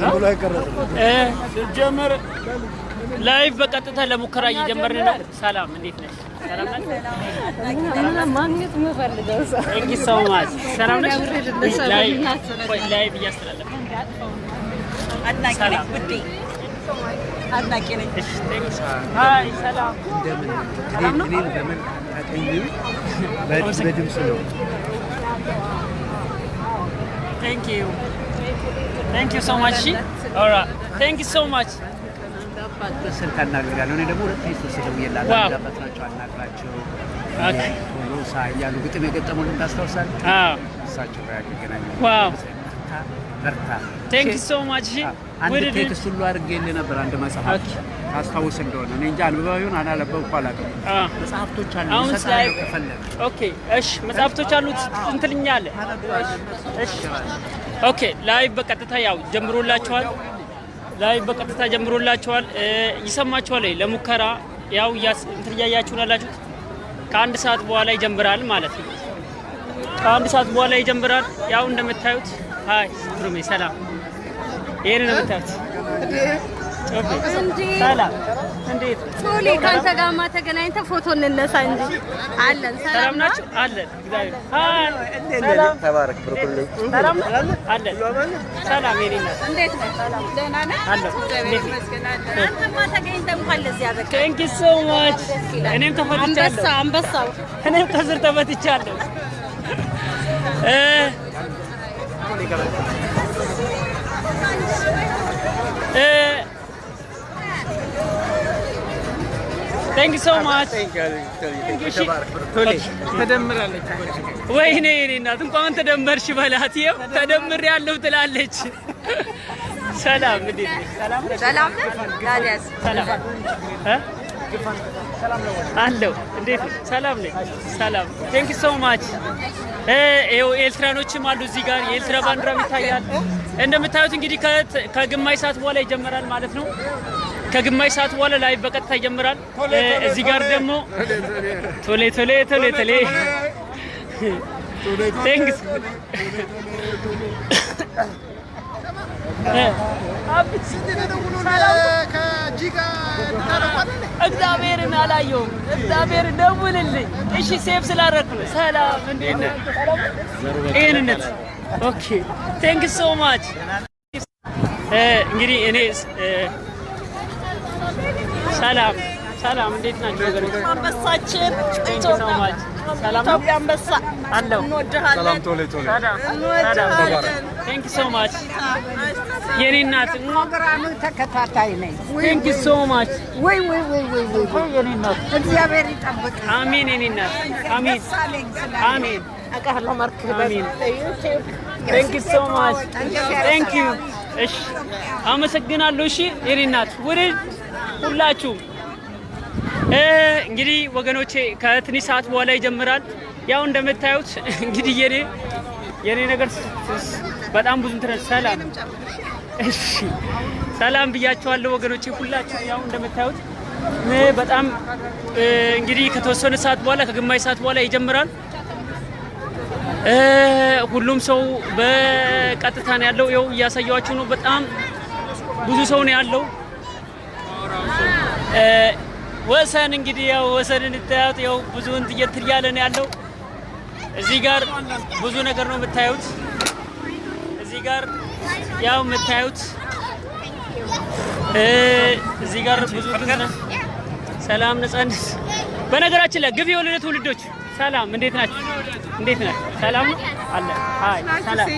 زملاء كرر ጀመር ላይቭ በቀጥታ ለሙከራ እየጀመርን ነው ሰላም እንዴት ነሽ ሰላም ነሽ انا ማግኘት የምፈልገው ሰው Thank you so much ሰላም ነሽ ላይቭ እያስተላለፈ አድናቂ ነኝ ውዴ አድናቂ ነኝ እሺ ሃይ ሰላም እንደምን እኔ በምን አቀኝ በድምጽ ነው Thank you so much all right thank you so much ስልክ አናግሬያለሁ እኔ ደግሞ ሁለት ቴስት ስለውየላላ አጋባታቸው አናግራቸው ኦኬ ሮሳ ያሉ ግጥም የገጠሙልን ታስታውሳለህ እሳቸው ጋር ያገናኘው ዋው በርታ thank you so much አንድ ቴክስት ሁሉ አድርጌልህ ነበር አንድ መጽሐፍ ታስታውስ እንደሆነ እኔ እንጃ አንብበውን አላለበውም አላውቅም መጽሐፍቶች አሉ ሰጣው ከፈለክ ኦኬ እሺ መጽሐፍቶች አሉት እንትልኛለ እሺ ኦኬ ላይቭ በቀጥታ ያው ጀምሮላችኋል ላይቭ በቀጥታ ጀምሮላችኋል ይሰማችኋል ለሙከራ ያው እንትን ያያችሁ ናላችሁ ከአንድ ሰዓት በኋላ ይጀምራል ማለት ነው ከአንድ ሰዓት በኋላ ይጀምራል ያው እንደምታዩት ሃይ ብሩሜ ሰላም ይሄን ነው የምታዩት ሰላም እንዴት ቶሊ ካንተ ጋር ተገናኝተን ፎቶ እንነሳ እንጂ አለን ሰላም ናችሁ አለን እግዚአብሔር ሃይ ሰላም ተባረክ ብሩክልኝ ሰላም አለን ሰላም የኔና እንዴት ነህ ሰላም ደህና ነህ አለን እግዚአብሔር ይመስገን አንተማ ተገኝተህ እንኳን ለዚህ ያበቃ Thank you so much እኔም ተፈትቻለሁ አንበሳው እኔም ከስር ተፈትቻለሁ Thank you so much ተደምራለች ወይኔ እናት እንኳን ተደመርሽ በላት ይው ተደምር ያለው ትላለች ሰላም እንዴት ነሽ ሰላም ነህ ታዲያስ ሰላም ሰላም ነው አለው እንዴት ሰላም ነኝ ሰላም Thank you so much ኤልትራኖችም አሉ እዚህ ጋር የኤልትራ ባንዲራም ይታያል እንደምታዩት እንግዲህ ከግማሽ ሰዓት በኋላ ይጀምራል ማለት ነው ከግማሽ ሰዓት በኋላ ላይ በቀጥታ ይጀምራል እዚህ ጋር ደግሞ ቶሌ Thanks አብስ ከጂጋ እግዚአብሔርን አላየሁም እግዚአብሔር ደውልልኝ እሺ ሴፍ ስላደረኩ ሰላም እንዴት ነህ ጤንነት ኦኬ Thank you so much እንግዲህ እኔ ሰላም እንዴት ናችሁ ወገኖች አንበሳችን ሰላም ኢትዮጵያ አንበሳ አለው እንወድሃለን ሰላም ቶሌ እንወድሃለን Thank you so much የኔ እናት ፕሮግራሙ ተከታታይ ነኝ Thank you so much ወይ የኔ እናት እግዚአብሔር ይጠብቅ አሜን የኔ እናት አሜን አሜን አቃለው ማርክ አሜን Thank you so much Thank you እሺ አመሰግናለሁ እሺ የኔ እናት ሁላችሁ እንግዲህ ወገኖቼ ከትንሽ ሰዓት በኋላ ይጀምራል ያው እንደምታዩት እንግዲህ የኔ ነገር በጣም ብዙ እንትን ሰላም እሺ ሰላም ብያችኋለሁ ወገኖቼ ሁላችሁ ያው እንደምታዩት በጣም እንግዲህ ከተወሰነ ሰዓት በኋላ ከግማሽ ሰዓት በኋላ ይጀምራል ሁሉም ሰው በቀጥታ ነው ያለው ያው እያሳያችሁ ነው በጣም ብዙ ሰው ነው ያለው ወሰን እንግዲህ ያው ወሰንን እንታያት ያው ብዙ እንትን ያለ ነው ያለው እዚህ ጋር ብዙ ነገር ነው የምታዩት እዚህ ጋር ያው የምታዩት እዚህ ጋር ብዙ ሰላም ነፃነት በነገራችን ላይ ግብ የወለደ ትውልዶች ሰላም እንዴት ናችሁ ሰላም ነው አለ ሃይ ሰላም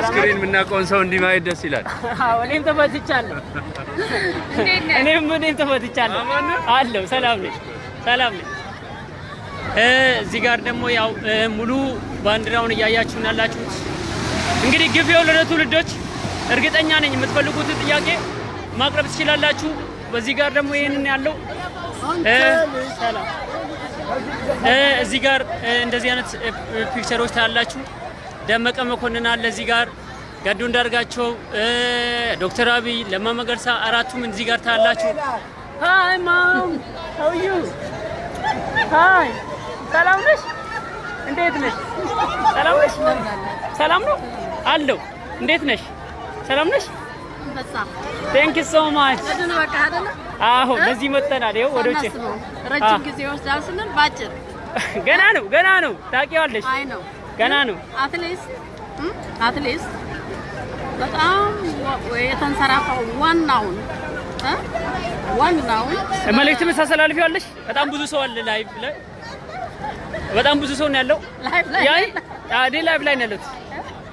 ስክሪን ምናቆን ሰው እንዲማይ ደስ ይላል አዎ እኔም ተፈትቻለሁ እኔም ተፈትቻለሁ አለው ሰላም ነኝ እዚህ ጋር ደግሞ ያው ሙሉ ባንዲራውን እያያችሁ እናላችሁ እንግዲህ ግብ የወለደ ትውልዶች እርግጠኛ ነኝ የምትፈልጉት ጥያቄ ማቅረብ ትችላላችሁ በዚህ ጋር ደግሞ ይሄንን ያለው ሰላም እዚህ ጋር እንደዚህ አይነት ፒክቸሮች ታያላችሁ ደመቀ መኮንን አለ እዚህ ጋር ገዱ እንዳርጋቸው ዶክተር አብይ ለማ መገርሳ አራቱም እዚህ ጋር ታያላችሁ ሃይ ማም how are you ሃይ ሰላም ነሽ እንዴት ነሽ ሰላም ነው አለው እንዴት ነሽ? ሰላም ነሽ? በጣም ቴንክ ዩ ሶ ማች። ለምን በቃ አይደለ? አዎ ለዚህ መጥተናል። ይኸው ወደ ውጭ ረጅም ጊዜ ወስዳል ስንል ባጭር ገና ነው ታውቂዋለሽ። አይ ነው ገና ነው። አትሊስት በጣም የተንሰራፋው ዋናውን መልእክት መሳሰላልፊያለሽ። በጣም ብዙ ሰው አለ ላይቭ ላይ በጣም ብዙ ሰው ነው ያለው ላይቭ ላይ ነው ያለው።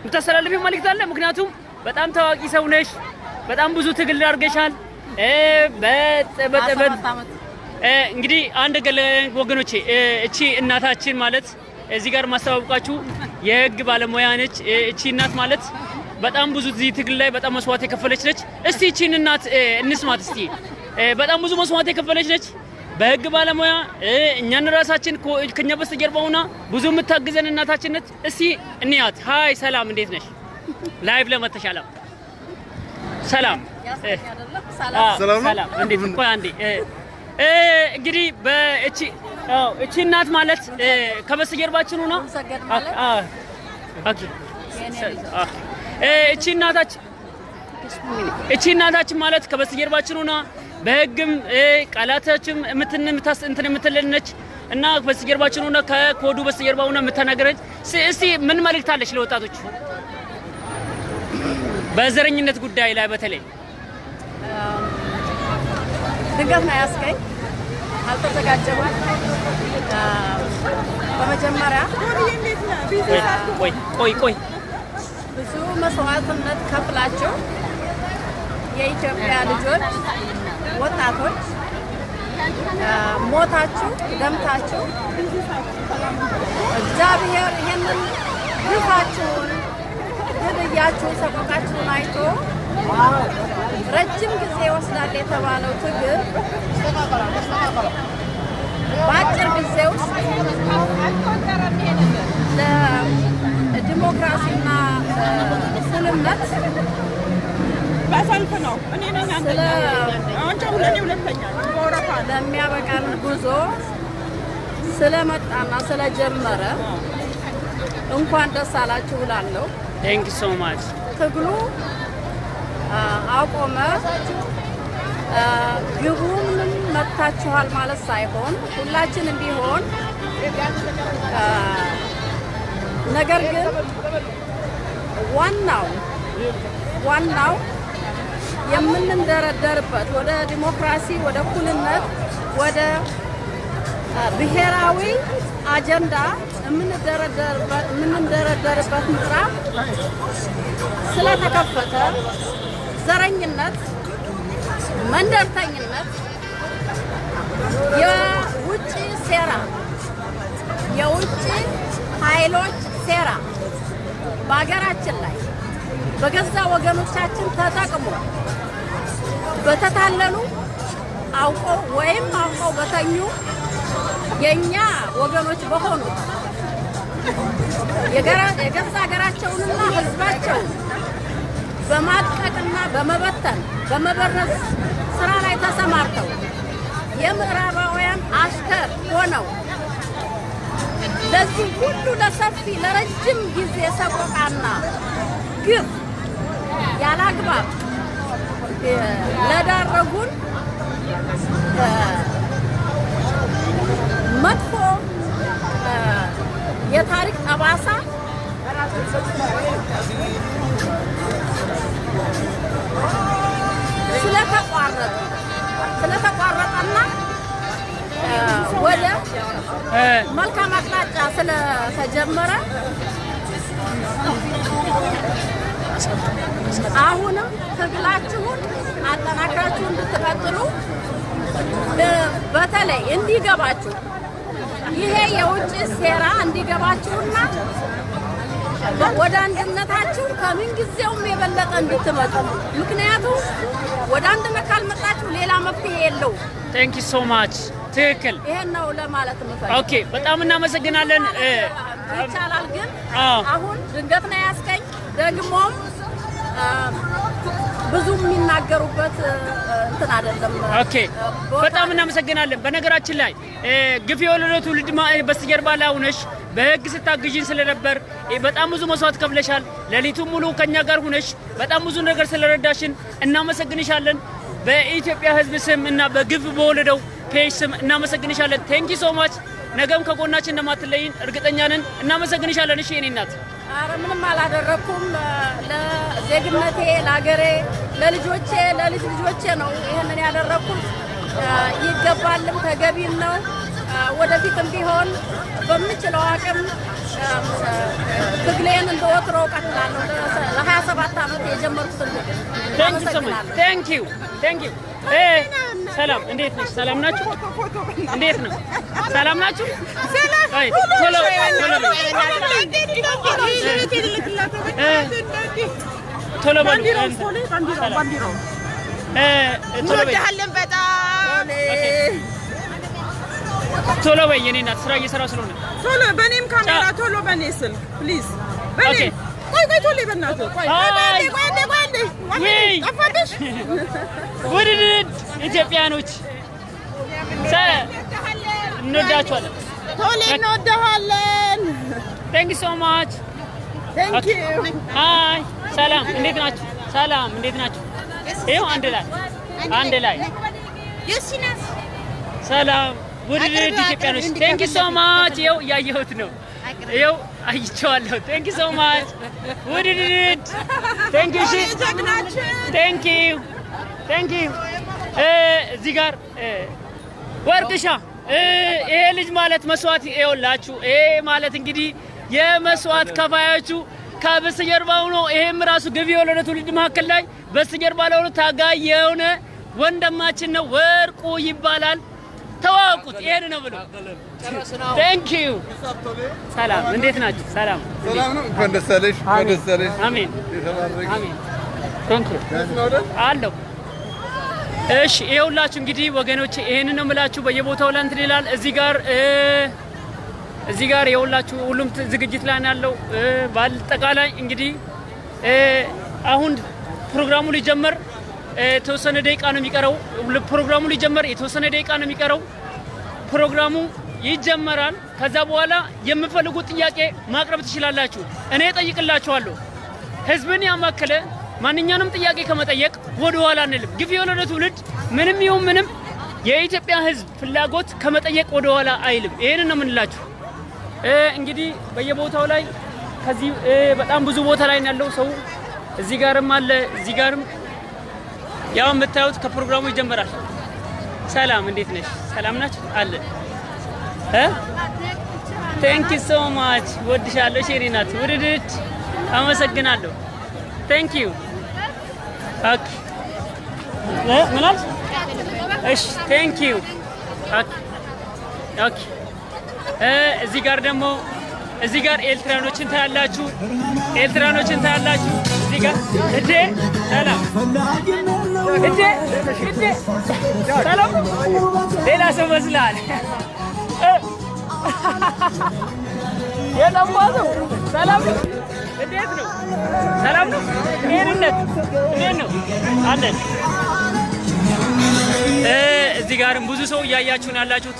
የምታስተላልፊው መልእክት አለ? ምክንያቱም በጣም ታዋቂ ሰው ነሽ። በጣም ብዙ ትግል አድርገሻል። እንግዲህ አንድ ወገኖቼ እቺ እናታችን ማለት እዚህ ጋር ማስተዋወቃችሁ የህግ ባለሙያ ነች። እቺ እናት ማለት በጣም ብዙ ትግል ላይ በጣም መስዋዕት የከፈለች ነች። እስቲ እቺን እናት እንስማት እስቲ። በጣም ብዙ መስዋዕት የከፈለች ነች። በህግ ባለሙያ እኛን ራሳችን ከኛ በስተጀርባ ሆና ብዙ የምታግዘን እናታችን ነች። እስቲ እንያት። ሃይ ሰላም፣ እንዴት ነሽ? ላይቭ ለመተሻላ ሰላም ሰላም፣ እንዴት ቆይ አንዴ እንግዲህ እቺ እናት ማለት ከበስተጀርባችን ሆና እቺ እናታችን ማለት ከበስተጀርባችን ሆና በህግም ቃላታችን እንትን የምትልነች እና በስተጀርባችን ሆና ከኮዱ በስተጀርባ ሆና የምትናገረች። እስቲ ምን መልእክት አለሽ ለወጣቶች በዘረኝነት ጉዳይ ላይ? በተለይ ድንገት ነው ያስከኝ አልተዘጋጀሁም። በመጀመሪያ ቆይ ብዙ መስዋዕትነት ከፍላችሁ የኢትዮጵያ ልጆች ወጣቶች ሞታችሁ ደምታችሁ እግዚአብሔር ይሄንን ግፋችሁን ግድያችሁን ሰቆቃችሁን አይቶ ረጅም ጊዜ ይወስዳል የተባለው ትግል በአጭር ጊዜ ውስጥ ለዲሞክራሲና እኩልነት በሰልፍ ነው እኔ ነኝ አንተ ሁለተኛ ለሚያበቃን ጉዞ ስለመጣና ስለጀመረ እንኳን ደስ አላችሁ እላለሁ። ቴንክ ዩ ሶ ማች። ትግሉ አቆመ ግቡን መታችኋል ማለት ሳይሆን ሁላችንም ቢሆን ነገር ግን ዋናው የምንደረደርበት ወደ ዲሞክራሲ፣ ወደ እኩልነት፣ ወደ ብሔራዊ አጀንዳ የምንደረደርበት ምዕራፍ ስለተከፈተ ዘረኝነት፣ መንደርተኝነት፣ የውጭ ሴራ፣ የውጭ ኃይሎች ሴራ በሀገራችን ላይ በገዛ ወገኖቻችን ተጠቅሞ በተታለሉ አውቀው ወይም አውቀው በተኙ የኛ ወገኖች በሆኑ የገዛ ሀገራቸውንና ሕዝባቸውን በማጥቀቅና በመበተን በመበረዝ ስራ ላይ ተሰማርተው የምዕራባውያን አሽከር ሆነው ለዚህ ሁሉ ለሰፊ ለረጅም ጊዜ ሰቆቃና ግፍ ያላግባብ ለዳረጉን መጥፎ የታሪክ ጠባሳ ስለተቋረጠና ወደ መልካም አቅጣጫ ስለተጀመረ አሁንም ትግላችሁን አጠናክራችሁ እንድትቀጥሉ በተለይ እንዲገባችሁ ይሄ የውጭ ሴራ እንዲገባችሁና ወደ አንድነታችሁ ከምን ጊዜውም የበለጠ እንድትመጡ። ምክንያቱም ወደ አንድነት ካልመጣችሁ ሌላ መፍትሄ የለውም። ቴንክ ዩ ሶ ማች። ትክክል። ይሄን ነው ለማለት የምፈልገው። ኦኬ፣ በጣም እናመሰግናለን። ይቻላል ግን አሁን ድንገት ነው ያስከኝ ደግሞም ብዙ የሚናገሩበት እንትን አይደለም። ኦኬ፣ በጣም እናመሰግናለን። በነገራችን ላይ ግፍ የወለደው ትውልድ በስተጀርባ ላይ ሆነሽ በህግ ስታግዢን ስለነበር በጣም ብዙ መስዋዕት ከፍለሻል። ሌሊቱን ሙሉ ከኛ ጋር ሆነሽ በጣም ብዙ ነገር ስለረዳሽን እናመሰግንሻለን። በኢትዮጵያ ህዝብ ስም እና በግፍ በወለደው ፔጅ ስም እናመሰግንሻለን። ቴንኪ ሶ ማች። ነገም ከጎናችን እንደማትለይን እርግጠኛ ነን። እናመሰግንሻለን። እሺ የኔ እናት። ኧረ ምንም አላደረኩም። ለዜግነቴ፣ ለሀገሬ፣ ለልጆቼ፣ ለልጅ ልጆቼ ነው ይሄንን ያደረኩት። ይገባልም ተገቢም ነው። ወደፊትም ቢሆን በምችለው አቅም ትግሌን እንደወትሮ ቀጥላለሁ። ለ27 ዓመት የጀመርኩትን ቴንክ ዩ ሰላም፣ እንዴት ነሽ? ሰላም ናችሁ? እንዴት ነው? ሰላም ናችሁ? አይ ቶሎ ቶሎ በይ የኔ እናት፣ ስራ እየሰራሁ ስለሆነ ቶሎ በኔም ካሜራ ቶሎ በኔ ስልክ ፕሊዝ። በኔ ቆይ ቶሎ በእናትህ ቆይ ጠፋብሽ። ውድድ ኢትዮጵያኖች እንወዳችኋለን። ቶሎ እንወዳሃለን። ቴንክ ሶ ማች። ቴንክ ዩ። አይ ሰላም፣ እንዴት ናችሁ? ሰላም፣ እንዴት ናችሁ? ይኸው አንድ ላይ ሰላም ውድድ ኢትዮጵያኖች ቴንክ ሶ ማች። ይኸው እያየሁት ነው። ይኸው አይቼዋለሁ። ቴንክ ሶ ማች ውድድ ቴንክ ዩ። እሺ ቴንክ ዩ። እዚህ ጋር ወርቅሻ ይሄ ልጅ ማለት መስዋዕት ይኸውላችሁ። ይሄ ማለት እንግዲህ የመስዋዕት ከፋዮቹ ከበስተጀርባው ነው። ይሄም ራሱ ገቢ የወለደ ትውልድ መካከል ላይ በስተጀርባ ላይ ታጋይ የሆነ ወንድማችን ነው። ወርቁ ይባላል። ተዋውቁት። ይሄን ነው ብሎ ቴንክ ዩ። ሰላም፣ እንዴት ናችሁ? ሰላም ነው። እንኳን ደስ አለሽ። አሜን አሜን። ቴንክ ዩ አለው። እሺ ይኸውላችሁ እንግዲህ ወገኖቼ ይሄንን ነው የምላችሁ። በየቦታው ላይ እንትን ይላል። እዚህ ጋር ይኸውላችሁ ሁሉም ዝግጅት ላይ ያለው በአጠቃላይ እንግዲህ አሁን ፕሮግራሙ ሊጀመር የተወሰነ ደቂቃ ነው የሚቀረው። ፕሮግራሙ ሊጀመር የተወሰነ ደቂቃ ነው የሚቀረው። ፕሮግራሙ ይጀመራል። ከዛ በኋላ የምፈልጉት ጥያቄ ማቅረብ ትችላላችሁ። እኔ እጠይቅላችኋለሁ። ህዝብን ያማከለ ማንኛውንም ጥያቄ ከመጠየቅ ወደ ኋላ አንልም። ግፍ የወለደ ትውልድ ምንም ይሁን ምንም የኢትዮጵያ ህዝብ ፍላጎት ከመጠየቅ ወደ ኋላ አይልም። ይሄንን ነው የምንላችሁ። እንግዲህ በየቦታው ላይ ከዚህ በጣም ብዙ ቦታ ላይ ያለው ሰው እዚህ ጋርም አለ፣ እዚህ ጋርም ያው የምታዩት ከፕሮግራሙ ይጀምራል። ሰላም፣ እንዴት ነሽ? ሰላም ናችሁ? አለ ቴንክ ዩ ሶ ማች። ወድሻለሁ። ሼሪ ናት ውድድ። አመሰግናለሁ። ቴንክ ዩ። ኦኬ ምን አልሽ? እሺ ቴንክ ዩ። ኦኬ እዚህ ጋር ደግሞ እዚህ ጋር ኤርትራኖችን ታያላችሁ። እዚህ ጋር እዴ ሰላም እዴ ሰላም። ሌላ ሰው መስላል። የጠፋው ሰላም ነው። እንዴት ነው? ሰላም ነው። ጤንነት እንዴት ነው? አለን። እዚህ ጋርም ብዙ ሰው እያያችሁ ነው ያላችሁት።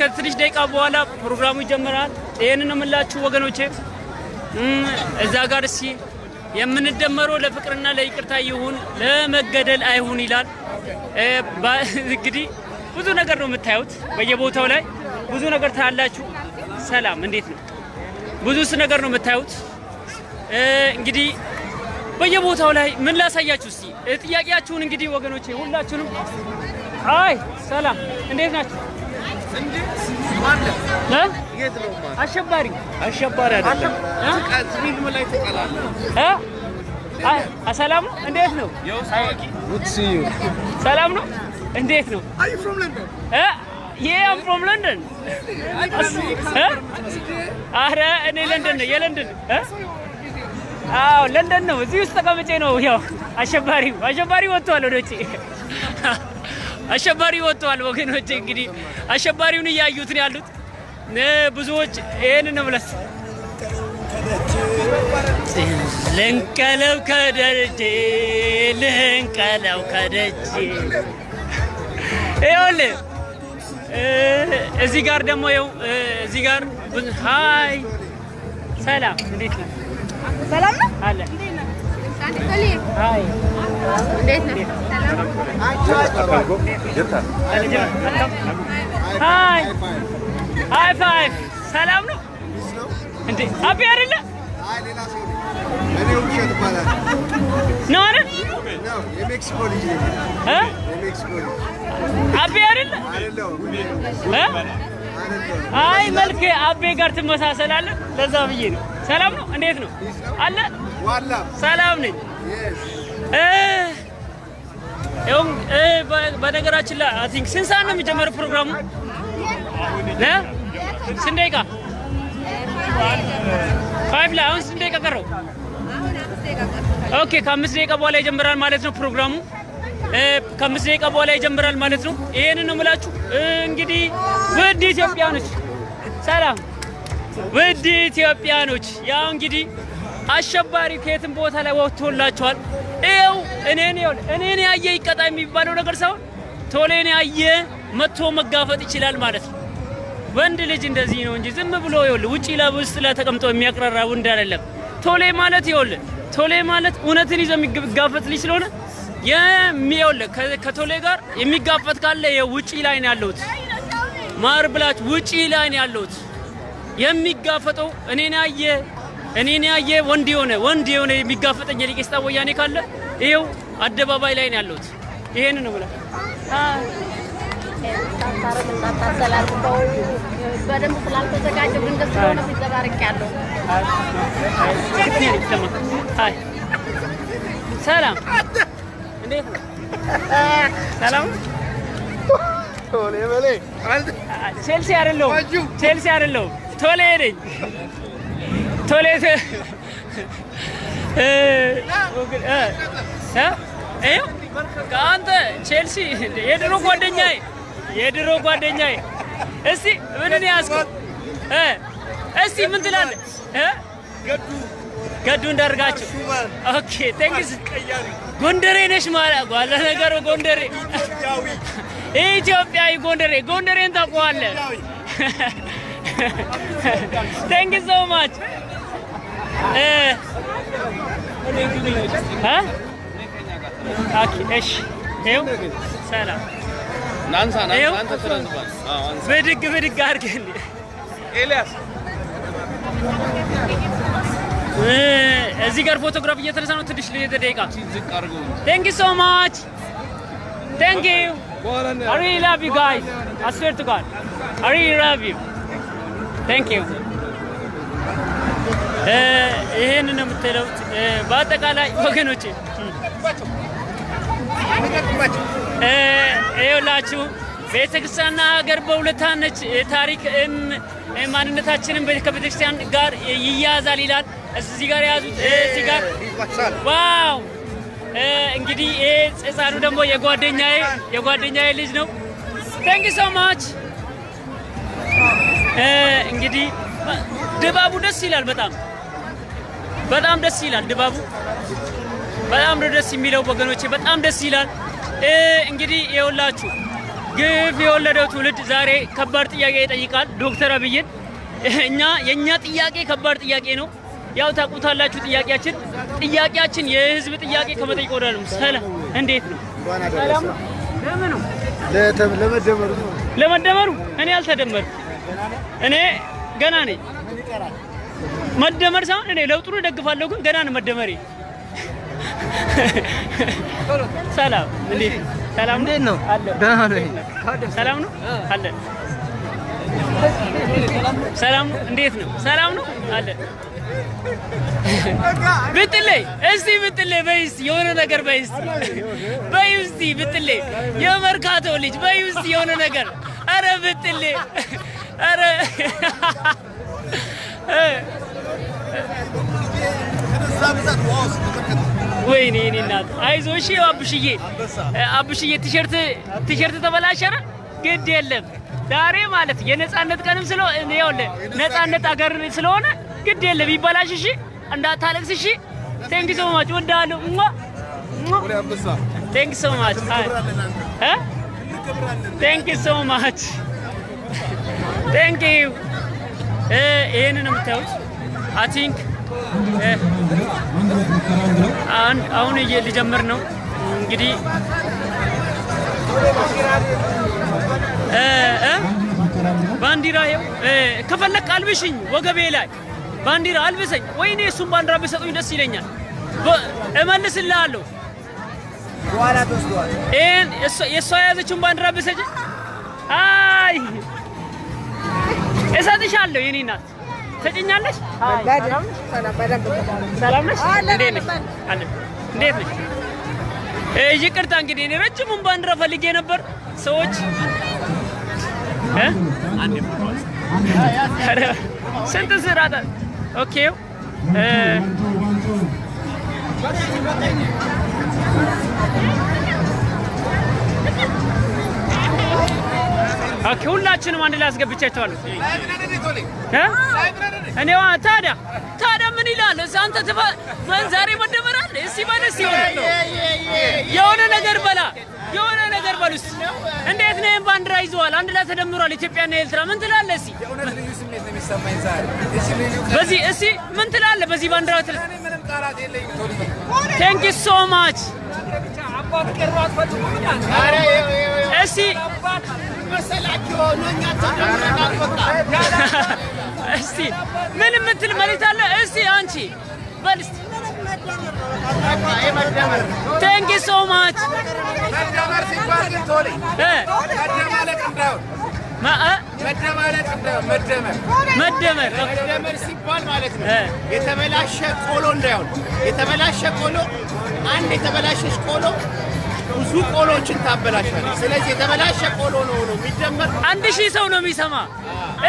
ከትንሽ ደቂቃ በኋላ ፕሮግራሙ ይጀምራል። ይሄንን ነው የምላችሁ ወገኖቼ። እዛ ጋር እስኪ የምንደመረው ለፍቅርና ለይቅርታ ይሁን ለመገደል አይሁን ይላል። እንግዲህ ብዙ ነገር ነው የምታዩት። በየቦታው ላይ ብዙ ነገር ታያላችሁ። ሰላም እንዴት ነው? ብዙ ነገር ነው የምታዩት። እንግዲህ በየቦታው ላይ ምን ላሳያችሁ እስቲ ጥያቄያችሁን እንግዲህ ወገኖቼ ሁላችሁንም። አይ ሰላም እንዴት ናችሁ? አሸባሪ አይደለም። ፊልም ላይ ተቀላለ። ሰላም ነው። እንዴት ነው? ሰላም ነው። እንዴት ነው? I'm from London. አረ እኔ ለንደን ነው የለንደን አዎ ለንደን ነው። እዚህ ውስጥ ተቀምጬ ነው። ያው አሸባሪ ወጥቷል ወደ ውጪ። አሸባሪ ወጥቷል ወገኖቼ። እንግዲህ አሸባሪውን እያዩት ነው ያሉት ብዙዎች። ይሄን ነው ማለት ልንቀለው ከደጅ ይኸውልህ እዚህ ጋር ደግሞ ይኸው እዚህ ጋር ሃይ ሰላም እንዴት ነህ? ሰላም ነው አለ ሃይ እንዴት ነህ? ሃይ ሃይ ፋይቭ ሰላም ነው እንዴ? አቢ አይደለ? አይ ሌላ ሰው እኔ ውሸት ይባላል ነው አይደል? ነው የሜክሲኮ ልጅ ነኝ የሜክሲኮ ልጅ አቢ አይደለ? አይ መልክ አቤ ጋር ትመሳሰላለህ። ለዛ ብዬ ነው። ሰላም ነው እንዴት ነው? አለ ዋላ ሰላም ነኝ። በነገራችን ላይ አይ ቲንክ ስንት ሰዓት ነው የሚጀመረው ፕሮግራሙ? ስንት ደቂቃ? 5 ላይ አሁን ስንት ደቂቃ ቀረው? ኦኬ ከ5 ደቂቃ በኋላ ይጀምራል ማለት ነው ፕሮግራሙ። ከ5 ደቂቃ በኋላ ይጀምራል ማለት ነው። ይሄንን ነው የምላችሁ። እንግዲህ ውድ ኢትዮጵያኖች ሰላም፣ ውድ ኢትዮጵያኖች ያው እንግዲህ አሸባሪ ከየትም ቦታ ላይ ወጥቶላቸዋል። ይኸው እኔን ያየ ይቀጣ የሚባለው ነገር ሳይሆን ቶሌን ያየ መጥቶ መጋፈጥ ይችላል ማለት ነው። ወንድ ልጅ እንደዚህ ነው እንጂ ዝም ብሎ ይኸውልህ ውጪ ውስጥ ላይ ተቀምጦ የሚያቅራራ ወንድ አይደለም። ቶሌ ማለት ይኸውልህ ቶሌ ማለት እውነትን ይዞ የሚጋፈጥ ልጅ ስለሆነ የሚኸውልህ ከቶሌ ጋር የሚጋፈጥ ካለ ውጪ ላይ ነው ያለሁት። ማር ብላች ውጪ ላይ ነው ያለሁት። የሚጋፈጠው እኔን ያየ ወንድ የሆነ የሚጋፈጠኝ የሊቄስታ ወያኔ ካለ ይኸው አደባባይ ላይ ነው ያለሁት። ይሄን ነው ብላ በደንብ ስላልተዘጋጀ ድንገት ስለሆነ ሲዘባርቅ ያለው ሰላም እንዴት ነው? ሰላም ቶሌ በለ ቼልሲ አይደለሁም ቶሌ ነኝ። ቶሌ ከአንተ ቼልሲ የድሮ ጓደኛዬ እስቲ ምንን ያዝከው? እስቲ ምን ትላለህ? ገዱ እንዳርጋችሁ። ኦኬ ቴንክስ። ጎንደሬ ነሽ ማለት ባለ ነገር ጎንደሬ ኢትዮጵያዊ ጎንደሬን ታውቀዋለህ? ቴንክስ ሶ ማች ኦኬ እሺ ይኸው ሰላም ናንሳ ተረዝባል። ብድግ አድርገን ኤልያስ እዚህ ጋር ፎቶግራፍ እየተነሳ ነው። ትንሽ ደቂቃ ቴንክ ዩ ሶ ማች ቴንክ ዩ I really love you guys. I swear to God I really love you. Thank you. ይሄን ነው የምትለው። በአጠቃላይ ወገኖቼ ይኸውላችሁ ቤተክርስቲያንና ሀገር በሁለታን ነች። ታሪክ ማንነታችንን ከቤተክርስቲያን ጋር ይያዛል ይላል። እዚህ ጋር ያዙት። እዚህ ጋር ዋው! እንግዲህ ሕፃኑ ደግሞ የጓደኛዬ ልጅ ነው። ቴንክ ዩ ሶ ማች። እንግዲህ ድባቡ ደስ ይላል። በጣም ደስ ይላል ድባቡ። በጣም ነው ደስ የሚለው ወገኖቼ፣ በጣም ደስ ይላል። እንግዲህ ይኸውላችሁ ግፍ የወለደው ትውልድ ዛሬ ከባድ ጥያቄ ይጠይቃል ዶክተር አብይን። የኛ ጥያቄ ከባድ ጥያቄ ነው። ያው ታውቁታላችሁ ጥያቄያችን የህዝብ ጥያቄ ከመጠየቅ ወዳለም። ሰላም እንዴት ነው? ሰላም ነው። ለምን ነው? ለመደመሩ እኔ አልተደመርኩም። እኔ ገና ነኝ። መደመር ሳይሆን እኔ ለውጡን እደግፋለሁ፣ ግን ገና ነው መደመሬ። ሰላም እንዴት ነው? ሰላም እንዴት ነው? ደህና ነኝ። ሰላም ነው አለ። ሰላም ነው እንዴት ነው? ሰላም ነው አለ። ብትሌ እስቲ በይ እስቲ የሆነ ነገር በይ እስቲ ብትሌ የመርካቶ ልጅ በይ እስቲ የሆነ ነገር። አረ ብትሌ አረ ወይኔ እኔ እናት አይዞሽ አብሽዬ ቲሸርት ተበላሸረ። ግድ የለም ዛሬ ማለት የነጻነት ቀንም ስለሆነ ይኸውልህ ነጻነት አገር ስለሆነ ግድ የለም ይበላሽ። እሺ እንዳታለቅስ። እሺ ቴንክ ዩ ሶ ማች ወዳለሁ። ቴንክ ዩ ሶ ማች ቴንክ ዩ ሶ ማች ቴንክ ዩ ይሄንን የምታዩት አይ ቲንክ አሁን ልጀምር ነው እንግዲህ ባንዲራ ከፈለክ አልብሽኝ ወገቤ ላይ ባንዲራ አልብሰኝ ወይኔ እሱን ባንዲራ ብሰጡኝ ደስ ይለኛል እመልስልሃለሁ በኋላ ተወስዷል የሷ ያዘችውን ባንዲራ ብሰጭ አይ እሰጥሻለሁ የኔ እናት ትሰጪኛለሽ ሰላም ነሽ እንዴት ነሽ ይቅርታ እንግዲህ እኔ ረጅሙን ባንዲራ ፈልጌ ነበር ሰዎች ስንት ስራታ ኦኬ ሁላችንም አንድ ላይ አስገብቻቸዋለሁ እኔዋ ታዲያ ምን ይላል አንተ ዛሬ መደመራል እስቲ በለስ የሆነ ነገር በሉስ እንዴት ነው ባንዲራ ይዘዋል አንድ ላይ ተደምሯል ኢትዮጵያና ኤርትራ ምን ትላለህ እስቲ በዚህ እስቲ ምን ትላለህ በዚህ ባንዲራ Thank you so much እስቲ እስቲ ምን የምትል መልእክት አለ እስቲ አንቺ በል እስቲ Thank you so much መደመር ሲባል ማለት ነው የተበላሸ ቆሎ እንዳይሆን የተበላሸ ቆሎ አንድ የተበላሸሽ ቆሎ ብዙ ቆሎችን ታበላሻለች ስለዚህ የተበላሸ ቆሎ ነው የሚደመር 1000 ሰው ነው የሚሰማ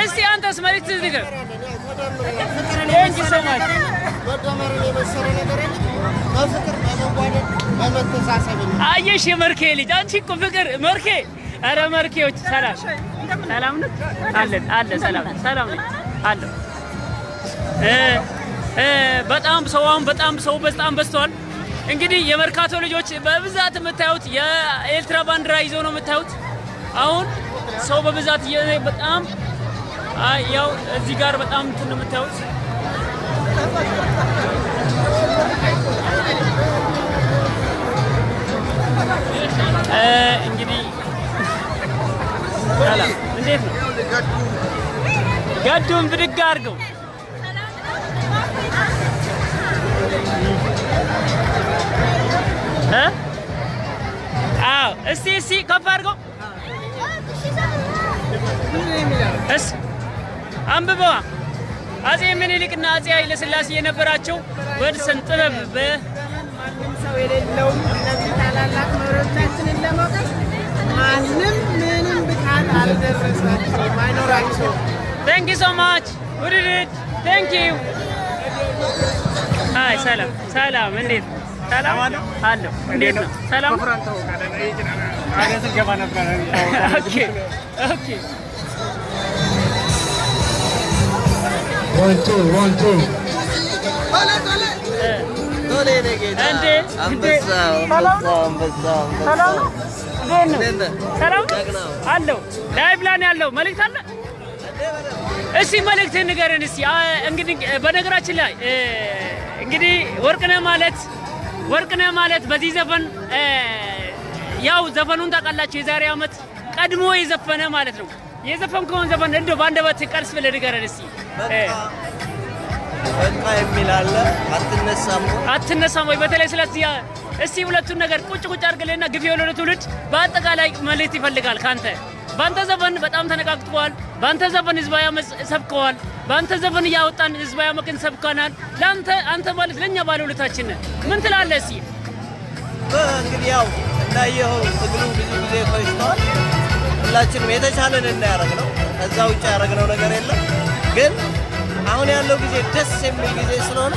እስቲ አንተስ መልእክት ዝግር Thank you so much መደመር የመሰለ ነገር በፍቅር በመዋደድ በመተሳሰብ አየሽ የመርኬ ልጅ አንቺ እኮ ፍቅር መርኬ አረ መርኬዎች ሰላም ነው አለ ሰላም ነው አለ በጣም ሰው በዝቷል እንግዲህ የመርካቶ ልጆች በብዛት የምታዩት የኤርትራ ባንዲራ ይዘው ነው የምታዩት አሁን ሰው በብዛት በጣም ያው እዚህ ጋር በጣም እንትን ነው የምታዩት እንግዲህ ሰላም እንዴት ነው ገዱን ብድግ አድርገው እስቲ ከፍ አድርገው አንብበዋ አጼ ምኒልክና አጼ ኃይለ ሥላሴ የነበራቸው ወድሰን ጥበብ ማንም ሰው የሌለው እነዚህ ታላላቅ መሪዎቻችንን ለመውቀስ ማንም ምንም ብቃት አልደረሳቸውም አይኖራቸውም Thank you so much Thank you አይ ሰላም እንዴት ሰላም አለው እንዴት ነው ሰላም ኦኬ One, two. አለው ላይቭ ላይ ያለው መልእክት አለ እስቲ መልእክት ንገረን እስቲ እንግዲህ በነገራችን ላይ እንግዲህ ወርቅነህ ማለት በዚህ ዘፈን ያው ዘፈኑን ታውቃላችሁ የዛሬ አመት ቀድሞ የዘፈነ ማለት ነው የዘፈንከውን ዘፈን እንደው ባንደበት ቀርስ ብለህ ንገረን እስቲ በቃ የሚላለ አትነሳም ወይ በተለይ ስለዚህ እስቲ ሁለቱን ነገር ቁጭ አድርገልና ግፍ የሆነ ትውልድ በአጠቃላይ መልእክት ይፈልጋል ካንተ ባንተ ዘፈን በጣም ተነቃቅቷል ባንተ ዘፈን ህዝባዊ አመጽ ሰብከዋል ባንተ ዘፈን ያወጣን ህዝባዊ አመጽን ሰብከናል አንተ ማለት ለኛ ባለውለታችን ምን ትላለህ እስቲ እንግዲህ ያው እንዳየው ትግሉ ብዙ ጊዜ ቆይቷል ሁላችንም የተቻለን እናያረግነው ከዛ ውጭ ያረግነው ነገር የለም ግን አሁን ያለው ጊዜ ደስ የሚል ጊዜ ስለሆነ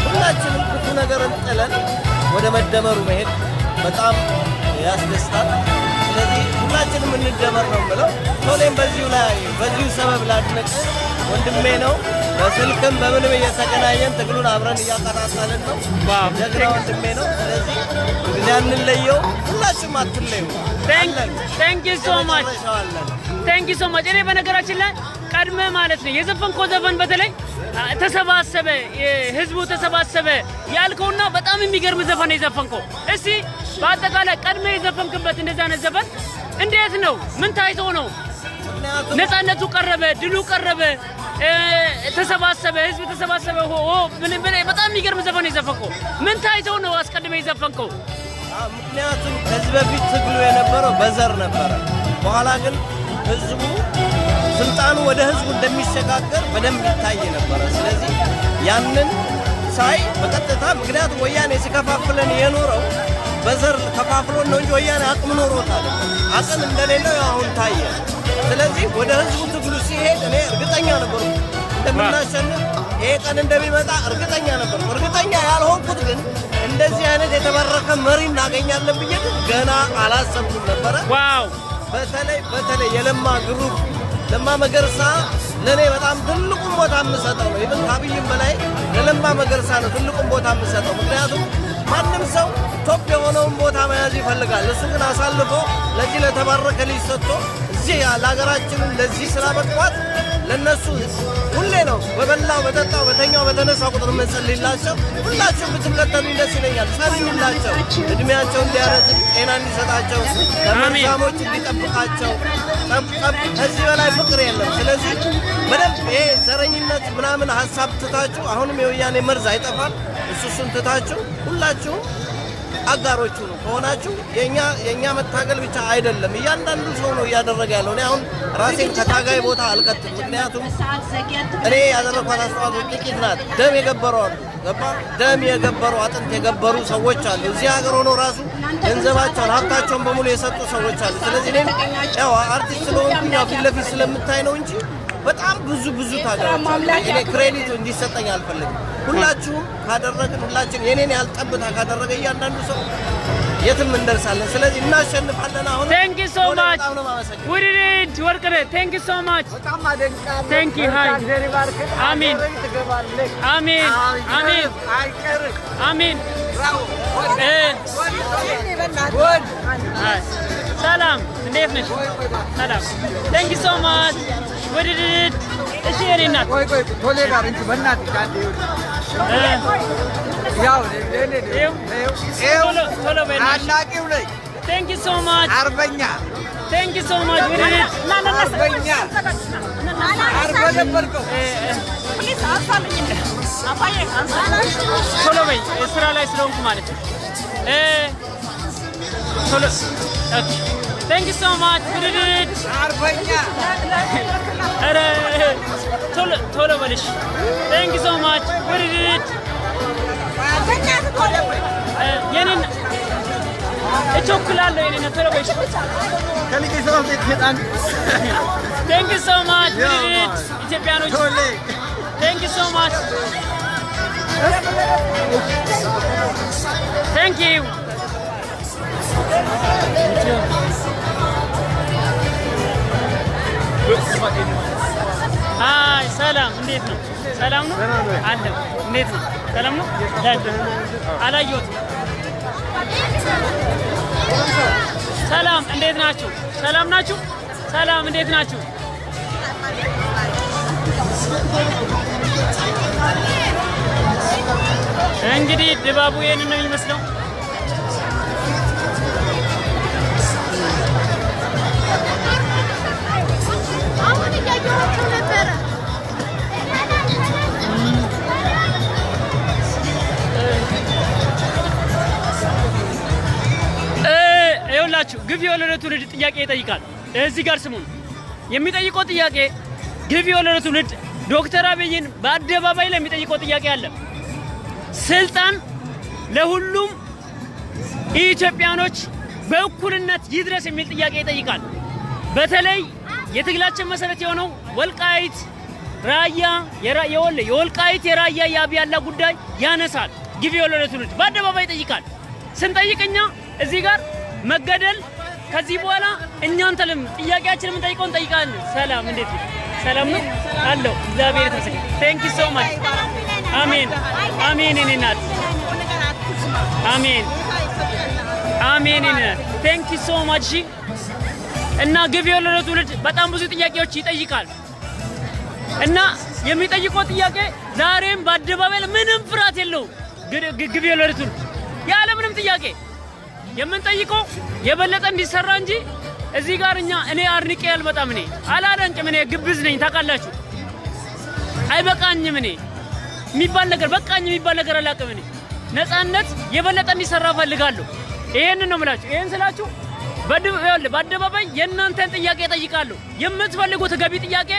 ሁላችንም ክፉ ነገርን ጥለን ወደ መደመሩ መሄድ በጣም ያስደስታል ስለዚህ ሁላችንም እንደመር ነው ብለው ቶሌም በዚሁ ሰበብ ላድነቅ ወንድሜ ነው በስልክም በምንም እየተገናኘን ትግሉን አብረን እያቀጣጠልን ነው ጀግና ወንድሜ ነው ስለዚህ ያን ለየው ሁላችንም አትለዩ Thank you so much ቴንክ ዩ ሶ ማች። እኔ በነገራችን ላይ ቀድመ ማለት ነው የዘፈንከው ዘፈን በተለይ ተሰባሰበ ህዝቡ ተሰባሰበ ያልከውና በጣም የሚገርም ዘፈን የዘፈንከው። እስቲ በአጠቃላይ ቀድመ የዘፈንክበት እንደዛ አይነት ዘፈን እንዴት ነው? ምን ታይቶ ነው? ነፃነቱ ቀረበ፣ ድሉ ቀረበ፣ ተሰባሰበ፣ ህዝብ ተሰባሰበ። በጣም የሚገርም ዘፈን የዘፈንከው ምን ታይቶ ነው አስቀድመ የዘፈንከው? ምክንያቱም ከዚህ በፊት ትግሉ የነበረው በዘር ነበረ። በኋላ ግን ህዝቡ ስልጣኑ ወደ ህዝቡ እንደሚሸጋገር በደንብ ይታይ ነበረ። ስለዚህ ያንን ሳይ በቀጥታ ምክንያቱም ወያኔ ሲከፋፍለን የኖረው በዘር ከፋፍሎን ነው እንጂ ወያኔ አቅም ኖሮት አይደለም። አቅም እንደሌለው አሁን ታየ። ስለዚህ ወደ ህዝቡ ትግሉ ሲሄድ እኔ እርግጠኛ ነበርኩ እንደምናሸንፍ፣ ይሄ ቀን እንደሚመጣ እርግጠኛ ነበርኩ። እርግጠኛ ያልሆንኩት ግን እንደዚህ አይነት የተባረከ መሪ እናገኛለን ብዬ ገና አላሰብኩም ነበረ። ዋው! በተለይ የለማ ግሩፕ ለማ መገርሳ ለኔ በጣም ትልቁን ቦታ የምሰጠው ነው። ይብን ካብይም በላይ ለለማ መገርሳ ነው ትልቁን ቦታ የምሰጠው። ምክንያቱም ማንም ሰው ቶፕ የሆነውን ቦታ መያዝ ይፈልጋል። እሱ ግን አሳልፎ ለዚህ ለተባረከ ልጅ ሰጥቶ እዚህ ለሀገራችን ለዚህ ስላበቋት ለነሱ ሁሌ ነው በበላው በጠጣው በተኛው በተነሳ ቁጥር የምንጸልይላቸው። ሁላችሁም ብትከተሉኝ ደስ ይለኛል። ጸልዩላቸው፣ እድሜያቸው እንዲያረዝም፣ ጤና እንዲሰጣቸው፣ ከመርዛሞች እንዲጠብቃቸው። ከዚህ በላይ ፍቅር የለም። ስለዚህ በደንብ ይሄ ዘረኝነት ምናምን ሀሳብ ትታችሁ አሁንም የወያኔ መርዝ አይጠፋም። እሱን ትታችሁ ሁላችሁም አጋሮቹ ነው ከሆናችሁ የኛ መታገል ብቻ አይደለም፣ እያንዳንዱ ሰው ነው እያደረገ ያለው። እኔ አሁን ራሴን ከታጋይ ቦታ አልቀጥም። ምክንያቱም እኔ ያደረኳት አስተዋጽኦ ጥቂት ናት። ደም የገበሩ አሉ፣ ደም የገበሩ አጥንት የገበሩ ሰዎች አሉ። እዚህ ሀገር ሆኖ ራሱ ገንዘባቸውን ሀብታቸውን በሙሉ የሰጡ ሰዎች አሉ። ስለዚህ እኔም ያው አርቲስት ስለሆንኩኝ ፊት ለፊት ስለምታይ ነው እንጂ በጣም ብዙ ታጋዮች እኔ ክሬዲት እንዲሰጠኝ አልፈልግም። ሁላችሁም ካደረግን ሁላችን የኔን ያልጠብታ ካደረገ እያንዳንዱ ሰው የትም እንደርሳለን። ስለዚህ እናሸንፋለን። አሁን ቴንክ ዩ ሶ ማች ውድድ ወርቅነህ ቴንክ ዩ ሶ ማች ቴንክ ዩ ሃይ አሜን አሜን አሜን አሜን ሰላም እንዴት ነሽ? ሰላም ቴንክ ዩ ሶ ማች ውድድ እሺ የኔ እናት ቆይ ቶሌ ጋር እንጂ በእናትህ ጋር ያው ቶሎ በይ አናቂው ላይ ቴንክ ዩ ሶ ማች አርበኛ ቴንክ ዩ ሶ ማች ውድድ አርበኛ አርበ ነበርከው ቶሎ በይ ስራ ላይ ስለሆንኩ ማለት ነው። ቶሎ ኦኬ ቴንክ ዩ ሶ ማች ውድድ አርበኛ ኧረ ቶሎ በልሽ ቴንክ ዩ ሶ ማች ውድድ የኔን እቸኩላለሁ የኔን ቶሎ በልሽ ከልጅ ሰው ይጣን ቴንክ ዩ ሶ ማች ውድድ ኢትዮጵያኖች ቴንክ ዩ ሶ ማች ቴንክ ዩ አይ ሰላም እንዴት ነው? ሰላም ነው አለ። እንዴት ነው? ሰላም ነው? አላየሁትም። ሰላም እንዴት ናችሁ? ሰላም ናችሁ? ሰላም እንዴት ናችሁ? እንግዲህ ድባቡ ይሄንን ነው የሚመስለው። ይኸውላችሁ ግፍ የወለደ ትውልድ ጥያቄ ይጠይቃል። እዚህ ጋር ስሙን የሚጠይቀው ጥያቄ ግፍ የወለደ ትውልድ ዶክተር አብይን በአደባባይ ላይ የሚጠይቀው ጥያቄ አለ። ስልጣን ለሁሉም ኢትዮጵያኖች በእኩልነት ይድረስ የሚል ጥያቄ ይጠይቃል። በተለይ የትግላችን መሰረት የሆነው ወልቃይት ራያ የወልቃይት የራያ የአብያላ ጉዳይ ያነሳል። ግፍ የወለደ ትውልድ በአደባባይ ይጠይቃል። ስንጠይቅኛ እዚህ ጋር መገደል ከዚህ በኋላ እኛን ተለም ጥያቄያችንን የምንጠይቀውን እንጠይቃለን። ሰላም እንዴት ነው? ሰላም ነው አለው። እግዚአብሔር ይመስገን። ቴንክ ዩ ሶ ማች አሜን አሜን እኔ ናት አሜን አሜን እኔ ናት ቴንክ ዩ ሶ ማች እና ግፍ የወለደው ትውልድ በጣም ብዙ ጥያቄዎች ይጠይቃል እና የሚጠይቀው ጥያቄ ዛሬም በአደባባይ ምንም ፍርሃት የለውም። ግፍ የወለደው ትውልድ ያለ ምንም ጥያቄ የምንጠይቀው የበለጠ እንዲሰራ እንጂ እዚህ ጋር እኔ አርንቄ አልመጣም። እኔ አላደንቅም። እኔ ግብዝ ነኝ ታውቃላችሁ። አይበቃኝም። እኔ የሚባል ነገር በቃኝ የሚባል ነገር አላውቅም። እኔ ነፃነት የበለጠ እንዲሰራ ፈልጋለሁ። ይሄንን ነው የምላችሁ። ይሄን ስላችሁ በአደባባይ የእናንተን ጥያቄ እጠይቃለሁ። የምትፈልጉት ገቢ ጥያቄ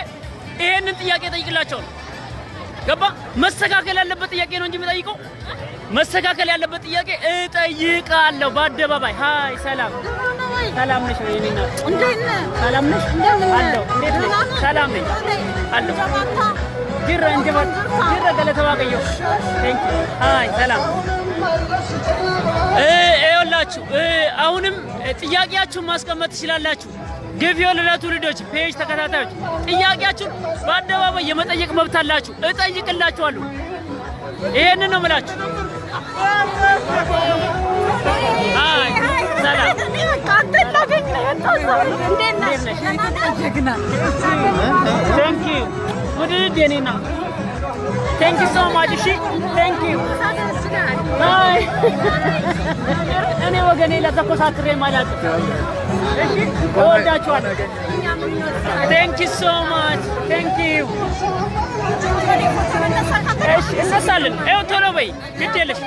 ይሄንን ጥያቄ እጠይቅላቸው ነው። ገባ? መስተካከል ያለበት ጥያቄ ነው እንጂ የምጠይቀው መስተካከል ያለበት ጥያቄ እጠይቃለሁ በአደባባይ። ሃይ ሰላም ሰላም ነሽ ወይ? እኔና እንዴት ነህ? ሰላም ነሽ? አለሁ። እንዴት ነሽ? ሰላም ነኝ አለሁ። ጅራ እንጀባት ጅራ ገለተዋቀየው ቴንክ ዩ። ሃይ ሰላም ይኸውላችሁ አሁንም ጥያቄያችሁን ማስቀመጥ ትችላላችሁ። ግፍ የወለደው ትውልዶች ፔጅ ተከታታዮች ጥያቄያችሁን በአደባባይ የመጠየቅ መብት አላችሁ። እጠይቅላችኋለሁ። ይሄንን ነው የምላችሁ። አይ ሰላም ቴንክ ዩ ውድድ የኔና ቴንክ ዩ ሶ ማች። እሺ ቴንክ ዩ። አይ እኔ ወገኔ ለተኮሳትሬ ማለት እሺ እወዳችኋለሁ። ቴንክ ዩ ሶ ማች ቴንክ ዩ። እሺ እነሳለን። ይኸው ቶሎ በይ ግድ የለሽ።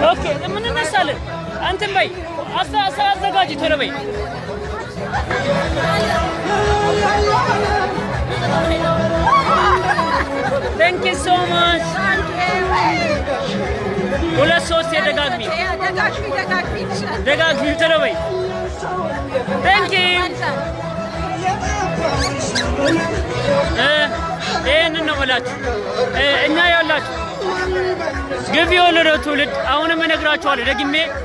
ኦኬ ምን እነሳለን። አንተም በይ አዘጋጅ ቶሎ በይ። ቴንክ ዩ ሶ ማች። ሁለት ሶስት ደጋግሚ ቶሎ በይ። ቴንክ ዩ። ይህንን ነው የምላችሁ። እኛ ያላችሁ ግፍ የወለደው ትውልድ አሁንም እነግራችኋለሁ፣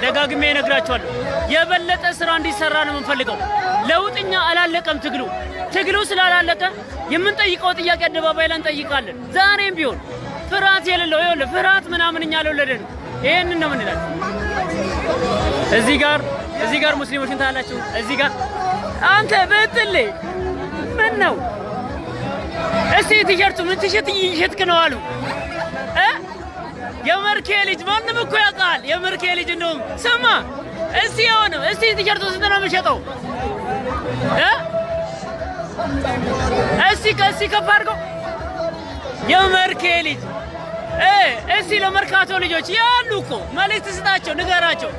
ደጋግሜ እነግራችኋለሁ። የበለጠ ስራ እንዲሰራ ነው የምንፈልገው። ለውጥኛ አላለቀም ትግሉ ስላላለቀ የምንጠይቀው ጥያቄ አደባባይ ላይ እንጠይቃለን። ዛሬም ቢሆን ፍርሃት የሌለው ይኸውልህ፣ ፍርሃት ምናምን እኛ አልወለደንም። ይሄንን ነው የምንላችሁ። እዚህ ጋር ሙስሊሞችን ታያላችሁ። እዚህ ጋር አንተ በጥሌ ምን ነው እስቲ ቲሸርቱ ምን ቲሸርት ይሸትክ ነው አሉ። የመርኬ ልጅ ማንም እኮ ያውቃል። የመርኬ ልጅ እንደውም ስማ እስቲ የሆነው እስቲ ቲሸርቱ ስንት ነው የሚሸጠው? እስቲ ከፍ አድርገው የመርኬ ልጅ እስቲ ለመርካቶ ልጆች ያሉ እኮ መልዕክት ስጣቸው፣ ንገራቸው።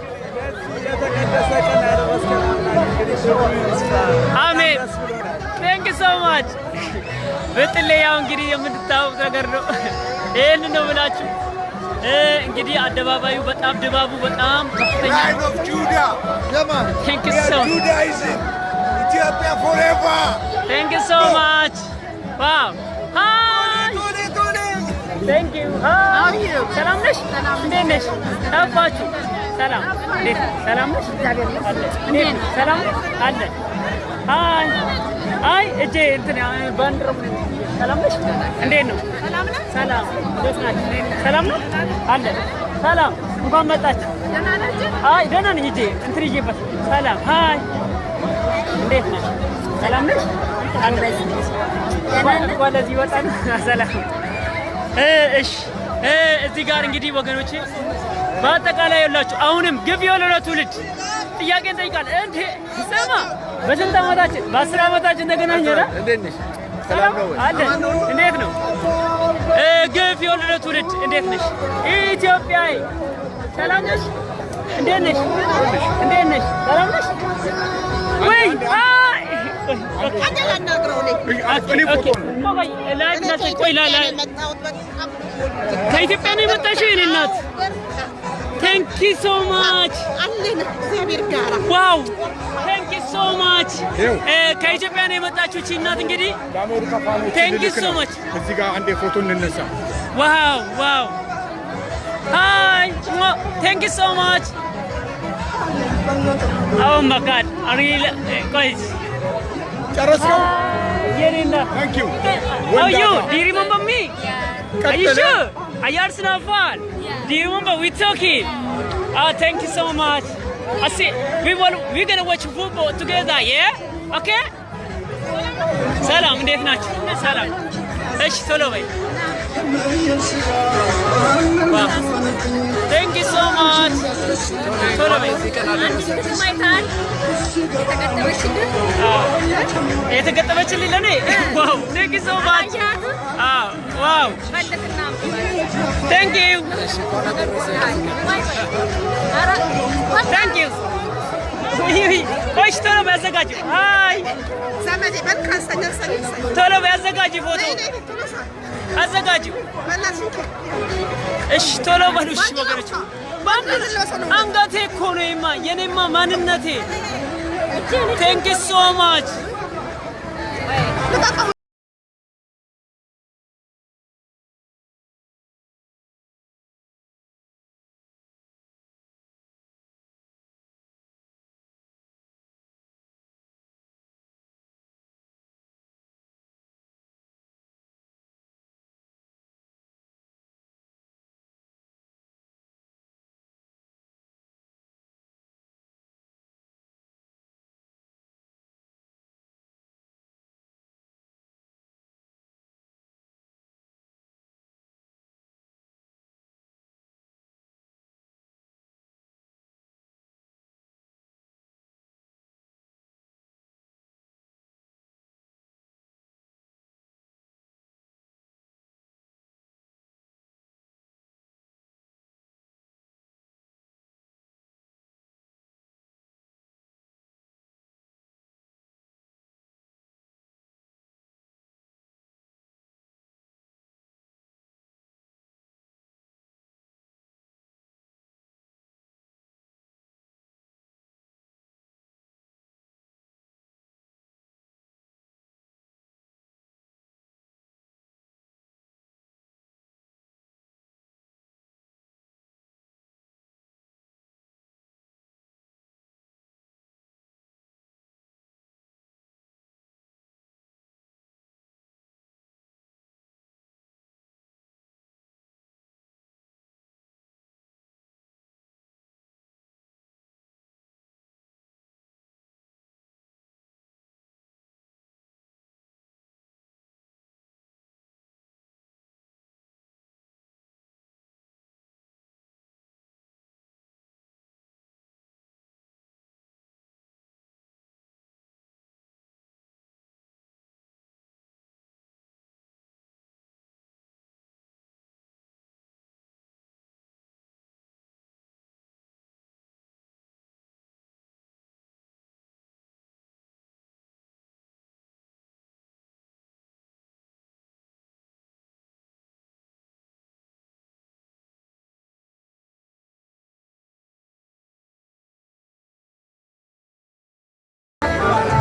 አሜን ቴንክ ዩ ሶ ማች። በጥሌ ያው እንግዲህ የምትታወቅ ነገር ነው። ይሄን ነው ብላችሁ እንግዲህ አደባባዩ በጣም ድባቡ በጣም ከፍተኛ ነው። ቴንክ ዩ ሶ ማች ኢትዮጵያ ፎሬቨር ቴንክ ዩ ሶ ማች። ዋው ሃይ ቴንክ ዩ። ሰላም ነሽ? እንዴት ነሽ? ጠፋችሁ። ሰላም እንዴት ሰላም ነሽ? እንዴት ሰላም አለ። ሃይ አይ እጄ እንትን ባንድረው ሰላም ነሽ? እንዴት ነው? ሰላም ነው። ሰላም እንዴት ናችሁ? ሰላም ነው አለ። ሰላም እንኳን መጣችሁ። ደህና ናችሁ? አይ ደህና ነኝ። እጄ እንትን ይዤበት ሰላም። ሃይ እንዴት ነሽ? ሰላም ነሽ? እንኳን ለዚህ ወጣን። ሰላም እሺ። እዚህ ጋር እንግዲህ ወገኖቼ በአጠቃላይ ያላችሁ አሁንም ግፍ የወለደው ትውልድ ጥያቄ እንጠይቃለን። እንዴ ስማ በስንት ዓመታችን በ10 ዓመታችን ተገናኘን። እንዴት ነሽ? ሰላም ነው አለ። እንዴት ነው? ግፍ የወለደው ትውልድ እንዴት ነሽ? ኢትዮጵያዊ ሰላም ነሽ? እንዴት ነሽ? እንዴት ነሽ? ሰላም ነሽ ወይ? አይ ከኢትዮጵያ ነው የመጣሽው የእኔ እናት? ቴንክ ዩ ሶ ማች። ዋው ቴንክ ዩ ሶ ማች። ከኢትዮጵያ ነው የመጣችው እቺ እናት እንግዲህ ቴንክ ዩ ሶ ማች። እዚህ ጋር አንዴ ፎቶ እንነሳ። ዋው ዋው ሃይ ቴንክ ዩ ሶ ማች። ኦ ማይ ጋድ አሪል ጋይስ ጨረስከው? የኔ እናት ታንክ ዩ። ዩ ዱ ዩ ሪሜምበር ሚ? Are you sure? Are you Arsenal fan? Do you remember we talking? Thank you so much. I see. We're gonna watch football together, yeah? Okay? Salam, እንዴት ናችሁ? ሰላም። እሺ ቶሎ በይ። Thank you so much. ቶሎ በይ። የተገጠመችልኝ ለኔ? ዋው! Thank you so much. ዋው! Thank you. Thank you. ቆይሽ ቶሎ በያዘጋጅ። አይ ቶሎ በያዘጋጅ ፎቶ አዘጋጅ። እሺ ቶሎ በሉሽ ወገኖች። አንገቴ እኮ ነው የኔማ ማንነቴ። Thank you so much.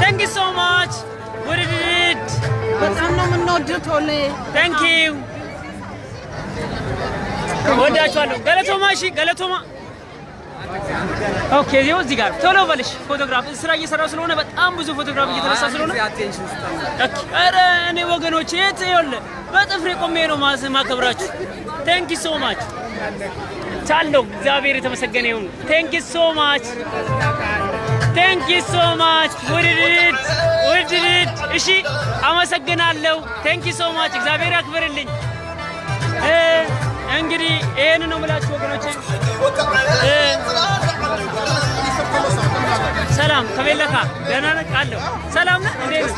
Thank you so much. What did it? በጣም ነው የምንወደው ቶሎ። Thank you. ወዳችኋለሁ። ገለቶማ እሺ፣ ገለቶማ ኦኬ። እዚህ ጋር ቶሎ በልሽ። ፎቶግራፍ ስራ እየሰራሁ ስለሆነ በጣም ብዙ ፎቶግራፍ እየተነሳ ስለሆነ ኦኬ። ኧረ እኔ ወገኖቼ የት ይኸውልህ በጥፍሬ ቆሜ ነው ማከብራችሁ። Thank you so much. ቻለው እግዚአብሔር የተመሰገነ ይሁን። Thank you so much. Thank you so much. We did it. እሺ አመሰግናለሁ። Thank you so much. እግዚአብሔር ያክብርልኝ። እንግዲህ ይሄን ነው የምላችሁ ወገኖቼ። ሰላም ከቤለካ ደህና ነህ? አለሁ። ሰላም ነህ? እንዴት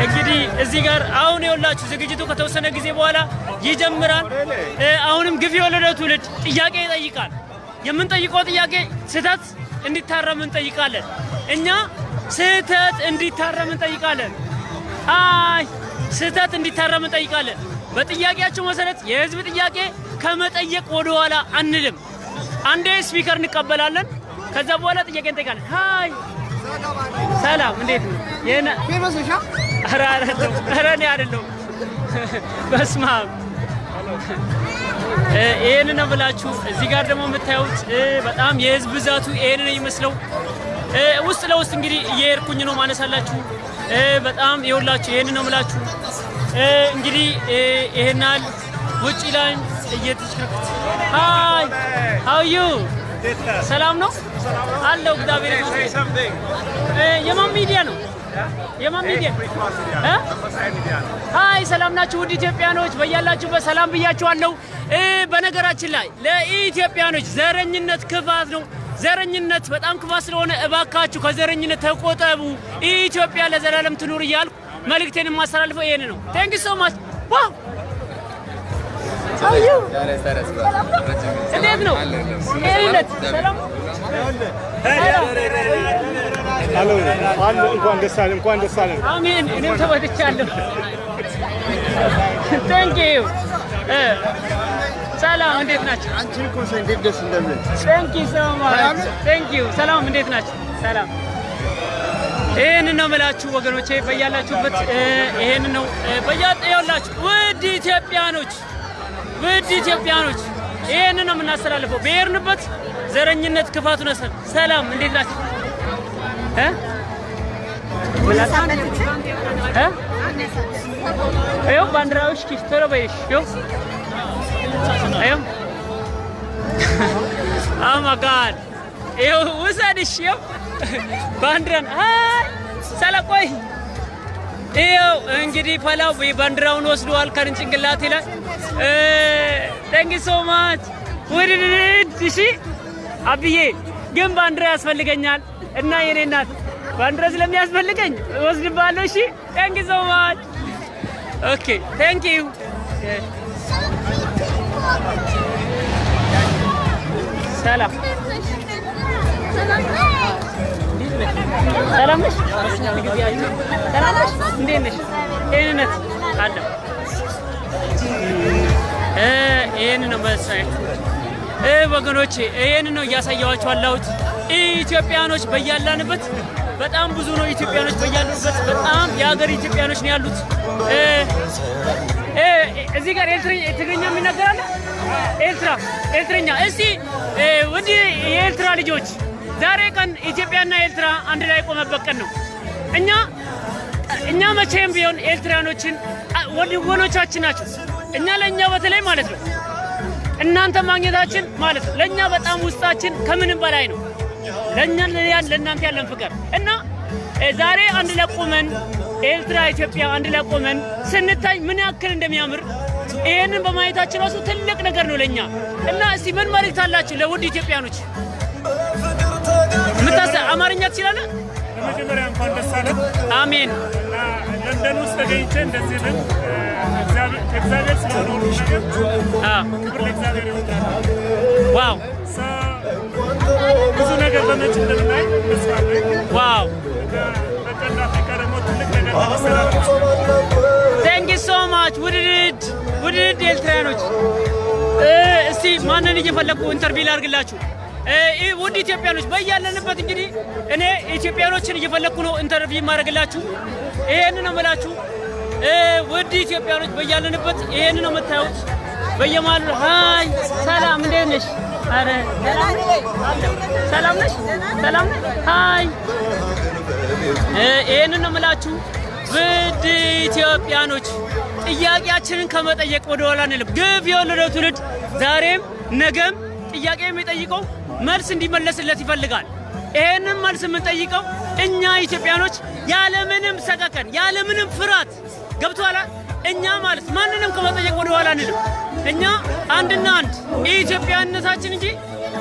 እንግዲህ እዚህ ጋር አሁን ይኸውላችሁ ዝግጅቱ ከተወሰነ ጊዜ በኋላ ይጀምራል። አሁንም ግፍ የወለደው ትውልድ ጥያቄ ይጠይቃል። የምንጠይቀው ጥያቄ ስህተት እንዲታረም እንጠይቃለን። እኛ ስህተት እንዲታረም እንጠይቃለን። ስህተት እንዲታረም እንጠይቃለን። በጥያቄያቸው መሰረት የህዝብ ጥያቄ ከመጠየቅ ወደ ኋላ አንልም። አንዴ ስፒከር እንቀበላለን። ከዛ በኋላ ጥያቄ እንጠይቃለን። ሃይ ሰላም እንዴት ነው? የና ፌመስሻ ኧረ እኔ አይደለሁም። በስመ አብ ይሄን ነው ብላችሁ እዚህ ጋር ደግሞ የምታዩት በጣም የህዝብ ብዛቱ ይሄን ነው የሚመስለው። ውስጥ ለውስጥ እንግዲህ እየሄድኩኝ ነው ማነሳላችሁ። በጣም ይኸውላችሁ ይሄን ነው ብላችሁ እንግዲህ ይሄናል ውጪ ላይ እየተሽከረከረ ሃይ how you ሰላም ነው አለው እግዚአብሔር ይመስገን የማን ሚዲያ ነው የማን ሚዲያ ሃይ ሰላም ናችሁ ውድ ኢትዮጵያኖች በያላችሁበት ሰላም ብያችኋለሁ በነገራችን ላይ ለኢትዮጵያኖች ዘረኝነት ክፋት ነው ዘረኝነት በጣም ክፋት ስለሆነ እባካችሁ ከዘረኝነት ተቆጠቡ ኢትዮጵያ ለዘላለም ትኑር እያልኩ መልእክቴን ማስተላልፈው ይሄን ነው thank you so much wow አዩ እንዴት ነው ኤሪነት ሰላም አሎ አሎ እንኳን ደስ አለን አሜን እኔም ተወድቻለሁ thank you ሰላም እንዴት ናችሁ አንቺ እኮ እንዴት ደስ እንደምን thank you so much thank you ሰላም እንዴት ናችሁ ሰላም ይሄን ነው መላችሁ ወገኖቼ በያላችሁበት ይሄን ነው በያላችሁ ውድ ኢትዮጵያኖች ይሄን ነው የምናስተላልፈው በየርንበት ዘረኝነት ክፋቱ ነው ሰላም እንዴት ናችሁ አዮ ባንዲራዎች ኪስተረ በይሽ ዮ አዮ oh my god አዮ ወሰድሽ ዮ ባንዲራን ሰላቆይ ይኸው እንግዲህ ፈላው ባንዲራውን ወስደዋል ከርንጭንቅላት ይላል thank you so much ውድድድ እሺ አብዬ ግን ባንዲራ ያስፈልገኛል እና የኔ እናት ባንዲራ ስለሚያስፈልገኝ ወስድባለሁ እሺ thank you so much okay thank you ሰላም ሰላም ነሽ ሰላም ነሽ እንዴት ነሽ ጤንነት አለ ይሄን ነው መሳይ ወገኖቼ ይሄን ነው እያሳያችሁ አላሁት ኢትዮጵያኖች በያላንበት በጣም ብዙ ነው ኢትዮጵያኖች በያሉበት በጣም የሀገር ኢትዮጵያኖች ነው ያሉት እዚህ ጋር ትግርኛ የሚናገራለ ኤርትራኛ እስቲ ወዲ የኤርትራ ልጆች ዛሬ ቀን ኢትዮጵያና ኤርትራ አንድ ላይ ቆመበት ቀን ነው እኛ መቼም ቢሆን ኤርትራኖችን ወገኖቻችን ናቸው እኛ ለኛ በተለይ ማለት ነው እናንተ ማግኘታችን ማለት ነው ለኛ በጣም ውስጣችን ከምንም በላይ ነው ለእናንተ ያለን ፍቅር እና ዛሬ አንድ ላይ ቆመን ኤርትራ ኢትዮጵያ አንድ ላይ ቆመን ስንታይ ምን ያክል እንደሚያምር ይሄንን በማየታችን ራሱ ትልቅ ነገር ነው ለኛ እና እስቲ ምን መልእክት አላችሁ ለውድ ኢትዮጵያኖች ምታሰ አማርኛ ትችላለህ በመጀመሪያ እንኳን ደስ አለን አሜን እና ለንደን ውስጥ ተገኝቼ እንደዚህ ነው እግዚአብሔር ስለሆነ ነገር ክብር ለእግዚአብሔር ይሁን ዋው ብዙ ነገር በመጭ እንደምናይ ተስፋ አለኝ ዋው በቀን አፍሪካ ደግሞ ትልቅ ነገር ለመስራት thank you so much ውድድ ኤርትራኖች እስቲ ማንን እየፈለኩ ኢንተርቪው ላድርግላችሁ ውድ ኢትዮጵያኖች በያለንበት እንግዲህ እኔ ኢትዮጵያኖችን እየፈለኩ ነው ኢንተርቪው ማድረግላችሁ ይሄን ነው መላችሁ ውድ ኢትዮጵያኖች በያለንበት ይሄን ነው መታዩት በየማሉ ሃይ ሰላም እንዴት ነሽ አረ ሰላም ነሽ ሰላም ሃይ ይሄን ነው መላችሁ ውድ ኢትዮጵያኖች ጥያቄያችንን ከመጠየቅ ወደ ኋላ አንልም ግፍ የወለደው ትውልድ ዛሬም ነገም ጥያቄ የሚጠይቀው መልስ እንዲመለስለት ይፈልጋል ይሄንን መልስ የምንጠይቀው እኛ ኢትዮጵያኖች ያለምንም ሰቀቀን ያለምንም ፍራት ገብቷላ እኛ ማለት ማንንም ከመጠየቅ ወደ ኋላ አንልም እኛ አንድና አንድ ኢትዮጵያነታችን እንጂ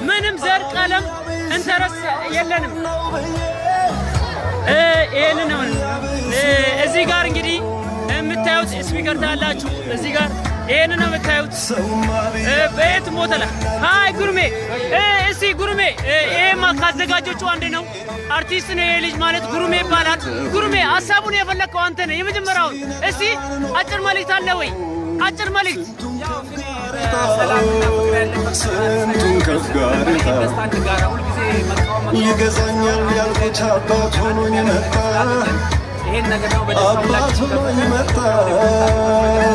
ምንም ዘር ቀለም እንተረስ የለንም ይሄን ነው እዚህ ጋር እንግዲህ የምታዩት ስፒከር ታላችሁ እዚህ ጋር ይሄን ነው የምታዩት በየት ቦታ ላይ ሃይ ጉርሜ እስቲ ጉርሜ ይሄማ ካዘጋጆቹ አንድ ነው አርቲስት ነው ይሄ ልጅ ማለት ጉርሜ ይባላል ጉርሜ ሐሳቡን የፈለከው አንተ ነህ የመጀመሪያው እስቲ አጭር መልእክት አለ ወይ አጭር መልእክት ስንቱን ከፍ ጋር ይገዛኛል ያልኩት አባት ሆኖኝ መጣ አባት ሆኖኝ መጣ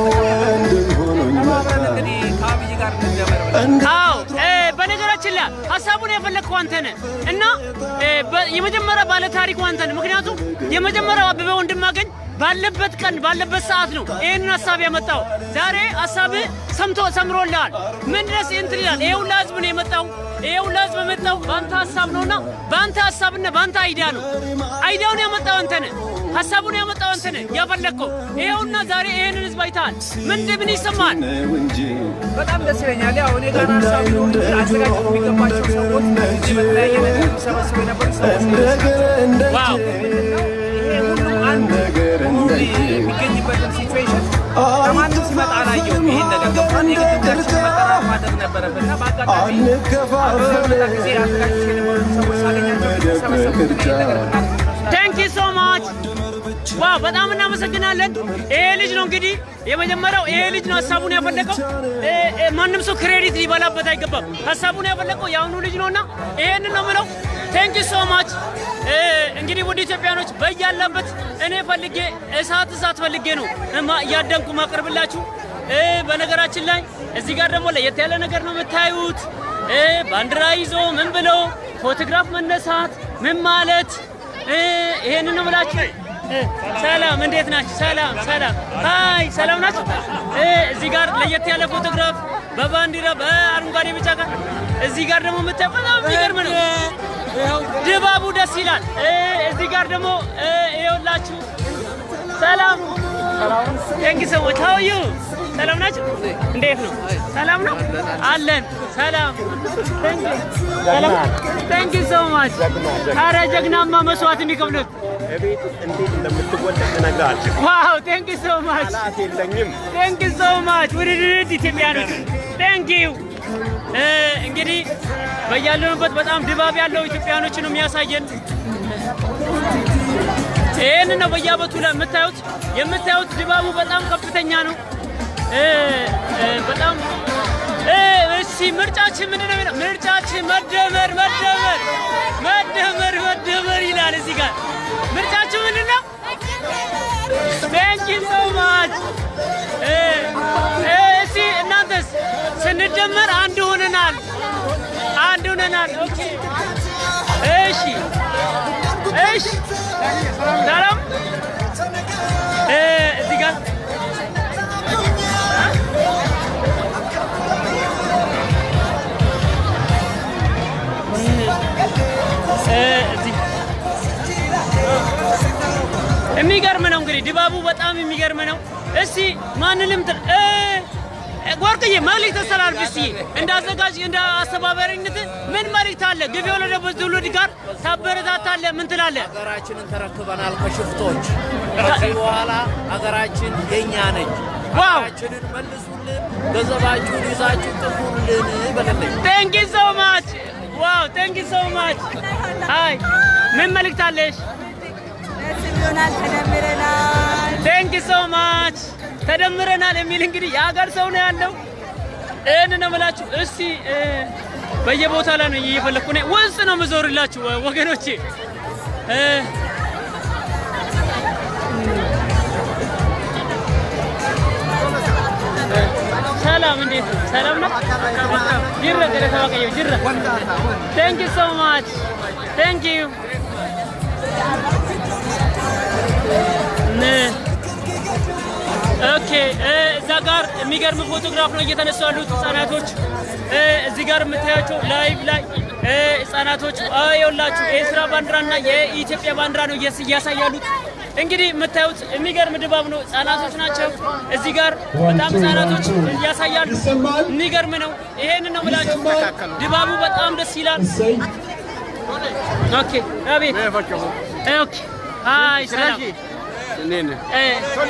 ወንድም ሆኖኝ መጣ አዎ በነገራችን ላይ ሐሳቡን የፈለከው አንተ ነህ እና የመጀመሪያ ባለ ታሪኩ አንተ ነህ ምክንያቱም የመጀመሪያው አበበ ወንድማገኝ ባለበት ቀን ባለበት ሰዓት ነው ይሄንን ሐሳብ ያመጣው። ዛሬ ሐሳብ ሰምቶ ሰምሮልሃል። ምን ድረስ እንትን ይላል። ይሄው ለህዝብ ነው የመጣው። ይሄው ለህዝብ የመጣው ባንተ ሐሳብ ነውና ባንተ ሐሳብና ባንተ አይዲያ ነው። አይዲያውን ያመጣው አንተ ነህ። ሐሳቡን ያመጣው አንተ ነህ ያፈለከው። ይሄውና ዛሬ ይሄንን ህዝብ አይተሃል። ምን ይሰማል? በጣም ደስ ይለኛል። ያው እኔ ጋር ሐሳብ ነው አዘጋጅቶ የሚገባቸው ሰዎች በተለያየ ነገር ተሰብስበው የነበሩ ሰዎች ዋው የሚገኝበትን ሲቹዌሽን ከማንም ሲመጣ አላየሁም። ይሄን ነገር ገብቷል። የግድምዳችን መጠራት ማድረግ ነበረብን እና በአጋጣሚ በመጣ ጊዜ አዘጋጅቶ የነበሩ ሰዎች ሳገኛቸው ተሰበሰቡ። ቴንክ ዩ ሶ ማች ዋው በጣም እናመሰግናለን። ይሄ ልጅ ነው እንግዲህ የመጀመሪያው ይሄ ልጅ ነው ሐሳቡን ያፈለቀው። ማንም ሰው ክሬዲት ሊበላበት አይገባም። ሐሳቡን ያፈለቀው ያውኑ ልጅ ነውና ይሄን ነው የምለው። ቴንክ ዩ ሶ ማች እንግዲህ ወደ ኢትዮጵያኖች በያላበት እኔ ፈልጌ እሳት ፈልጌ ነው ያደንኩ ማቀርብላችሁ። በነገራችን ላይ እዚህ ጋር ደግሞ ለየት ያለ ነገር ነው የምታዩት። ባንዲራ ይዞ ምን ብሎ ፎቶግራፍ መነሳት ምን ማለት ይሄን ነው ብላችሁ ሰላም እንዴት ናችሁ? ሰላም ሃይ ሰላም ናችሁ? እዚህ ጋር ለየት ያለ ፎቶግራፍ በባንዲራ በአረንጓዴ ቢጫ ጋር እዚህ ጋር ደግሞ የምታዩት በጣም የሚገርም ነው። ድባቡ ደስ ይላል። እዚህ ጋር ደግሞ ይኸውላችሁ ሰላም ቴንክ ዩ ሶ ማች ሃው ዩ ሰላም ናችሁ? እንዴት ነው? ሰላም ነው አለን። ሰላም ቴንክ ዩ ሶ ማች። ኧረ ጀግናማ መስዋዕት የሚከፍሉት እንዴት እንደምትወደድ እነግርሃለሁ። ዋው ቴንክ ዩ ሶ ማች። ቴንክ ዩ ሶ ማች ውድድር ኢትዮጵያኖች ቴንክ ዩ። እንግዲህ በያለንበት በጣም ድባብ ያለው ኢትዮጵያኖች ነው የሚያሳየን። ይሄን ነው በየአመቱ ላይ የምታዩት ድባቡ በጣም ከፍተኛ ነው። በጣም እሺ ምርጫችን ምንድነው? ምርጫችን መደመር ይላል እዚህ ጋር። ምርጫችሁ ምንድነው? ቴንክ ዩ ሶ ማች። እሺ እናንተስ? ስንደመር አንድ ሆነናል። ኦኬ እሺ ሰላም እዚህ ጋር የሚገርም ነው እንግዲህ ድባቡ በጣም የሚገርም ነው። እስቲ ማንንም ወርቅዬ መልእክት ተሰላልፍ እስቲ እንዳዘጋጅ እንደ አስተባባሪነት ምን መልእክት አለ? ግቢ ወለደበት ትውልድ ጋር ታበረታታለህ? ምን ትላለህ? ሀገራችንን ተረክበናል ከሽፍቶች። ከዚህ በኋላ ሀገራችን የኛ ነች። ሀገራችንን መልሱልን፣ ገንዘባችሁን ይዛችሁ ጥፉልን በለልኝ። ቴንክ ዩ ሶ ማች ዋው ቴንክ ዩ ሶ ማች። ሃይ ምን መልእክት አለሽ? ቴንክ ዩ ሶ ማች። ተደምረናል የሚል እንግዲህ የሀገር ሰው ነው ያለው። ይህን ነው የምላችሁ። እስቲ በየቦታ ላይ ነው እየፈለኩ ነው ውስጥ ነው የምዞርላችሁ ወገኖቼ። ሰላም እንዴት ነው? ሰላም ነው? ጅራ ተባቀየው ጅራ ቴንክ ዩ ሶ ማች ቴንክ ዩ። ኦኬ እዛ ጋር የሚገርም ፎቶግራፍ ነው እየተነሱ ያሉት ህጻናቶች። እዚህ ጋር የምታያቸው ላይቭ ላይ ህጻናቶች ይኸውላችሁ የኤርትራ ባንዲራና የኢትዮጵያ ባንዲራ ነው እያሳያሉት። እንግዲህ የምታዩት የሚገርም ድባብ ነው። ህጻናቶች ናቸው እዚህ ጋር በጣም ህጻናቶች እያሳያሉ። የሚገርም ነው። ይሄን ነው ብላችሁ ድባቡ በጣም ደስ ይላል። ኦኬ አቤት ኦኬ ሃይ ሰላም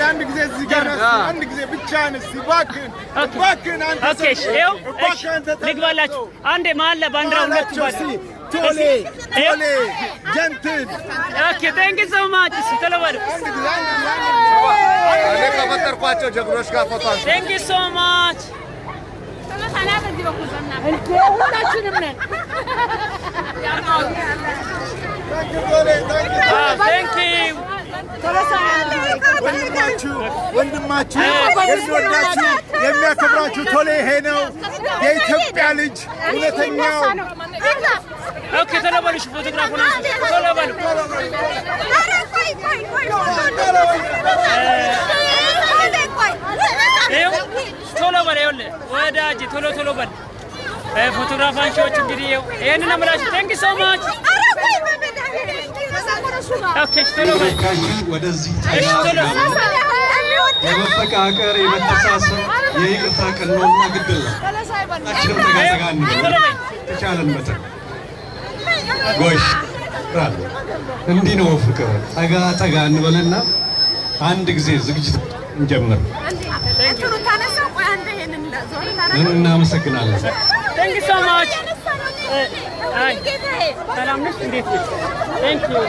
አንድ ጊዜ እዚህ ጋር አንድ ጊዜ ብቻህን እስኪ እባክህን አንተ ልግባላችሁ አንዴ መሀል ላይ ባንዲራ ሁለቱ ቶሌ ጀንትን ኦኬ ቴንክ ዩ ሶ ማች ተለወደ እኔ ከፈጠርኳቸው ጀግኖች ጋር ፎቶ ቴንክ ዩ ሶ ማች ሁላችንም ነን ቴንክ ዩ ወንድማችሁ የሚወዳችሁ የሚያከብራችሁ ቶሌ ይሄ ነው የኢትዮጵያ ልጅ እውነተኛው። ኦኬ ተለበሉሽ ፎቶግራፍ ሆነ ተለበሉ ቶሎ በል ፎቶግራፍ አንሺዎች እንግዲህ ይሄንን አምላሽ ቴንክ ዩ ሶ ማች ኦኬ ቶሎ በል ወደዚህ የመፈቃቀር የመተሳሰብ የይቅርታ ቀን ነውና ግድል አችንም ተጋጋን ተቻለን መጠን ጎሽ ራል እንዲህ ነው ፍቅር ጠጋ እንበልና አንድ ጊዜ ዝግጅት እንጀምር እናመሰግናለን Thank you so much. ሰላም ነሽ? እንዴት ነሽ? Thank you.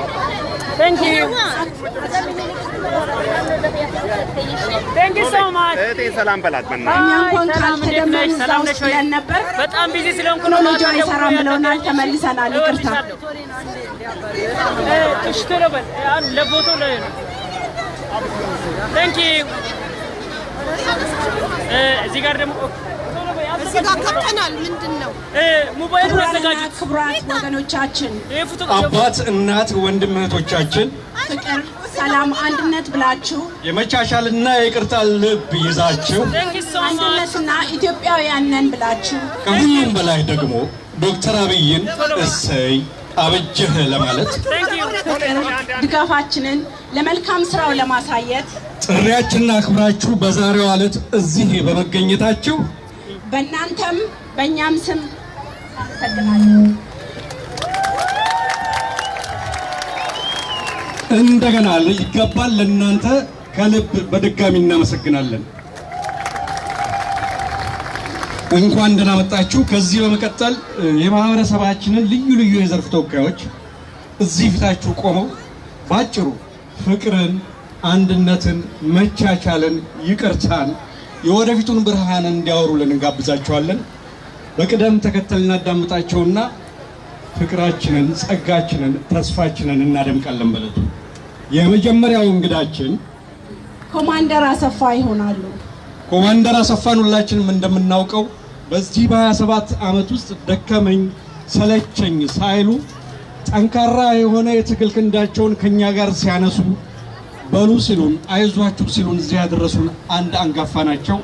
Thank you. Thank you so much. እቴ ሰላም በላት መና ሰላም እንዴት ነሽ? ሰላም ነሽ ወይ? በጣም ቢዚ ስለሆንኩ ነው ልጅ አይሰራም ብለውናል ተመልሰናል ይቅርታ እሺ ቶሎ በል ለፎቶ ላይ ነው Thank you. እዚህ ጋር ደግሞ እዚህ ጋር ከተናል ምንድነው ሞባይሉን አዘጋጁት ክቡራት ወገኖቻችን አባት እናት ወንድም እህቶቻችን ፍቅር ሰላም አንድነት ብላችሁ የመቻቻልና የይቅርታ ልብ ይዛችሁ አንድነትና ኢትዮጵያውያን ነን ብላችሁ ከሁሉም በላይ ደግሞ ዶክተር አብይን እሰይ አበጀህ ለማለት ድጋፋችንን ለመልካም ስራው ለማሳየት ጥሪያችንን አክብራችሁ በዛሬው ዕለት እዚህ በመገኘታችሁ በእናንተም በእኛም ስም አመሰግናለሁ። እንደገና ይገባል ለእናንተ ከልብ በድጋሚ እናመሰግናለን። እንኳን ደህና መጣችሁ። ከዚህ በመቀጠል የማህበረሰባችንን ልዩ ልዩ የዘርፍ ተወካዮች እዚህ ፊታችሁ ቆመው ባጭሩ ፍቅርን፣ አንድነትን፣ መቻቻልን፣ ይቅርታን የወደፊቱን ብርሃን እንዲያወሩልን እንጋብዛቸዋለን። በቅደም ተከተል እናዳምጣቸውና ፍቅራችንን፣ ጸጋችንን፣ ተስፋችንን እናደምቃለን በለቱ። የመጀመሪያው እንግዳችን ኮማንደር አሰፋ ይሆናሉ። ኮማንደር አሰፋን ሁላችንም እንደምናውቀው በዚህ በ27 ዓመት ውስጥ ደከመኝ ሰለቸኝ ሳይሉ ጠንካራ የሆነ የትግል ክንዳቸውን ከኛ ጋር ሲያነሱ በሉ ሲሉን አይዟችሁ ሲሉን እዚህ ያደረሱን አንድ አንጋፋ ናቸው።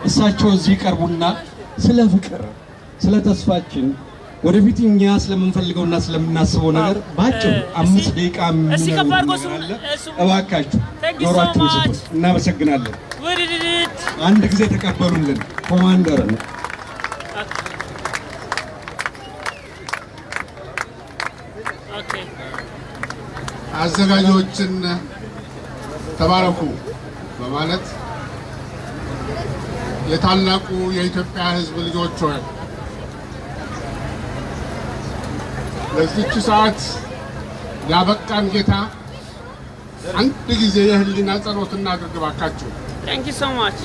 እሳቸው እዚህ ቀርቡና ስለ ፍቅር፣ ስለ ተስፋችን ወደፊት እኛ ስለምንፈልገውና ስለምናስበው ነገር ባጭሩ 5 ደቂቃ እባካችሁ ጆሮአችሁን ስጡ። እናመሰግናለን። አንድ ጊዜ ተቀበሉልን ኮማንደር ነው። አዘጋጆችን ተባረኩ በማለት የታላቁ የኢትዮጵያ ሕዝብ ልጆች ሆይ ለዚህች ሰዓት ያበቃን ጌታ አንድ ጊዜ የህሊና ጸሎት እናድርግ ባካችሁ። Thank you so much.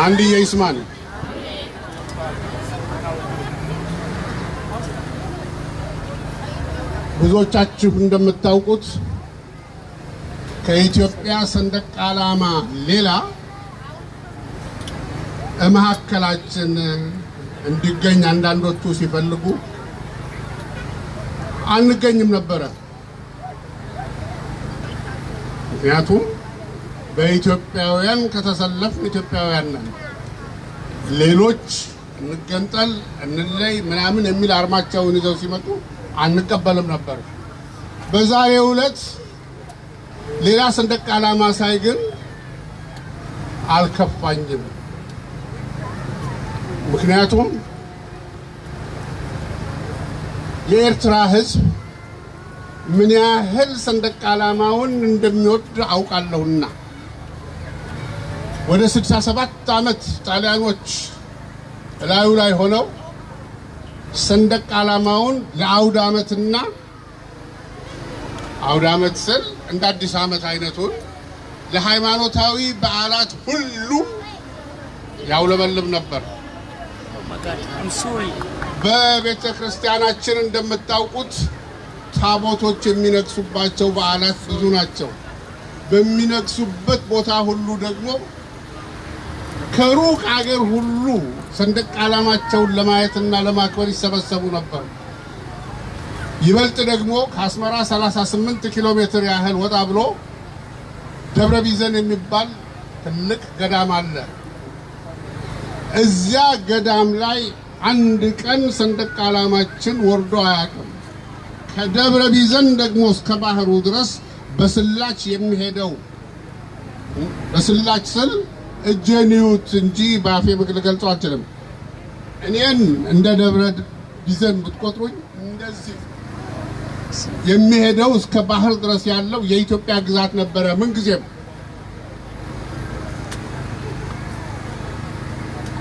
አንድዬ ይስማን። ብዙዎቻችሁ እንደምታውቁት ከኢትዮጵያ ሰንደቅ ዓላማ ሌላ መሀከላችን እንዲገኝ አንዳንዶቹ ሲፈልጉ አንገኝም ነበረ። ምክንያቱም በኢትዮጵያውያን ከተሰለፍን ኢትዮጵያውያን ነን። ሌሎች እንገንጠል እንለይ ምናምን የሚል አርማቸውን ይዘው ሲመጡ አንቀበልም ነበር። በዛሬው ዕለት ሌላ ሰንደቅ ዓላማ ሳይ ግን አልከፋኝም። ምክንያቱም የኤርትራ ሕዝብ ምን ያህል ሰንደቅ ዓላማውን እንደሚወድ አውቃለሁና ወደ 67 ዓመት ጣሊያኖች ላዩ ላይ ሆነው ሰንደቅ ዓላማውን ለአውደ ዓመትና አውደ ዓመት ስል እንደ አዲስ ዓመት አይነቱን ለሃይማኖታዊ በዓላት ሁሉ ያውለበልብ ነበር። በቤተ ክርስቲያናችን እንደምታውቁት ታቦቶች የሚነግሱባቸው በዓላት ብዙ ናቸው። በሚነግሱበት ቦታ ሁሉ ደግሞ ከሩቅ አገር ሁሉ ሰንደቅ ዓላማቸውን ለማየትና ለማክበር ይሰበሰቡ ነበር። ይበልጥ ደግሞ ከአስመራ 38 ኪሎ ሜትር ያህል ወጣ ብሎ ደብረ ቢዘን የሚባል ትልቅ ገዳም አለ። እዚያ ገዳም ላይ አንድ ቀን ሰንደቅ ዓላማችን ወርዶ አያውቅም። ከደብረ ቢዘን ደግሞ እስከ ባህሩ ድረስ በስላች የሚሄደው በስላች ስል እጄን ይዩት እንጂ በአፌ ልገልጸው አልችልም። እኔን እንደ ደብረ ቢዘን ብትቆጥሩኝ እንደዚህ የሚሄደው እስከ ባህር ድረስ ያለው የኢትዮጵያ ግዛት ነበረ ምንጊዜም።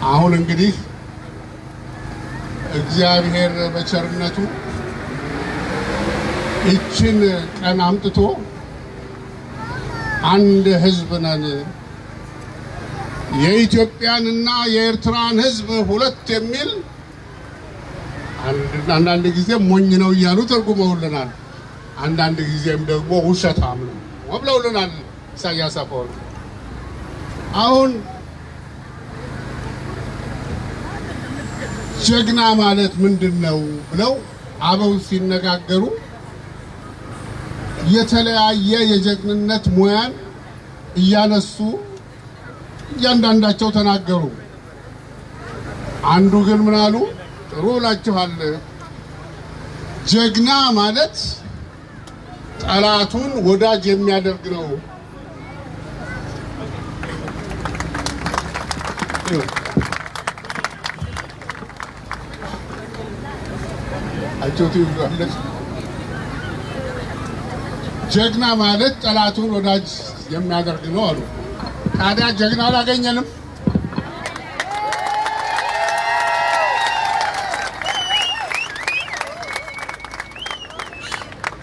አሁን እንግዲህ እግዚአብሔር በቸርነቱ ይችን ቀን አምጥቶ አንድ ህዝብ ነን፣ የኢትዮጵያንና የኤርትራን ህዝብ ሁለት የሚል አንዳንድ ጊዜ ሞኝ ነው እያሉ ተርጉመውልናል። አንዳንድ ጊዜም ደግሞ ውሸታም ነው ብለውልናል ኢሳያስ አፈወርቂ። አሁን ጀግና ማለት ምንድነው ብለው አበው ሲነጋገሩ የተለያየ የጀግንነት ሙያን እያነሱ እያንዳንዳቸው ተናገሩ። አንዱ ግን ምን አሉ? ጥሩ እላችኋል፣ ጀግና ማለት ጠላቱን ወዳጅ የሚያደርግ ነው። አጆቱ ይባላል። ጀግና ማለት ጠላቱን ወዳጅ የሚያደርግ ነው አሉ። ታዲያ ጀግና አላገኘንም።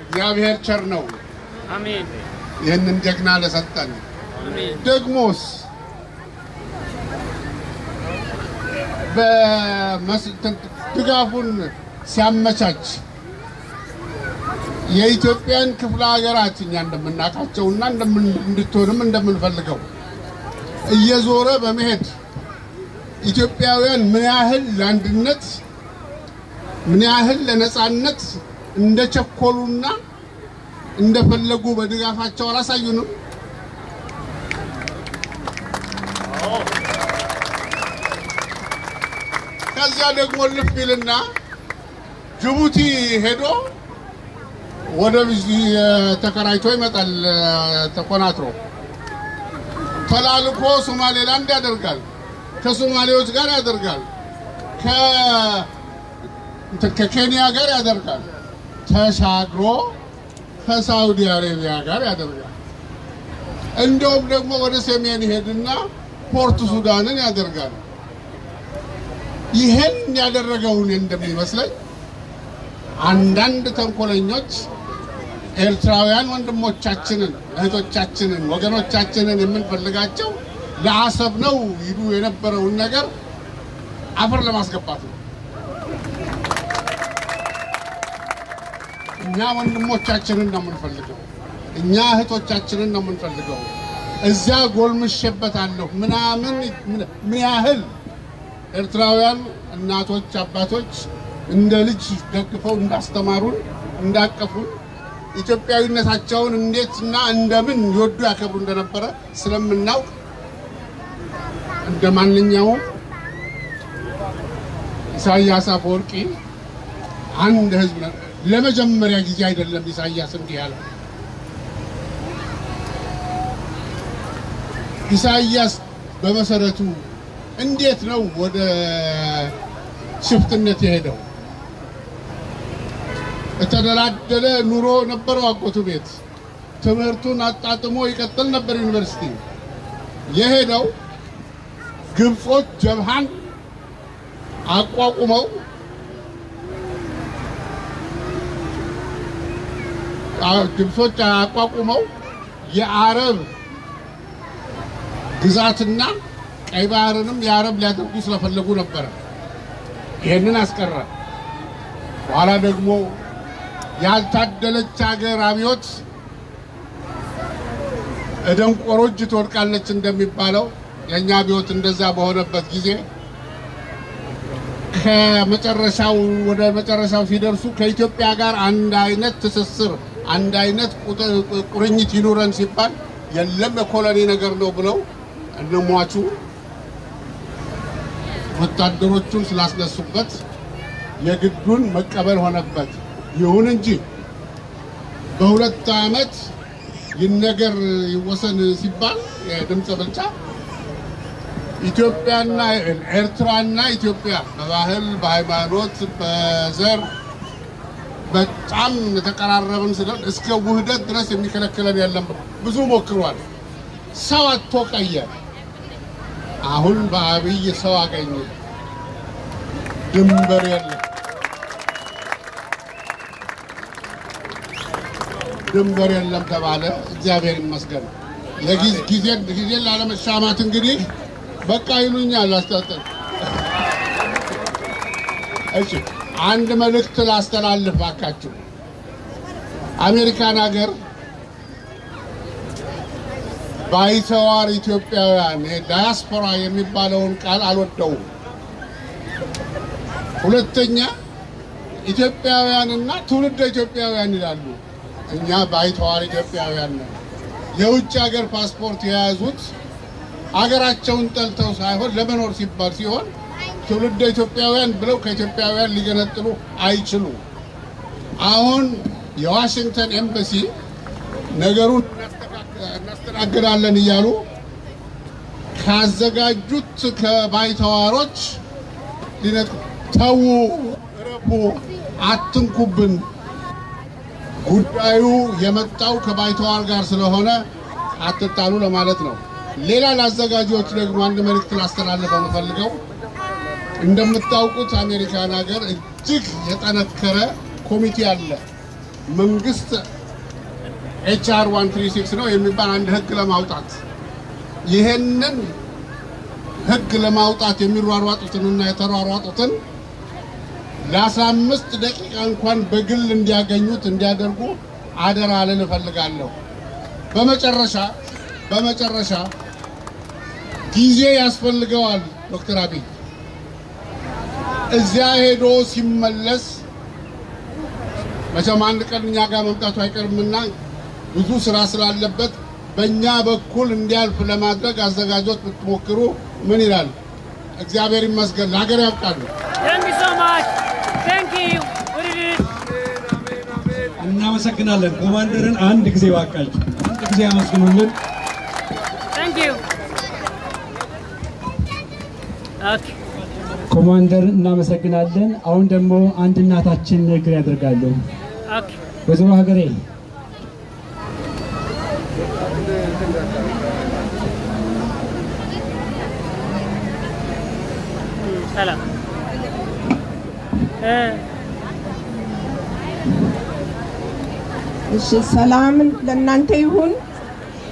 እግዚአብሔር ቸር ነው። አሜን። ይህንን ጀግና ለሰጠን ደግሞስ ድጋፉን ሲያመቻች የኢትዮጵያን ክፍለ ሀገራት እኛ እንደምናውቃቸውና እንድትሆንም እንደምንፈልገው እየዞረ በመሄድ ኢትዮጵያውያን ምን ያህል ለአንድነት ምን ያህል ለነጻነት እንደቸኮሉና እንደፈለጉ በድጋፋቸው አላሳዩንም? ከዚያ ደግሞ ልብ ይልና ጅቡቲ ሄዶ ወደ ተከራይቶ ይመጣል። ተቆናጥሮ ተላልኮ ሶማሌላንድ ያደርጋል፣ ከሶማሌዎች ጋር ያደርጋል፣ ከኬንያ ጋር ያደርጋል፣ ተሻግሮ ከሳውዲ አረቢያ ጋር ያደርጋል። እንደውም ደግሞ ወደ ሰሜን ይሄድና ፖርት ሱዳንን ያደርጋል። ይሄን ያደረገውን እንደሚመስለኝ አንዳንድ ተንኮለኞች ኤርትራውያን ወንድሞቻችንን፣ እህቶቻችንን፣ ወገኖቻችንን የምንፈልጋቸው ለአሰብ ነው ይሉ የነበረውን ነገር አፈር ለማስገባት ነው። እኛ ወንድሞቻችንን ነው የምንፈልገው፣ እኛ እህቶቻችንን ነው የምንፈልገው። እዚያ ጎልምሼበታለሁ ምናምን ምን ያህል ኤርትራውያን እናቶች አባቶች እንደ ልጅ ደግፈው እንዳስተማሩን እንዳቀፉን ኢትዮጵያዊነታቸውን እንዴትና እንደምን ይወዱ ያከብሩ እንደነበረ ስለምናውቅ እንደማንኛውም ኢሳያስ አፈወርቂ አንድ ህዝብ ለመጀመሪያ ጊዜ አይደለም ኢሳያስ እንዲህ ያለው። ኢሳያስ በመሰረቱ እንዴት ነው ወደ ሽፍትነት የሄደው? የተደላደለ ኑሮ ነበረው አጎቱ ቤት። ትምህርቱን አጣጥሞ ይቀጥል ነበር ዩኒቨርሲቲ የሄደው። ግብጾች ጀብሃን አቋቁመው የአረብ ግዛትና ቀይ ባህርንም የአረብ ሊያደርጉ ስለፈለጉ ነበር። ይህንን አስቀረ። በኋላ ደግሞ ያልታደለች ሀገር አብዮት እደንቆሮ እጅ ትወድቃለች እንደሚባለው የእኛ አብዮት እንደዛ በሆነበት ጊዜ ከመጨረሻው ወደ መጨረሻው ሲደርሱ ከኢትዮጵያ ጋር አንድ አይነት ትስስር አንድ አይነት ቁርኝት ይኑረን ሲባል የለም የኮሎኒ ነገር ነው ብለው እነሟቹ ወታደሮቹን ስላስነሱበት የግዱን መቀበል ሆነበት። ይሁን እንጂ በሁለት ዓመት ይነገር ይወሰን ሲባል የድምፅ ብልጫ ኢትዮጵያና ኤርትራና ኢትዮጵያ በባህል በሃይማኖት በዘር በጣም ተቀራረብን ስለሆነ እስከ ውህደት ድረስ የሚከለክለን የለም። ብዙ ሞክሯል። ሰው አጥቶ ቀየ። አሁን በአብይ ሰው አገኘ። ድንበር የለም፣ ድንበር የለም ተባለ። እግዚአብሔር ይመስገን። ጊዜ ላለመሻማት እንግዲህ በቃ ይሉኛል አስተጣጣ። እሺ አንድ መልእክት ላስተላልፍ ባካችሁ። አሜሪካን ሀገር ባይተዋር ኢትዮጵያውያን ዳያስፖራ የሚባለውን ቃል አልወደውም። ሁለተኛ ኢትዮጵያውያንና ትውልደ ኢትዮጵያውያን ይላሉ። እኛ ባይተዋር ኢትዮጵያውያን ነን። የውጭ ሀገር ፓስፖርት የያዙት ሀገራቸውን ጠልተው ሳይሆን ለመኖር ሲባል ሲሆን ትውልደ ኢትዮጵያውያን ብለው ከኢትዮጵያውያን ሊገነጥሉ አይችሉም። አሁን የዋሽንግተን ኤምባሲ ነገሩን እናስተናግዳለን እያሉ ካዘጋጁት ከባይተዋሮች ተው፣ እረፉ፣ አትንኩብን። ጉዳዩ የመጣው ከባይተዋር ጋር ስለሆነ አትጣሉ ለማለት ነው። ሌላ ለአዘጋጆች ደግሞ አንድ መልእክት ላስተላልፍ የምፈልገው እንደምታውቁት አሜሪካን ሀገር እጅግ የጠነከረ ኮሚቴ አለ። መንግስት HR 136 ነው የሚባል አንድ ህግ ለማውጣት ይሄንን ህግ ለማውጣት የሚሯሯጡትንና የተሯሯጡትን ለ15 ደቂቃ እንኳን በግል እንዲያገኙት እንዲያደርጉ አደራ ልል እፈልጋለሁ። በመጨረሻ ጊዜ ያስፈልገዋል። ዶክተር አብይ እዚያ ሄዶ ሲመለስ መቼም አንድ ቀን እኛ ጋር መምጣቱ አይቀርምና ብዙ ስራ ስላለበት በእኛ በኩል እንዲያልፍ ለማድረግ አዘጋጆች ብትሞክሩ ምን ይላል? እግዚአብሔር ይመስገን። ለሀገር ያብቃሉ። እናመሰግናለን። ኮማንደርን አንድ ጊዜ ባካችሁ አንድ ጊዜ አመስግኑልን። ኮማንደር እናመሰግናለን። አሁን ደግሞ አንድ እናታችን ንግግር ያደርጋሉ። ወይዘሮ ሀገሬ ሰላም። እሺ ሰላም ለእናንተ ይሁን።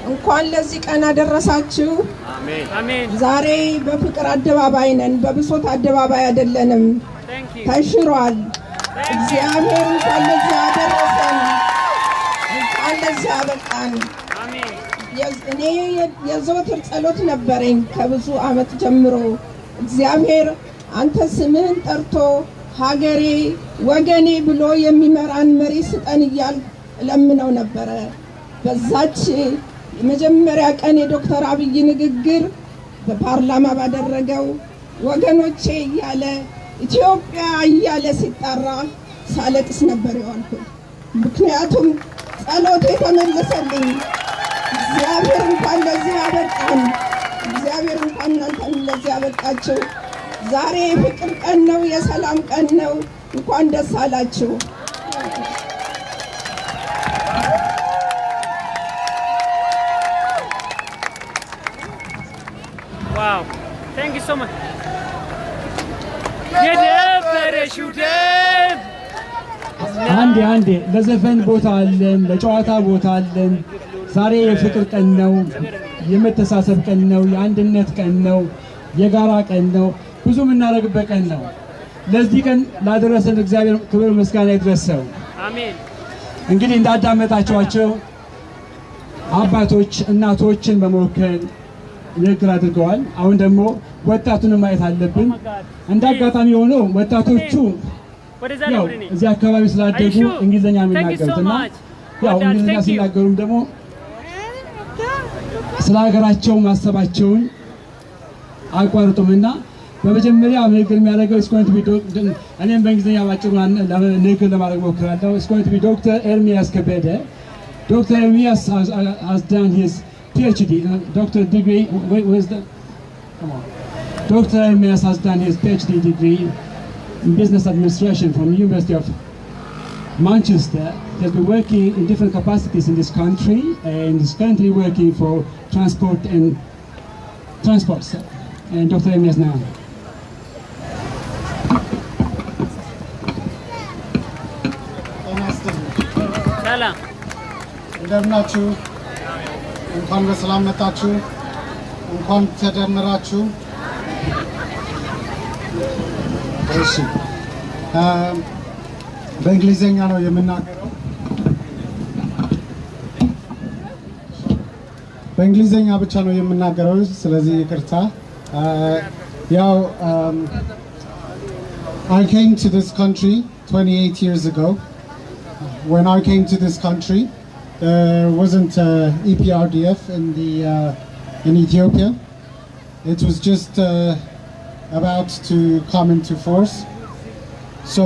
እንኳን ለዚህ ቀን አደረሳችሁ። አሜን። ዛሬ በፍቅር አደባባይ ነን፣ በብሶት አደባባይ አይደለንም። ተሽሯል። እግዚአብሔር እንኳን ለዚህ አደረሰን፣ እንኳን ለዚህ አበቃን። እኔ የዘወትር ጸሎት ነበረኝ ከብዙ ዓመት ጀምሮ እግዚአብሔር አንተ ስምህን ጠርቶ ሀገሬ ወገኔ ብሎ የሚመራን መሪ ስጠን እያልኩ ለምነው ነበረ። በዛች የመጀመሪያ ቀን የዶክተር አብይ ንግግር በፓርላማ ባደረገው ወገኖቼ እያለ ኢትዮጵያ እያለ ሲጠራ ሳለቅስ ነበር የዋልኩት። ምክንያቱም ጸሎቴ ተመለሰልኝ። እግዚአብሔር እንኳን ለዚህ አበቃን። እግዚአብሔር እንኳን እናንተን ለዚህ አበቃችሁ። ዛሬ የፍቅር ቀን ነው፣ የሰላም ቀን ነው። እንኳን ደስ አላችሁ። ዋው ታንክ ዩ ሶ ማች። የደፈረሽው ደም አንዴ ለዘፈን ቦታ አለን፣ ለጨዋታ ቦታ አለን። ዛሬ የፍቅር ቀን ነው፣ የመተሳሰብ ቀን ነው፣ የአንድነት ቀን ነው፣ የጋራ ቀን ነው፣ ብዙ የምናደርግበት ቀን ነው። ለዚህ ቀን ላደረሰን እግዚአብሔር ክብር ምስጋና ይድረሰው። አሜን። እንግዲህ እንዳዳመጣችኋቸው አባቶች እናቶችን በመወከል ንግግር አድርገዋል። አሁን ደግሞ ወጣቱን ማየት አለብን። እንደ አጋጣሚ ሆኖ ወጣቶቹ ያው እዚህ አካባቢ ስላደጉ እንግሊዝኛ የሚናገሩትና ያው እንግሊዝኛ ሲናገሩም ደግሞ ስለ ሀገራቸው ማሰባቸውን አቋርጡምና በመጀመሪያ ንግግር የሚያደርገው ስኮንት ቢ እኔም በእንግሊዝኛ ባጭሩ ንግግር ለማድረግ ሞክራለሁ። ስኮንት ቢ ዶክተር ኤርሚያስ ከበደ። Dr. Ermias has done his PhD, doctor degree. Where's the? Come on. Dr. Ermias has done his PhD degree in business administration from the University of Manchester. He has been working in different capacities in this country and is currently working for transport and transports. And Dr. Ermias now. ሰላም እንደምናችሁ፣ እንኳን በሰላም መጣችሁ፣ እንኳን ተደመራችሁ። እሺ በእንግሊዘኛ ነው የምናገረው። በእንግሊዘኛ ብቻ ነው የምናገረው፣ ስለዚህ ይቅርታ። ያው I came to this country 28 years ago. When I came to this country, there wasn't EPRDF in Ethiopia. It was just about to come into force. So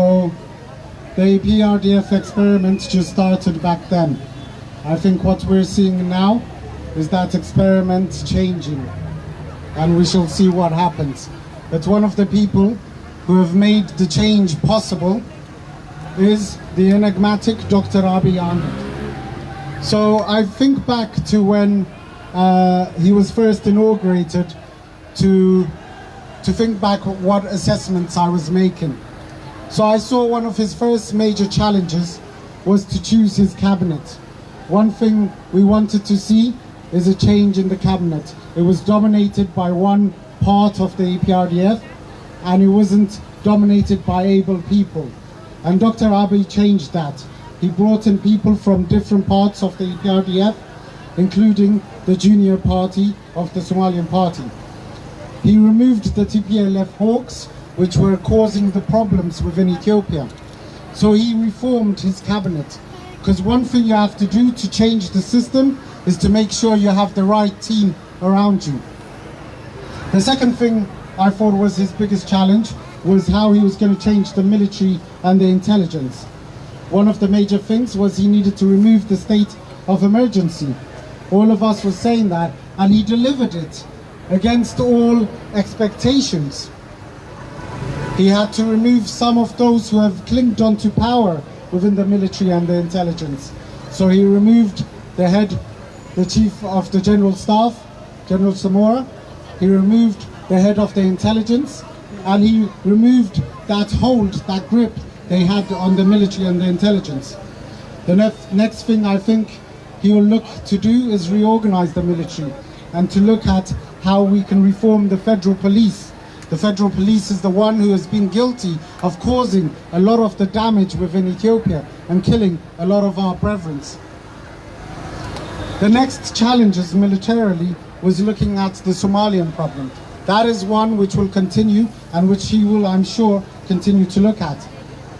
the EPRDF experiment just started back then. I think what we're seeing now is that experiment changing, and we shall see what happens. But one of the people who have made the change possible is the enigmatic Dr. Abiy Ahmed. So I think back to when he was first inaugurated to think back what assessments I was making. So I saw one of his first major challenges was to choose his cabinet. One thing we wanted to see is a change in the cabinet. It was dominated by one part of the EPRDF, and it wasn't dominated by able people. And Dr. Abiy changed that. He brought in people from different parts of the EPRDF, including the junior party of the Somalian party. He removed the TPLF hawks, which were causing the problems within Ethiopia. So he reformed his cabinet. Because one thing you have to do to change the system is to make sure you have the right team around you. The second thing I thought was his biggest challenge was how he was going to change the military and the intelligence. One of the major things was he needed to remove the state of emergency. All of us were saying that, and he delivered it against all expectations. He had to remove some of those who have clinged onto power within the military and the intelligence. So he removed the head, the chief of the general staff, General Samora. He removed the head of the intelligence, and he removed that hold, that grip they had on the military and the intelligence. The next thing I think he will look to do is reorganize the military and to look at how we can reform the federal police. The federal police is the one who has been guilty of causing a lot of the damage within Ethiopia and killing a lot of our brethren. The next challenges militarily was looking at the Somalian problem. That is one which will continue and which he will, I'm sure, continue to look at.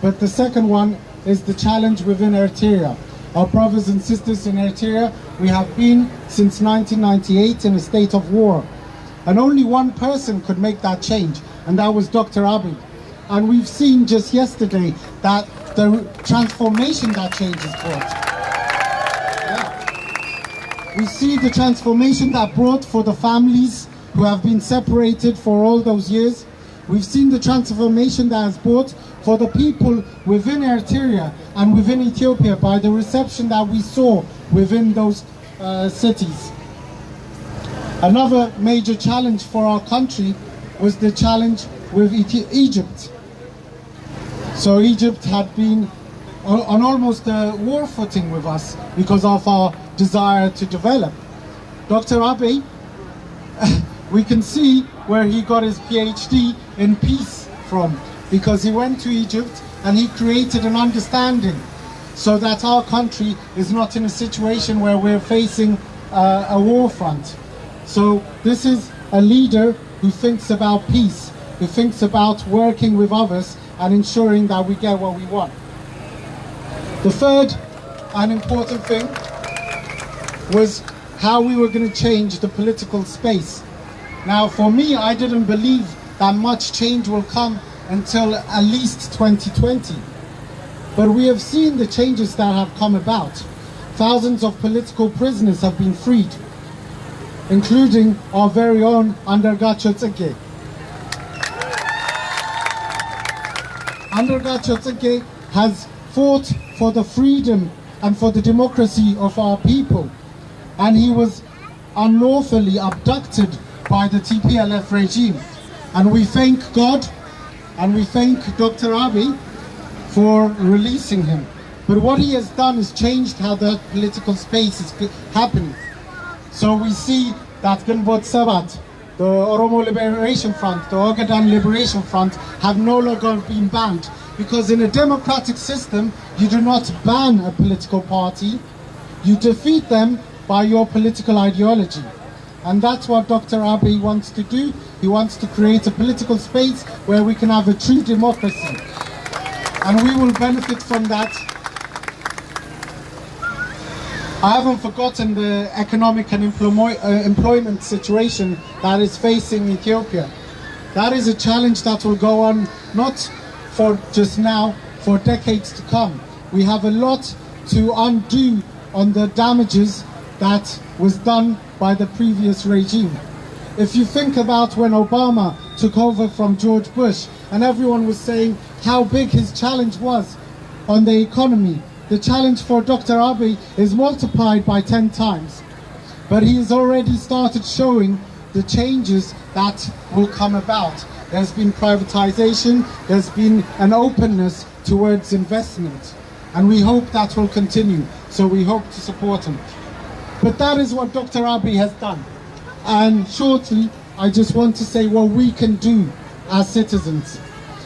But the second one is the challenge within Eritrea. Our brothers and sisters in Eritrea, we have been since 1998 in a state of war. And only one person could make that change, and that was Dr. Abiy. And we've seen just yesterday that the transformation that change has brought. Yeah. We see the transformation that brought for the families who have been separated for all those years. We've seen the transformation that has brought for the people within Eritrea and within Ethiopia by the reception that we saw within those cities. Another major challenge for our country was the challenge with Egypt. So Egypt had been on almost a war footing with us because of our desire to develop. Dr. Abiy, we can see where he got his PhD in peace from. because he went to Egypt and he created an understanding so that our country is not in a situation where we're facing a war front. So this is a leader who thinks about peace, who thinks about working with others and ensuring that we get what we want. The third and important thing was how we were going to change the political space. Now, for me, I didn't believe that much change will come until at least 2020. But we have seen the changes that have come about. Thousands of political prisoners have been freed, including our very own Andargacho Tsege. Andargacho Tsege has fought for the freedom and for the democracy of our people, and he was unlawfully abducted by the TPLF regime. And we thank God and we thank Dr. Abiy for releasing him. But what he has done is changed how the political space is happening. So we see that Ginbot Sabat, the Oromo Liberation Front, the Ogaden Liberation Front have no longer been banned, because in a democratic system you do not ban a political party, you defeat them by your political ideology. And that's what Dr. Abiy wants to do. He wants to create a political space where we can have a true democracy. And we will benefit from that. I haven't forgotten the economic and employment situation that is facing Ethiopia. That is a challenge that will go on not for just now, for decades to come. We have a lot to undo on the damages that was done by the previous regime. If you think about when Obama took over from George Bush and everyone was saying how big his challenge was on the economy, the challenge for Dr. Abiy is multiplied by 10 times. But he has already started showing the changes that will come about. There's been privatization, there's been an openness towards investment, and we hope that will continue. So we hope to support him. But that is what Dr. Abiy has done. And shortly, I just want to say what we can do as citizens.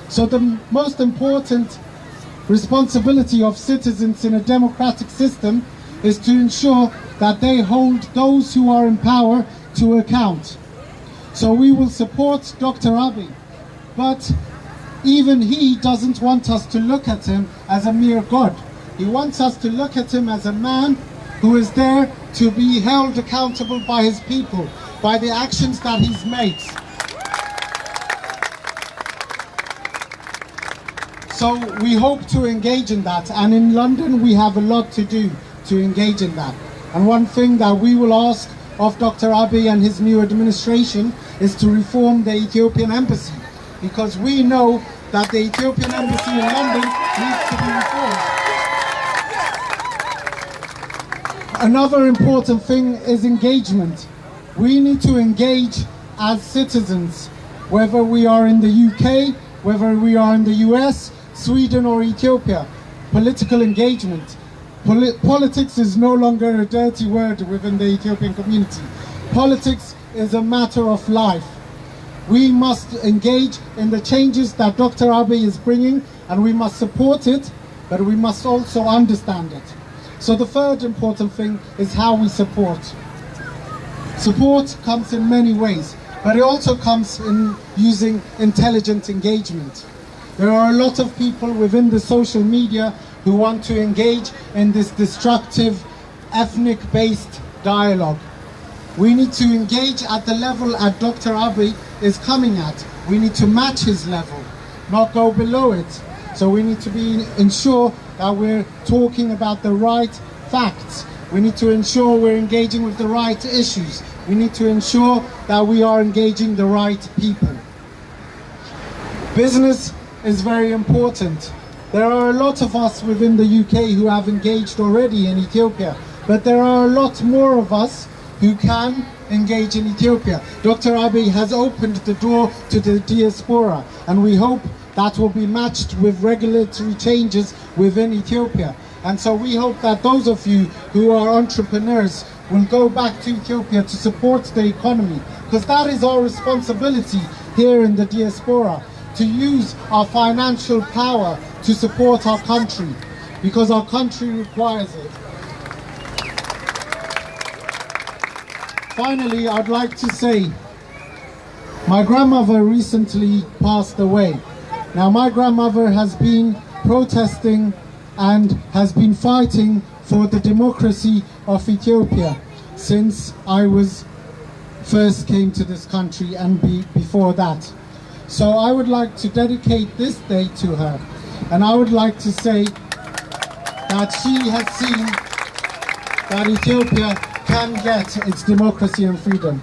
So the most important responsibility of citizens in a democratic system is to ensure that they hold those who are in power to account. So we will support Dr. Abiy, but even he doesn't want us to look at him as a mere god. He wants us to look at him as a man who is there to be held accountable by his people, by the actions that he's made. So we hope to engage in that, and in London we have a lot to do to engage in that. And one thing that we will ask of Dr. Abiy and his new administration is to reform the Ethiopian embassy, because we know that the Ethiopian embassy in London needs to be reformed. Another important thing is engagement. We need to engage as citizens, whether we are in the UK, whether we are in the US, Sweden or Ethiopia. Political engagement. Politics is no longer a dirty word within the Ethiopian community. Politics is a matter of life. We must engage in the changes that Dr. Abiy is bringing, and we must support it, but we must also understand it. So the third important thing is how we support. Support comes in many ways, but it also comes in using intelligent engagement. There are a lot of people within the social media who want to engage in this destructive, ethnic-based dialogue. We need to engage at the level that Dr. Abiy is coming at. We need to match his level, not go below it. So we need to ensure that we're talking about the right facts. We need to ensure we're engaging with the right issues. We need to ensure that we are engaging the right people. Business is very important. There are a lot of us within the UK who have engaged already in Ethiopia, but there are a lot more of us who can engage in Ethiopia. Dr. Abiy has opened the door to the diaspora, and we hope that will be matched with regulatory changes within Ethiopia. And so we hope that those of you who are entrepreneurs will go back to Ethiopia to support the economy, because that is our responsibility here in the diaspora, to use our financial power to support our country, because our country requires it. Finally, I'd like to say, my grandmother recently passed away. Now, my grandmother has been protesting and has been fighting for the democracy of Ethiopia since I first came to this country and before that. So I would like to dedicate this day to her, and I would like to say that she has seen that Ethiopia can get its democracy and freedom.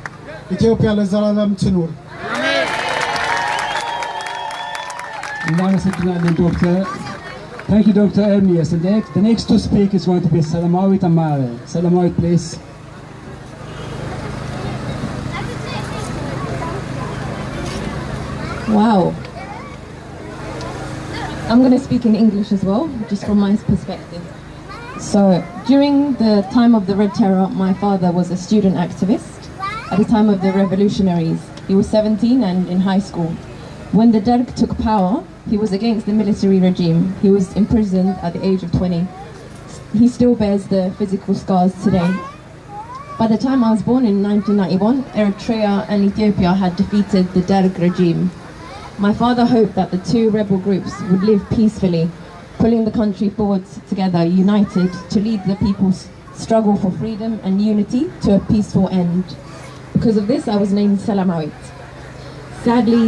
Ethiopia ለዘላለም ትኑር። እናመሰግናለን ዶክተር። Thank you, Dr. Ermias. The next to speak is going to be Salamawit Amare. Salamawit, please. Wow. I'm going to speak in English as well, just from my perspective. So, during the time of the Red Terror, my father was a student activist. At the time of the revolutionaries, he was 17 and in high school. When the Derg took power, he was against the military regime. He was imprisoned at the age of 20. He still bears the physical scars today. By the time I was born in 1991, Eritrea and Ethiopia had defeated the Derg regime. My father hoped that the two rebel groups would live peacefully, pulling the country forward together, united, to lead the people's struggle for freedom and unity to a peaceful end. Because of this, I was named Salamawit. Sadly,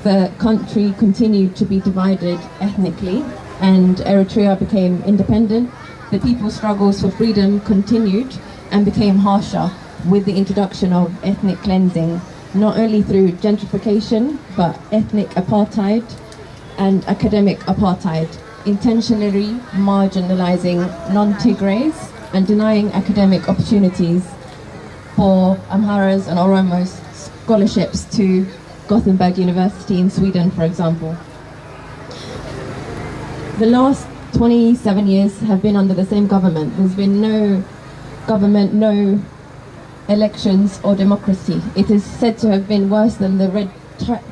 the country continued to be divided ethnically, and Eritrea became independent. The people's struggles for freedom continued and became harsher with the introduction of ethnic cleansing, not only through gentrification, but ethnic apartheid and academic apartheid, intentionally marginalizing non-Tigrays and denying academic opportunities for Amharas and Oromos scholarships to Gothenburg University in Sweden, for example. The last 27 years have been under the same government. There's been no government, no elections or democracy. It is said to have been worse than the Red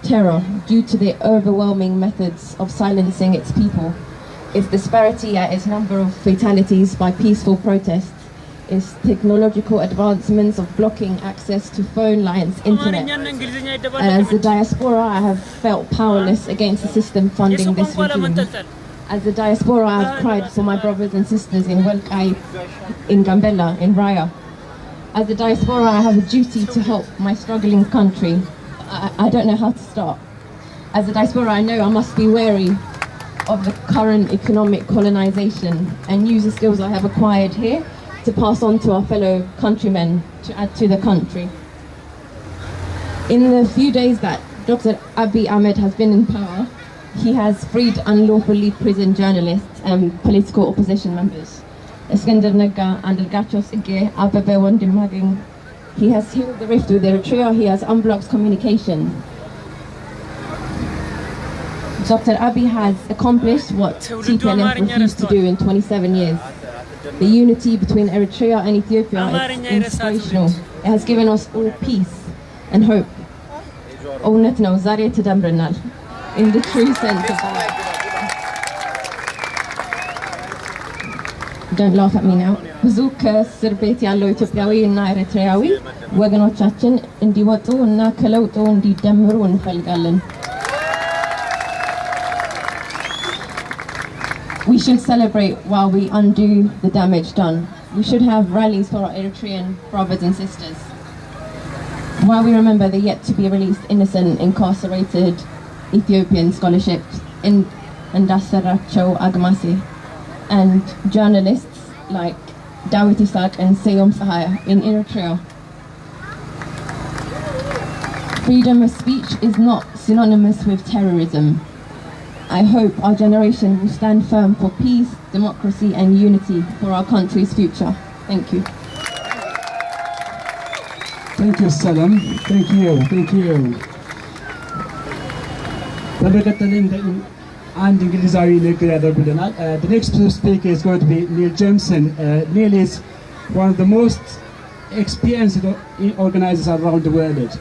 Terror due to the overwhelming methods of silencing its people. Its disparity at its number of fatalities by peaceful protests, its technological advancements of blocking access to phone lines, internet. As a diaspora, I have felt powerless against the system funding this regime. As a diaspora, I have cried for my brothers and sisters in Welkai, in Gambella, in Raya. As a diaspora, I have a duty to help my struggling country. I don't know how to start. As a diaspora, I know I must be wary of the current economic colonization and use the skills I have acquired here to pass on to our fellow countrymen to add to the country. In the few days that Dr. Abiy Ahmed has been in power, he has freed unlawfully prisoned journalists and political opposition members. Eskender Nega, Andargacho Sige, Abebe Wandimaging. He has healed the rift with Eritrea, he has unblocked communication. Dr. Abiy has accomplished what TPLF refused to do in 27 years. The unity between Eritrea and Ethiopia is inspirational. It has given us all peace and hope. In the true sense of the word. Don't laugh at me now. ብዙ ከእስር ቤት ያለው ኢትዮጵያዊ እና ኤርትራዊ ወገኖቻችን እንዲወጡ እና ከለውጡ እንዲደምሩ እንፈልጋለን። We should celebrate while we undo the damage done. We should have rallies for our Eritrean brothers and sisters. While we remember the yet to be released innocent incarcerated Ethiopian scholarships in Ndasaracho Agmasi and journalists like Dawit Isaak and Seyom Sahaya in Eritrea. Freedom of speech is not synonymous with terrorism. I hope our generation will stand firm for peace, democracy and unity for our country's future. Thank you. Thank you, Salam. Thank you. Thank you. አንድ እንግሊዛዊ ንግግር ያደርጉልናል። The next speaker is going to be Neil Jameson. Neil is one of the most experienced organizers around the world.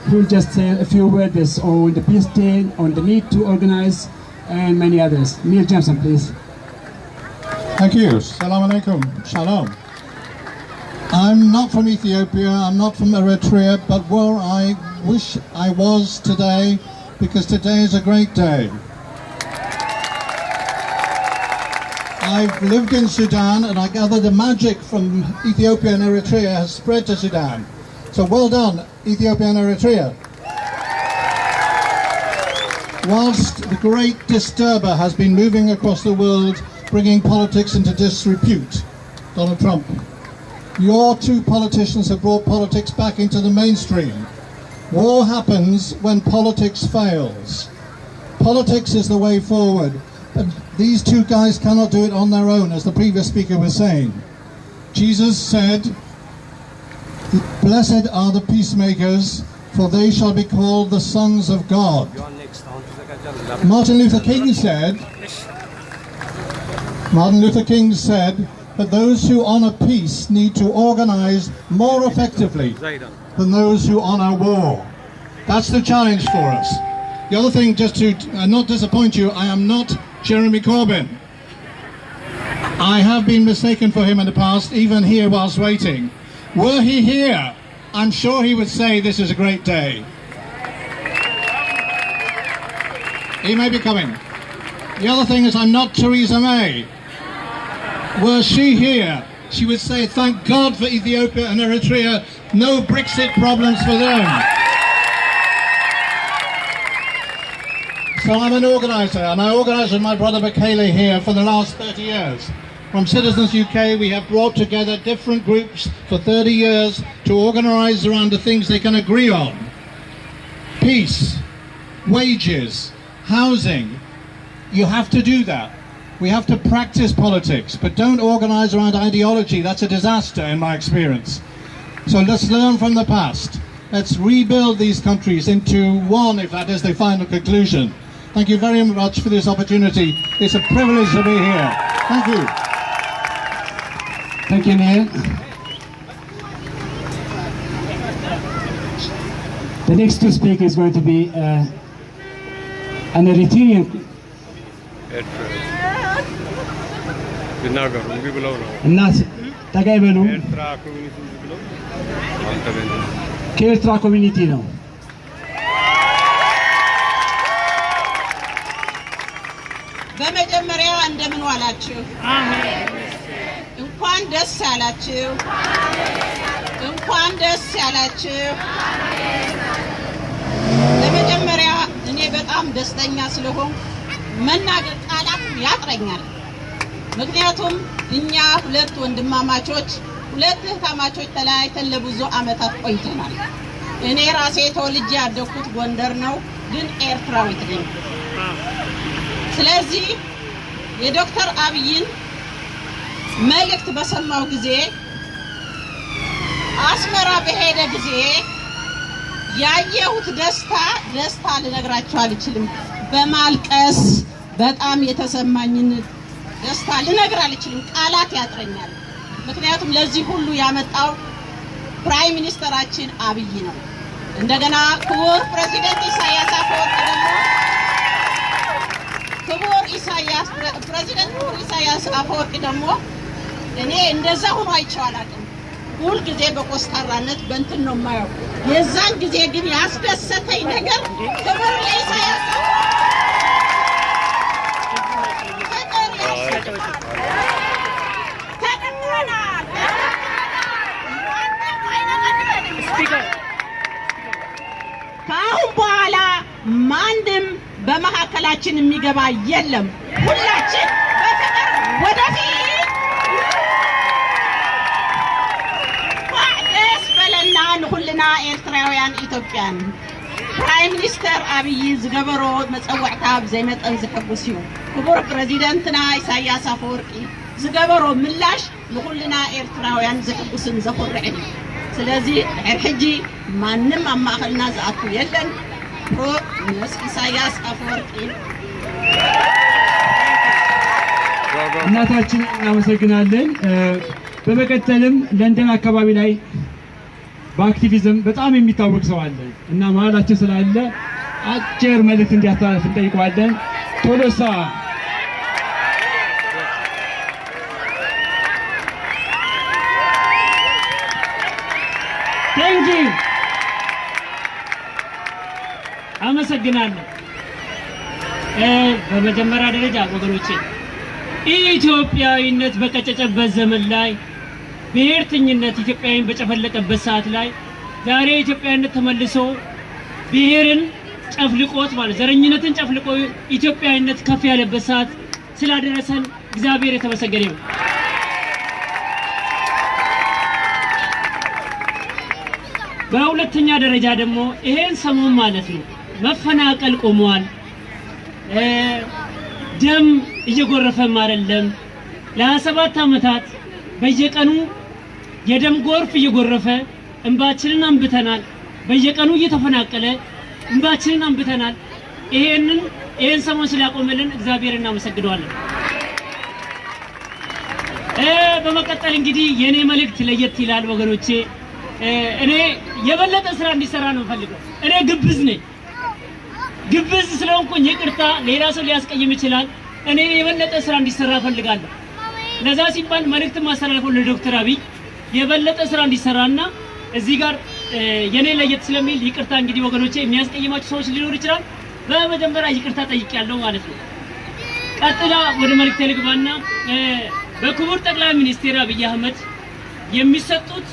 who will just say a few words on the peace day, on the need to organize, and many others. Neil Jameson, please. Thank you. Salam alaikum. Shalom. I'm not from Ethiopia, I'm not from Eritrea, but where I wish I was today, because today is a great day. I've lived in Sudan, and I gather the magic from Ethiopia and Eritrea has spread to Sudan. So well done, Ethiopia and Eritrea. Whilst the great disturber has been moving across the world, bringing politics into disrepute, Donald Trump, your two politicians have brought politics back into the mainstream. War happens when politics fails. Politics is the way forward, but these two guys cannot do it on their own, as the previous speaker was saying. Jesus said, "Blessed are the peacemakers, for they shall be called the sons of God." Martin Luther King said, "But those who honor peace need to organize more effectively than those who honor war." That's the challenge for us. The other thing, just to not disappoint you, I am not Jeremy Corbyn. I have been mistaken for him in the past, even here whilst waiting. Were he here, I'm sure he would say this is a great day. He may be coming. The other thing is, I'm not Theresa May. Were she here, she would say, thank God for Ethiopia and Eritrea, no Brexit problems for them. So I'm an organiser, and I organise with my brother Michele here for the last 30 years. From Citizens UK, we have brought together different groups for 30 years to organise around the things they can agree on. Peace, wages, housing. You have to do that. We have to practice politics, but don't organise around ideology. That's a disaster in my experience. So let's learn from the past. Let's rebuild these countries into one, if that is the final conclusion. Thank you very much for this opportunity. It's a privilege to be here. Thank you. Thank you, Neil. The next to speak is going to be an Eritrean. እናት ተቀበሉ። ከኤርትራ ኮሚኒቲ ነው። በመጀመሪያ እንደምን ዋላችሁ? እንኳን ደስ ያላችሁ። እንኳን ደስ ያላችሁ። ለመጀመሪያ እኔ በጣም ደስተኛ ስለሆንኩ መናገር ቃላት ያጥረኛል። ምክንያቱም እኛ ሁለት ወንድማማቾች ሁለት እህታማቾች ተለያይተን ለብዙ አመታት ቆይተናል። እኔ ራሴ ተወልጄ ያደኩት ጎንደር ነው፣ ግን ኤርትራዊት ነኝ። ስለዚህ የዶክተር አብይን መልእክት በሰማው ጊዜ አስመራ በሄደ ጊዜ ያየሁት ደስታ ልነግራችሁ አልችልም። በማልቀስ በጣም የተሰማኝን ደስታ ልነግር አልችልም፣ ቃላት ያጥረኛል። ምክንያቱም ለዚህ ሁሉ ያመጣው ፕራይም ሚኒስተራችን አብይ ነው። እንደገና ክቡር ፕሬዚደንት ኢሳያስ አፈወርቂ ደግሞ ፕሬዚደንት ኢሳያስ አፈወርቂ ደግሞ እኔ እንደዛ ሆኖ አይቼው አላውቅም። ሁል ጊዜ በኮስታራነት በእንትን ነው የማየው። የዛን ጊዜ ግን ያስደሰተኝ ነገር ክቡር ኢሳያስ ከአሁን በኋላ ማንም በመካከላችን የሚገባ የለም። ሁላችን በፍቅር ወደፊት ደስ በለና ንኩልና ኤርትራውያን ኢትዮጵያን ፕራይም ሚኒስተር አብይ ዝገበሮ መፀዋዕታ ብዘይመጠን ዝሕጉስ እዩ። ክቡር ፕሬዚደንትና ኢሳያስ አፈወርቂ ዝገበሮ ምላሽ ንኩልና ኤርትራውያን ዝሕጉስን ዘኹርዕን እዩ። ስለዚህ ሕጂ ማንም ኣብ ማእኸልና ዝኣቱ የለን። ምስ ኢሳያስ አፈወርቂ እናታችን እናመሰግናለን። በመቀጠልም ለንደን አካባቢ ላይ በአክቲቪዝም በጣም የሚታወቅ ሰው አለ እና መሀላችን ስላለ አጭር መልእክት እንዲያስተላልፍ እንጠይቀዋለን። ቶሎሳ ቴንኪ አመሰግናለሁ። በመጀመሪያ ደረጃ ወገኖቼ ኢትዮጵያዊነት በቀጨጨበት ዘመን ላይ ብሔርተኝነት ኢትዮጵያዊን በጨፈለቀበት ሰዓት ላይ ዛሬ ኢትዮጵያዊነት ተመልሶ ብሔርን ጨፍልቆት ማለት ዘረኝነትን ጨፍልቆ ኢትዮጵያዊነት ከፍ ያለበት ሰዓት ስላደረሰን እግዚአብሔር የተመሰገነ ይሁን። በሁለተኛ ደረጃ ደግሞ ይሄን ሰሞን ማለት ነው መፈናቀል ቆሟል። ደም እየጎረፈም አይደለም። ለ27 ዓመታት በየቀኑ የደም ጎርፍ እየጎረፈ እንባችንን አንብተናል። በየቀኑ እየተፈናቀለ እንባችንን አንብተናል። ይሄን ሰሞን ስላቆመልን እግዚአብሔር እናመሰግናለን። በመቀጠል እንግዲህ የኔ መልእክት ለየት ይላል ወገኖቼ። እኔ የበለጠ ስራ እንዲሰራ ነው ፈልገው። እኔ ግብዝ ነኝ። ግብዝ ስለሆንኩኝ ይቅርታ ሌላ ሰው ሊያስቀይም ይችላል። እኔ የበለጠ ስራ እንዲሰራ ፈልጋለሁ። ለዛ ሲባል መልእክት ማስተላለፈው ለዶክተር አብይ የበለጠ ስራ እንዲሰራና እዚህ ጋር የኔ ለየት ስለሚል ይቅርታ እንግዲህ ወገኖቼ የሚያስቀይማችሁ ሰዎች ሊኖር ይችላል። በመጀመሪያ ይቅርታ ጠይቄያለሁ ማለት ነው። ቀጥላ ወደ መልእክቴ ልግባና በክቡር ጠቅላይ ሚኒስትር አብይ አህመድ የሚሰጡት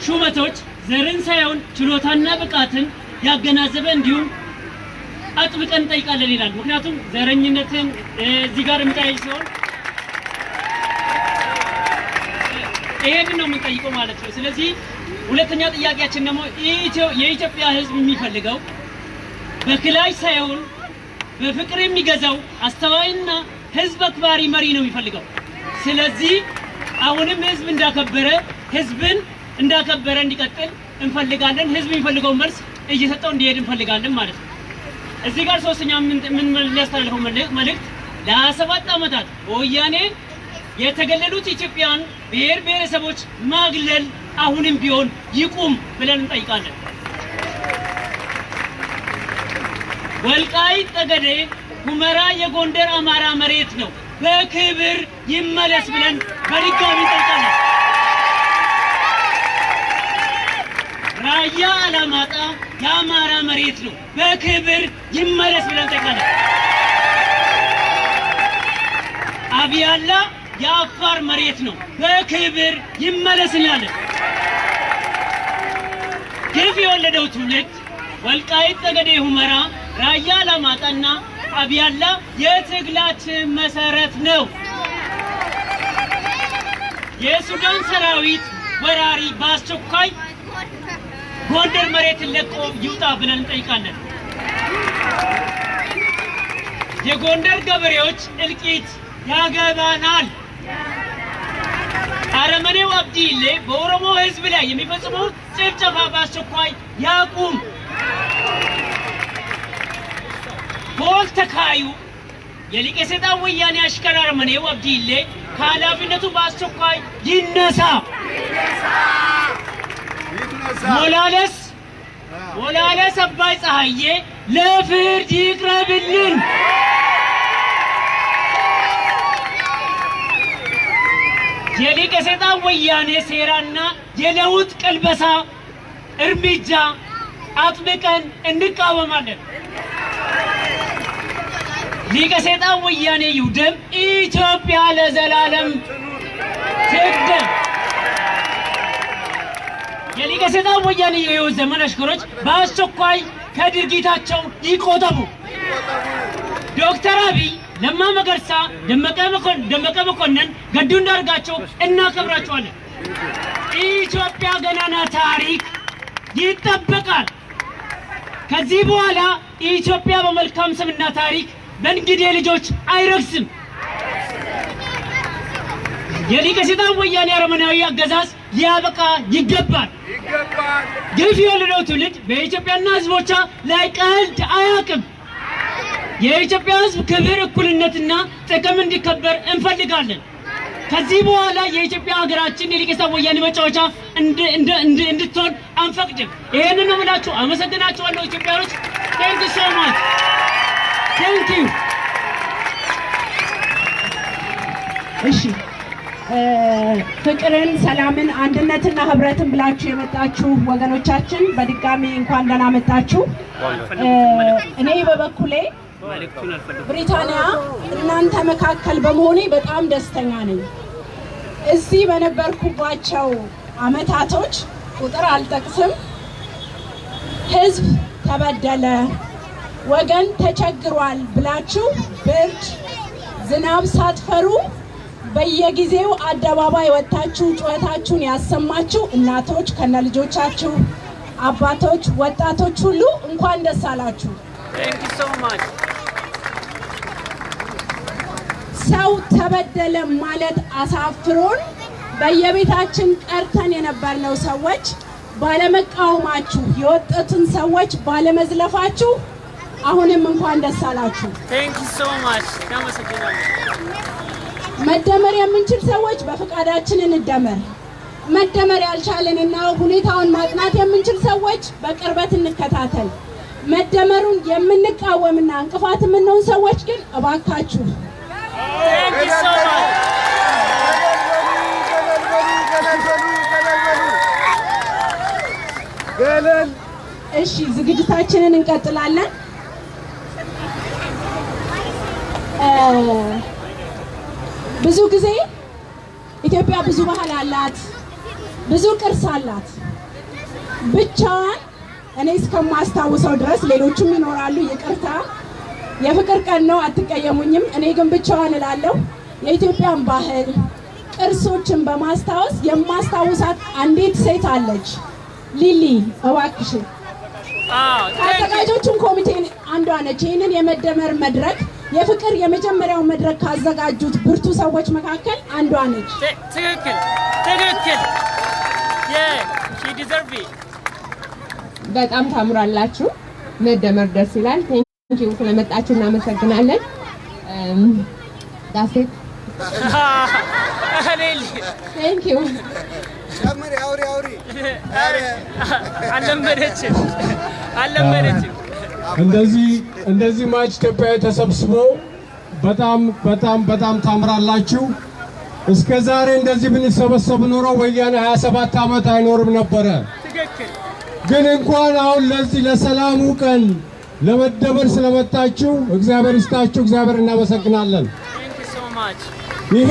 ሹመቶች ዘርን ሳይሆን ችሎታና ብቃትን ያገናዘበ እንዲሁም አጥብቀን ጠይቃለን ይላል። ምክንያቱም ዘረኝነትን እዚህ ጋር የምታይ ሲሆን ይሄንን ነው የምንጠይቀው ማለት ነው። ስለዚህ ሁለተኛ ጥያቄያችን ደግሞ የኢትዮጵያ ሕዝብ የሚፈልገው በክላሽ ሳይሆን በፍቅር የሚገዛው አስተዋይና ሕዝብ አክባሪ መሪ ነው የሚፈልገው። ስለዚህ አሁንም ሕዝብ ሕዝብን እንዳከበረ እንዲቀጥል እንፈልጋለን። ሕዝብ የሚፈልገው መልስ እየሰጠው እንዲሄድ እንፈልጋለን ማለት ነው። እዚህ ጋር ሶስተኛ ምን ሊያስተላልፈው መልእክት ለ27 ዓመታት ወያኔ የተገለሉት ኢትዮጵያን ብሔር ብሔረሰቦች ማግለል አሁንም ቢሆን ይቁም ብለን እንጠይቃለን። ወልቃይት ጠገዴ ሁመራ የጎንደር አማራ መሬት ነው፣ በክብር ይመለስ ብለን በድጋሚ እንጠይቃለን። ራያ አላማጣ የአማራ መሬት ነው፣ በክብር ይመለስ ብለን እንጠይቃለን። አብያላ የአፋር መሬት ነው፣ በክብር ይመለስ እንላለን። ግፍ የወለደው ትውልድ ወልቃይት ጠገዴ ሁመራ ራያ አላማጣና አብያላ የትግላችን መሰረት ነው። የሱዳን ሰራዊት ወራሪ በአስቸኳይ ጎንደር መሬትን ለቆ ይውጣ ብለን እንጠይቃለን። የጎንደር ገበሬዎች እልቂት ያገባናል። አረመኔው አብዲሌ በኦሮሞ ሕዝብ ላይ የሚፈጽመው ጭፍጨፋ በአስቸኳይ ያቁም። ፖለቲካዩ የሊቀ ሰይጣን ወያኔ አሽከር አረመኔው አብዲሌ ከኃላፊነቱ በአስቸኳይ ይነሳ። ሞላለስ አባይ ፀሐዬ ለፍርድ ይቅረብልን። የሊቀ ሰይጣን ወያኔ ሴራና የለውጥ ቅልበሳ እርምጃ አጥብቀን እንቃወማለን። ሊቀ ሰይጣን ወያኔ ይውደም፣ ኢትዮጵያ ለዘላለም ትቅደም። የሊቀ ሰይጣን ወያኔ የህይወት ዘመን አሽከሮች በአስቸኳይ ከድርጊታቸው ይቆጠቡ። ዶክተር አብይ፣ ለማ መገርሳ፣ ደመቀ መኮንን፣ ገዱ አንዳርጋቸው እናከብራቸዋለን። ኢትዮጵያ ገናና ታሪክ ይጠበቃል። ከዚህ በኋላ ኢትዮጵያ በመልካም ስምና ታሪክ በእንግዲህ ልጆች አይረክስም። የሊቀ ሰይጣን ወያኔ አረመናዊ አገዛዝ ሊያበቃ ይገባል። ግፍ የወለደው ትውልድ በኢትዮጵያና ህዝቦቿ ላይ ቀልድ አያውቅም። የኢትዮጵያ ህዝብ ክብር፣ እኩልነትና ጥቅም እንዲከበር እንፈልጋለን። ከዚህ በኋላ የኢትዮጵያ ሀገራችን የሊቀሳ ወያኔ መጫወቻ እንድትሆን አንፈቅድም። ይሄንን ነው የምላችሁ። አመሰግናችኋለሁ ኢትዮጵያኖች። Thank you so much. Thank you. እሺ ፍቅርን፣ ሰላምን፣ አንድነትና ህብረትን ብላችሁ የመጣችሁ ወገኖቻችን በድጋሚ እንኳን ደህና መጣችሁ። እኔ በበኩሌ ብሪታንያ እናንተ መካከል በመሆኔ በጣም ደስተኛ ነኝ። እዚህ በነበርኩባቸው አመታቶች ቁጥር አልጠቅስም፣ ህዝብ ተበደለ፣ ወገን ተቸግሯል ብላችሁ ብርድ ዝናብ ሳትፈሩ በየጊዜው አደባባይ ወጣችሁ ጩኸታችሁን ያሰማችሁ እናቶች ከነልጆቻችሁ፣ አባቶች፣ ወጣቶች ሁሉ እንኳን ደስ አላችሁ። Thank you so much. ሰው ተበደለ ማለት አሳፍሮን በየቤታችን ቀርተን የነበርነው ሰዎች ባለመቃወማችሁ፣ የወጡትን ሰዎች ባለመዝለፋችሁ አሁንም እንኳን ደስ አላችሁ። Thank you so much. እናመሰግናለን። መደመር የምንችል ሰዎች በፍቃዳችን እንደመር። መደመር ያልቻለንና ሁኔታውን ማጥናት የምንችል ሰዎች በቅርበት እንከታተል። መደመሩን የምንቃወምና እንቅፋት የምንሆን ሰዎች ግን እባካችሁ Thank you so much. እሺ ዝግጅታችንን እንቀጥላለን። ብዙ ጊዜ ኢትዮጵያ ብዙ ባህል አላት፣ ብዙ ቅርስ አላት። ብቻዋን እኔ እስከማስታውሰው ድረስ ሌሎችም ይኖራሉ፣ ይቅርታ የፍቅር ቀን ነው አትቀየሙኝም። እኔ ግን ብቻዋን እላለሁ። የኢትዮጵያን ባህል ቅርሶችን በማስታወስ የማስታውሳት አንዲት ሴት አለች፣ ሊሊ እባክሽ። ከአዘጋጆቹም ኮሚቴ አንዷ ነች። ይህንን የመደመር መድረክ የፍቅር የመጀመሪያው መድረክ ካዘጋጁት ብርቱ ሰዎች መካከል አንዷ ነች። ትክክል። she deserve it. በጣም ታምራላችሁ። መደመር ደስ ይላል። ቴንክ ዩ ስለመጣችሁ እናመሰግናለን። ዳሴት ቴንክ ዩ ጨምሪ አውሪ አለመደችም። እንደዚህ ማች ኢትዮጵያዊ ተሰብስቦ በጣም ታምራላችሁ። እስከ ዛሬ እንደዚህ ብንሰበሰብ ኖሮ ወያኔ 27 ዓመት አይኖርም ነበረ። ግን እንኳን አሁን ለዚህ ለሰላሙ ቀን ለመደመር ስለመጣችሁ እግዚአብሔር ይስጣችሁ፣ እግዚአብሔር እናመሰግናለን። ይሄ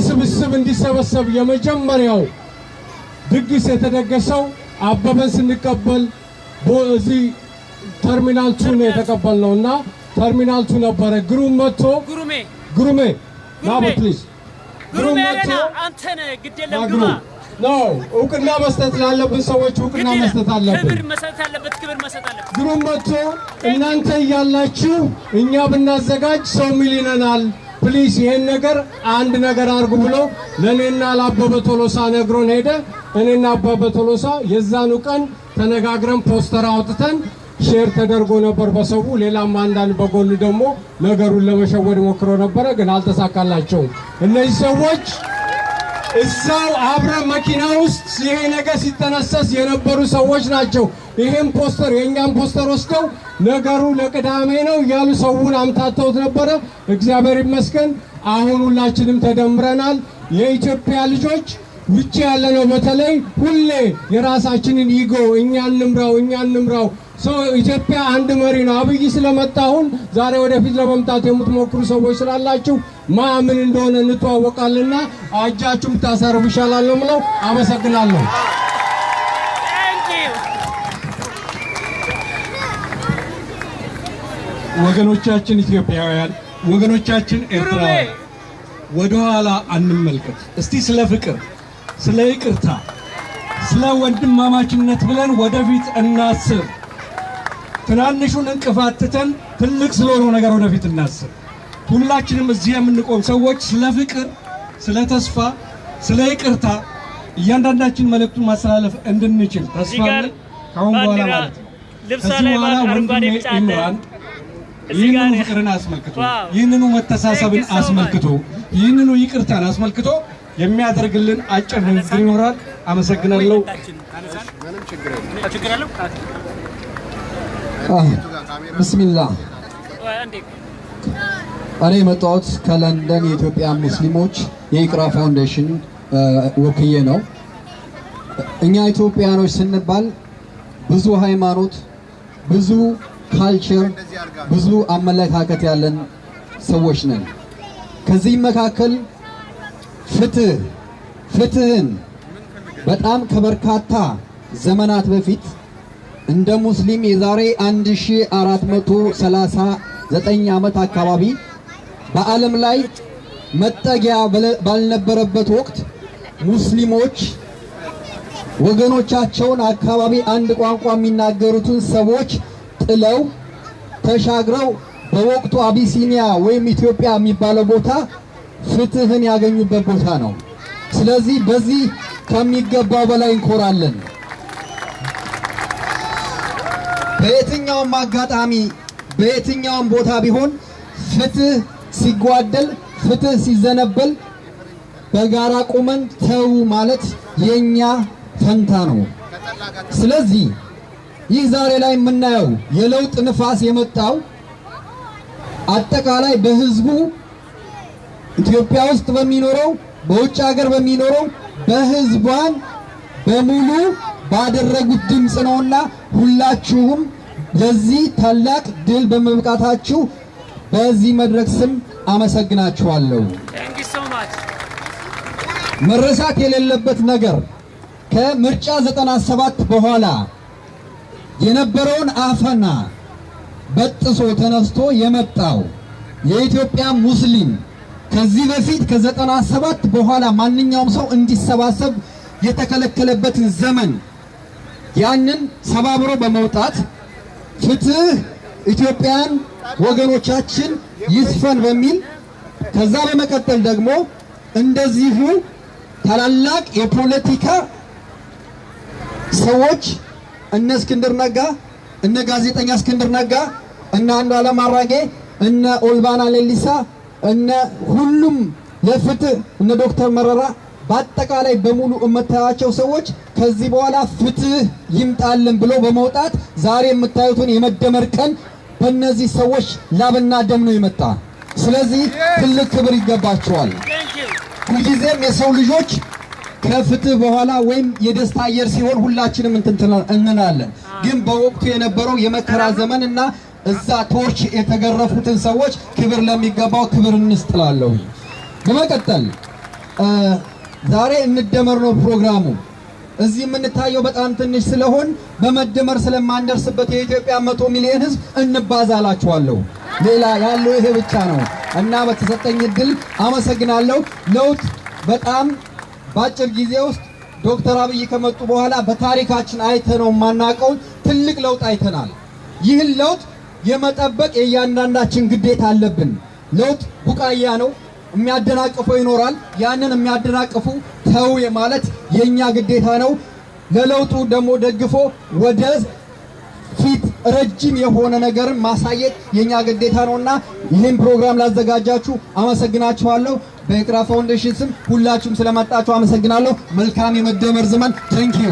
ስብስብ እንዲሰበሰብ የመጀመሪያው ድግስ የተደገሰው አበበን ስንቀበል እዚህ ተርሚናል 2 ነው የተቀበልነውና ተርሚናል 2 ነበረ። ግሩም መጥቶ ግሩሜ ናቦ ፕሊዝ ግሩሜ ያለና አንተ ነህ ግድ የለም ግባ ነው። እውቅና መስጠት ላለብን ሰዎች እውቅና መስጠት አለብን። ክብር መስጠት አለበት። ግሩም መጥቶ እናንተ እያላችሁ እኛ ብናዘጋጅ ሰው ሚሊዮናል ፕሊዝ ይሄን ነገር አንድ ነገር አድርጉ ብሎ ለኔና ለአበበ ቶሎሳ ነግሮን ሄደ። እኔና አበበ ቶሎሳ የዛኑ ቀን ተነጋግረን ፖስተር አውጥተን ሼር ተደርጎ ነበር በሰው። ሌላም አንዳንድ በጎን ደግሞ ነገሩን ለመሸወድ ሞክሮ ነበረ፣ ግን አልተሳካላቸውም። እነዚህ ሰዎች እዛው አብረ መኪና ውስጥ ይሄ ነገር ሲተነሰስ የነበሩ ሰዎች ናቸው። ይሄን ፖስተር የኛን ፖስተር ወስደው ነገሩ ለቅዳሜ ነው እያሉ ሰውን አምታተውት ነበረ። እግዚአብሔር ይመስገን አሁን ሁላችንም ተደምረናል። የኢትዮጵያ ልጆች ውጪ ያለነው በተለይ ሁሌ የራሳችንን ኢጎ እኛ እንምራው ሰው ኢትዮጵያ አንድ መሪ ነው። አብይ ስለመጣ አሁን ዛሬ ወደፊት ለመምጣት የምትሞክሩ ሰዎች ስላላችሁ ማምን እንደሆነ እንተዋወቃልና እጃችሁም ታሰርቡ ይሻላል ነው የምለው። አመሰግናለሁ። ወገኖቻችን ኢትዮጵያውያን፣ ወገኖቻችን ኤርትራውያን ወደ ኋላ አንመልከት። እስቲ ስለ ፍቅር፣ ስለ ይቅርታ፣ ስለ ወንድማማችነት ብለን ወደፊት እናስብ። ትናንሹን እንቅፋት ትተን ትልቅ ስለሆነው ነገር ወደፊት እናስብ። ሁላችንም እዚህ የምንቆም ሰዎች ስለ ፍቅር፣ ስለ ተስፋ፣ ስለ ይቅርታ እያንዳንዳችን መልእክቱን ማስተላለፍ እንድንችል ተስፋ አለን። ካሁን በኋላ ማለት ነው ከዚህ በኋላ ወንድሜ ኢምራን ይህንኑ ፍቅርን አስመልክቶ ይህንኑ መተሳሰብን አስመልክቶ ይህንኑ ይቅርታን አስመልክቶ የሚያደርግልን አጭር ንግግር ይኖራል። አመሰግናለሁ። ብስሚላህ። እኔ የመጣሁት ከለንደን የኢትዮጵያ ሙስሊሞች የኢቅራ ፋውንዴሽን ወክዬ ነው። እኛ ኢትዮጵያኖች ስንባል ብዙ ሃይማኖት፣ ብዙ ካልቸር፣ ብዙ አመለካከት ያለን ሰዎች ነን። ከዚህም መካከል ፍትህን በጣም ከበርካታ ዘመናት በፊት እንደ ሙስሊም የዛሬ 1439 ዓመት አካባቢ በዓለም ላይ መጠጊያ ባልነበረበት ወቅት ሙስሊሞች ወገኖቻቸውን አካባቢ አንድ ቋንቋ የሚናገሩትን ሰዎች ጥለው ተሻግረው በወቅቱ አቢሲኒያ ወይም ኢትዮጵያ የሚባለው ቦታ ፍትህን ያገኙበት ቦታ ነው። ስለዚህ በዚህ ከሚገባው በላይ እንኮራለን። በየትኛውም አጋጣሚ በየትኛውም ቦታ ቢሆን ፍትህ ሲጓደል፣ ፍትህ ሲዘነበል በጋራ ቁመን ተው ማለት የኛ ፈንታ ነው። ስለዚህ ይህ ዛሬ ላይ የምናየው የለውጥ ንፋስ የመጣው አጠቃላይ በህዝቡ ኢትዮጵያ ውስጥ በሚኖረው በውጭ ሀገር በሚኖረው በህዝቧን በሙሉ ባደረጉት ድምጽ ነውና ሁላችሁም ለዚህ ታላቅ ድል በመብቃታችሁ በዚህ መድረክ ስም አመሰግናችኋለሁ። መረሳት የሌለበት ነገር ከምርጫ 97 በኋላ የነበረውን አፈና በጥሶ ተነስቶ የመጣው የኢትዮጵያ ሙስሊም ከዚህ በፊት ከ97 በኋላ ማንኛውም ሰው እንዲሰባሰብ የተከለከለበትን ዘመን ያንን ሰባብሮ በመውጣት ፍትህ ኢትዮጵያን ወገኖቻችን ይስፈን በሚል ከዛ በመቀጠል ደግሞ እንደዚሁ ታላላቅ የፖለቲካ ሰዎች እነ እስክንድር ነጋ፣ እነ ጋዜጠኛ እስክንድር ነጋ፣ እነ አንዱዓለም አራጌ፣ እነ ኦልባና ሌሊሳ፣ እነ ሁሉም ለፍትህ እነ ዶክተር መረራ በአጠቃላይ በሙሉ የምታያቸው ሰዎች ከዚህ በኋላ ፍትህ ይምጣልን ብሎ በመውጣት ዛሬ የምታዩትን የመደመር ቀን በእነዚህ ሰዎች ላብና ደም ነው የመጣ። ስለዚህ ትልቅ ክብር ይገባቸዋል። ሁልጊዜም የሰው ልጆች ከፍትህ በኋላ ወይም የደስታ አየር ሲሆን ሁላችንም እንላለን። ግን በወቅቱ የነበረው የመከራ ዘመን እና እዛ ቶርች የተገረፉትን ሰዎች ክብር ለሚገባው ክብር እንስጥላለሁ። በመቀጠል ዛሬ እንደመር ነው ፕሮግራሙ። እዚህ የምንታየው በጣም ትንሽ ስለሆን በመደመር ስለማንደርስበት የኢትዮጵያ 100 ሚሊዮን ህዝብ እንባዛላችኋለሁ። ሌላ ያለው ይሄ ብቻ ነው እና በተሰጠኝ እድል አመሰግናለሁ። ለውጥ በጣም በአጭር ጊዜ ውስጥ ዶክተር አብይ ከመጡ በኋላ በታሪካችን አይተነው የማናውቀውን ትልቅ ለውጥ አይተናል። ይህን ለውጥ የመጠበቅ የእያንዳንዳችን ግዴታ አለብን። ለውጥ ቡቃያ ነው። የሚያደናቅፈው ይኖራል። ያንን የሚያደናቅፉ ተው ማለት የኛ ግዴታ ነው። ለለውጡ ደግሞ ደግፎ ወደ ፊት ረጅም የሆነ ነገርን ማሳየት የኛ ግዴታ ነውና ይህን ፕሮግራም ላዘጋጃችሁ አመሰግናችኋለሁ። በኢቅራ ፋውንዴሽን ስም ሁላችሁም ስለመጣችሁ አመሰግናለሁ። መልካም የመደመር ዘመን። ታንኪዩ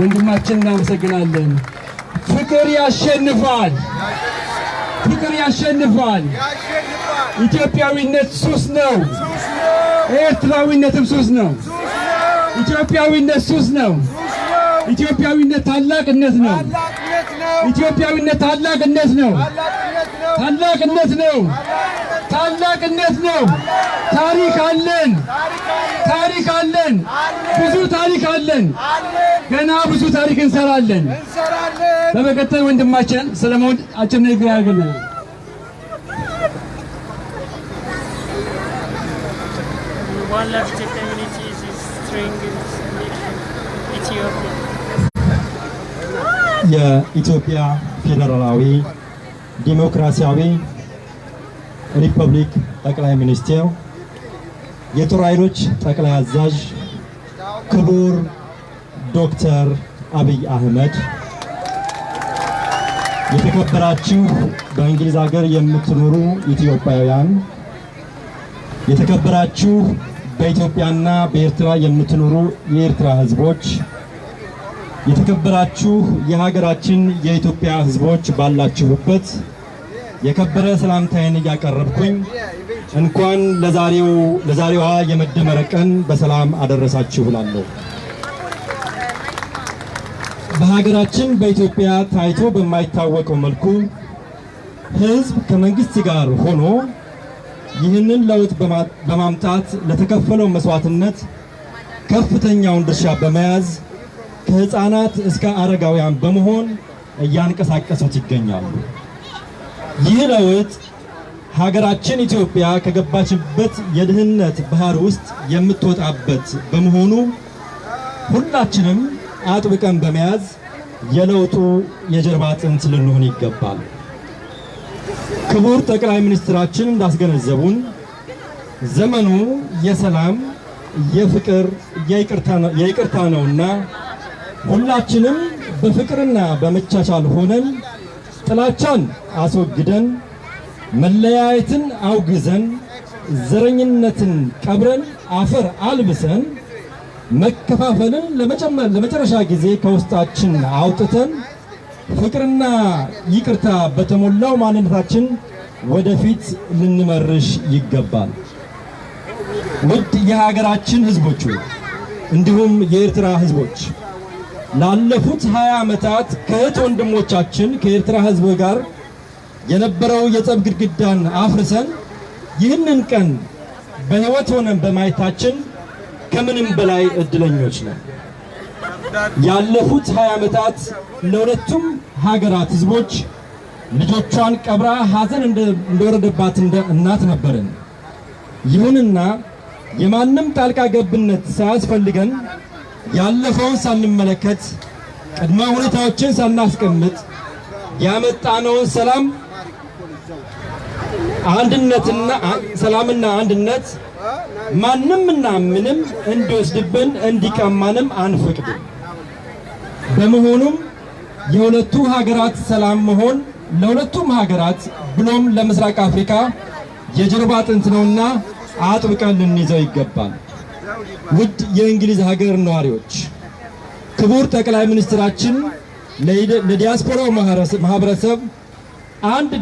ወንድማችን እናመሰግናለን። ፍቅር ያሸንፋል። ፍቅር ያሸንፋል። ኢትዮጵያዊነት ሱስ ነው። ኤርትራዊነትም ሱስ ነው። ኢትዮጵያዊነት ሱስ ነው። ኢትዮጵያዊነት ታላቅነት ነው። ኢትዮጵያዊነት ታላቅነት ነው። ታላቅነት ነው። ታላቅነት ነው። ታሪክ አለን። ታሪክ አለን። ብዙ ታሪክ አለን። ገና ብዙ ታሪክ እንሰራለን። በመቀጠል ወንድማችን ሰለሞን አጭር ንግግር ያደርግልናል። One love community is strength Ethiopia. የኢትዮጵያ ፌዴራላዊ ዲሞክራሲያዊ ሪፐብሊክ ጠቅላይ ሚኒስትር የጦር ኃይሎች ጠቅላይ አዛዥ ክቡር ዶክተር አብይ አህመድ፣ የተከበራችሁ በእንግሊዝ ሀገር የምትኖሩ ኢትዮጵያውያን የተከበራችሁ በኢትዮጵያና በኤርትራ የምትኖሩ የኤርትራ ህዝቦች፣ የተከበራችሁ የሀገራችን የኢትዮጵያ ህዝቦች ባላችሁበት የከበረ ሰላምታዬን እያቀረብኩኝ እንኳን ለዛሬዋ የመደመር ቀን በሰላም አደረሳችሁ እላለሁ። በሀገራችን በኢትዮጵያ ታይቶ በማይታወቀው መልኩ ህዝብ ከመንግስት ጋር ሆኖ ይህንን ለውጥ በማምጣት ለተከፈለው መስዋዕትነት ከፍተኛውን ድርሻ በመያዝ ከህፃናት እስከ አረጋውያን በመሆን እያንቀሳቀሱት ይገኛሉ። ይህ ለውጥ ሀገራችን ኢትዮጵያ ከገባችበት የድህነት ባህር ውስጥ የምትወጣበት በመሆኑ ሁላችንም አጥብቀን በመያዝ የለውጡ የጀርባ አጥንት ልንሆን ይገባል። ክቡር ጠቅላይ ሚኒስትራችን እንዳስገነዘቡን ዘመኑ የሰላም፣ የፍቅር፣ የይቅርታ ነውና ሁላችንም በፍቅርና በመቻቻል ሆነን ጥላቻን አስወግደን መለያየትን አውግዘን ዘረኝነትን ቀብረን አፈር አልብሰን መከፋፈልን ለመጨረሻ ጊዜ ከውስጣችን አውጥተን ፍቅርና ይቅርታ በተሞላው ማንነታችን ወደፊት ልንመርሽ ይገባል። ውድ የሀገራችን ህዝቦች እንዲሁም የኤርትራ ህዝቦች ላለፉት 20 ዓመታት ከእህት ወንድሞቻችን ከኤርትራ ህዝብ ጋር የነበረው የጸብ ግድግዳን አፍርሰን ይህንን ቀን በህይወት ሆነን በማየታችን ከምንም በላይ እድለኞች ነን። ያለፉት 20 ዓመታት ለሁለቱም ሀገራት ህዝቦች ልጆቿን ቀብራ ሀዘን እንደወረደባት እናት ነበርን። ይሁንና የማንም ጣልቃ ገብነት ሳያስፈልገን ያለፈውን ሳንመለከት ቅድመ ሁኔታዎችን ሳናስቀምጥ ያመጣነውን ሰላምና አንድነት ማንምና ምንም እንዲወስድብን እንዲቀማንም አንፈቅድም። በመሆኑም የሁለቱ ሀገራት ሰላም መሆን ለሁለቱም ሀገራት ብሎም ለምስራቅ አፍሪካ የጀርባ አጥንት ነውና አጥብቀን ልንይዘው ይገባል። ውድ የእንግሊዝ ሀገር ነዋሪዎች፣ ክቡር ጠቅላይ ሚኒስትራችን ለዲያስፖራው ማህበረሰብ $1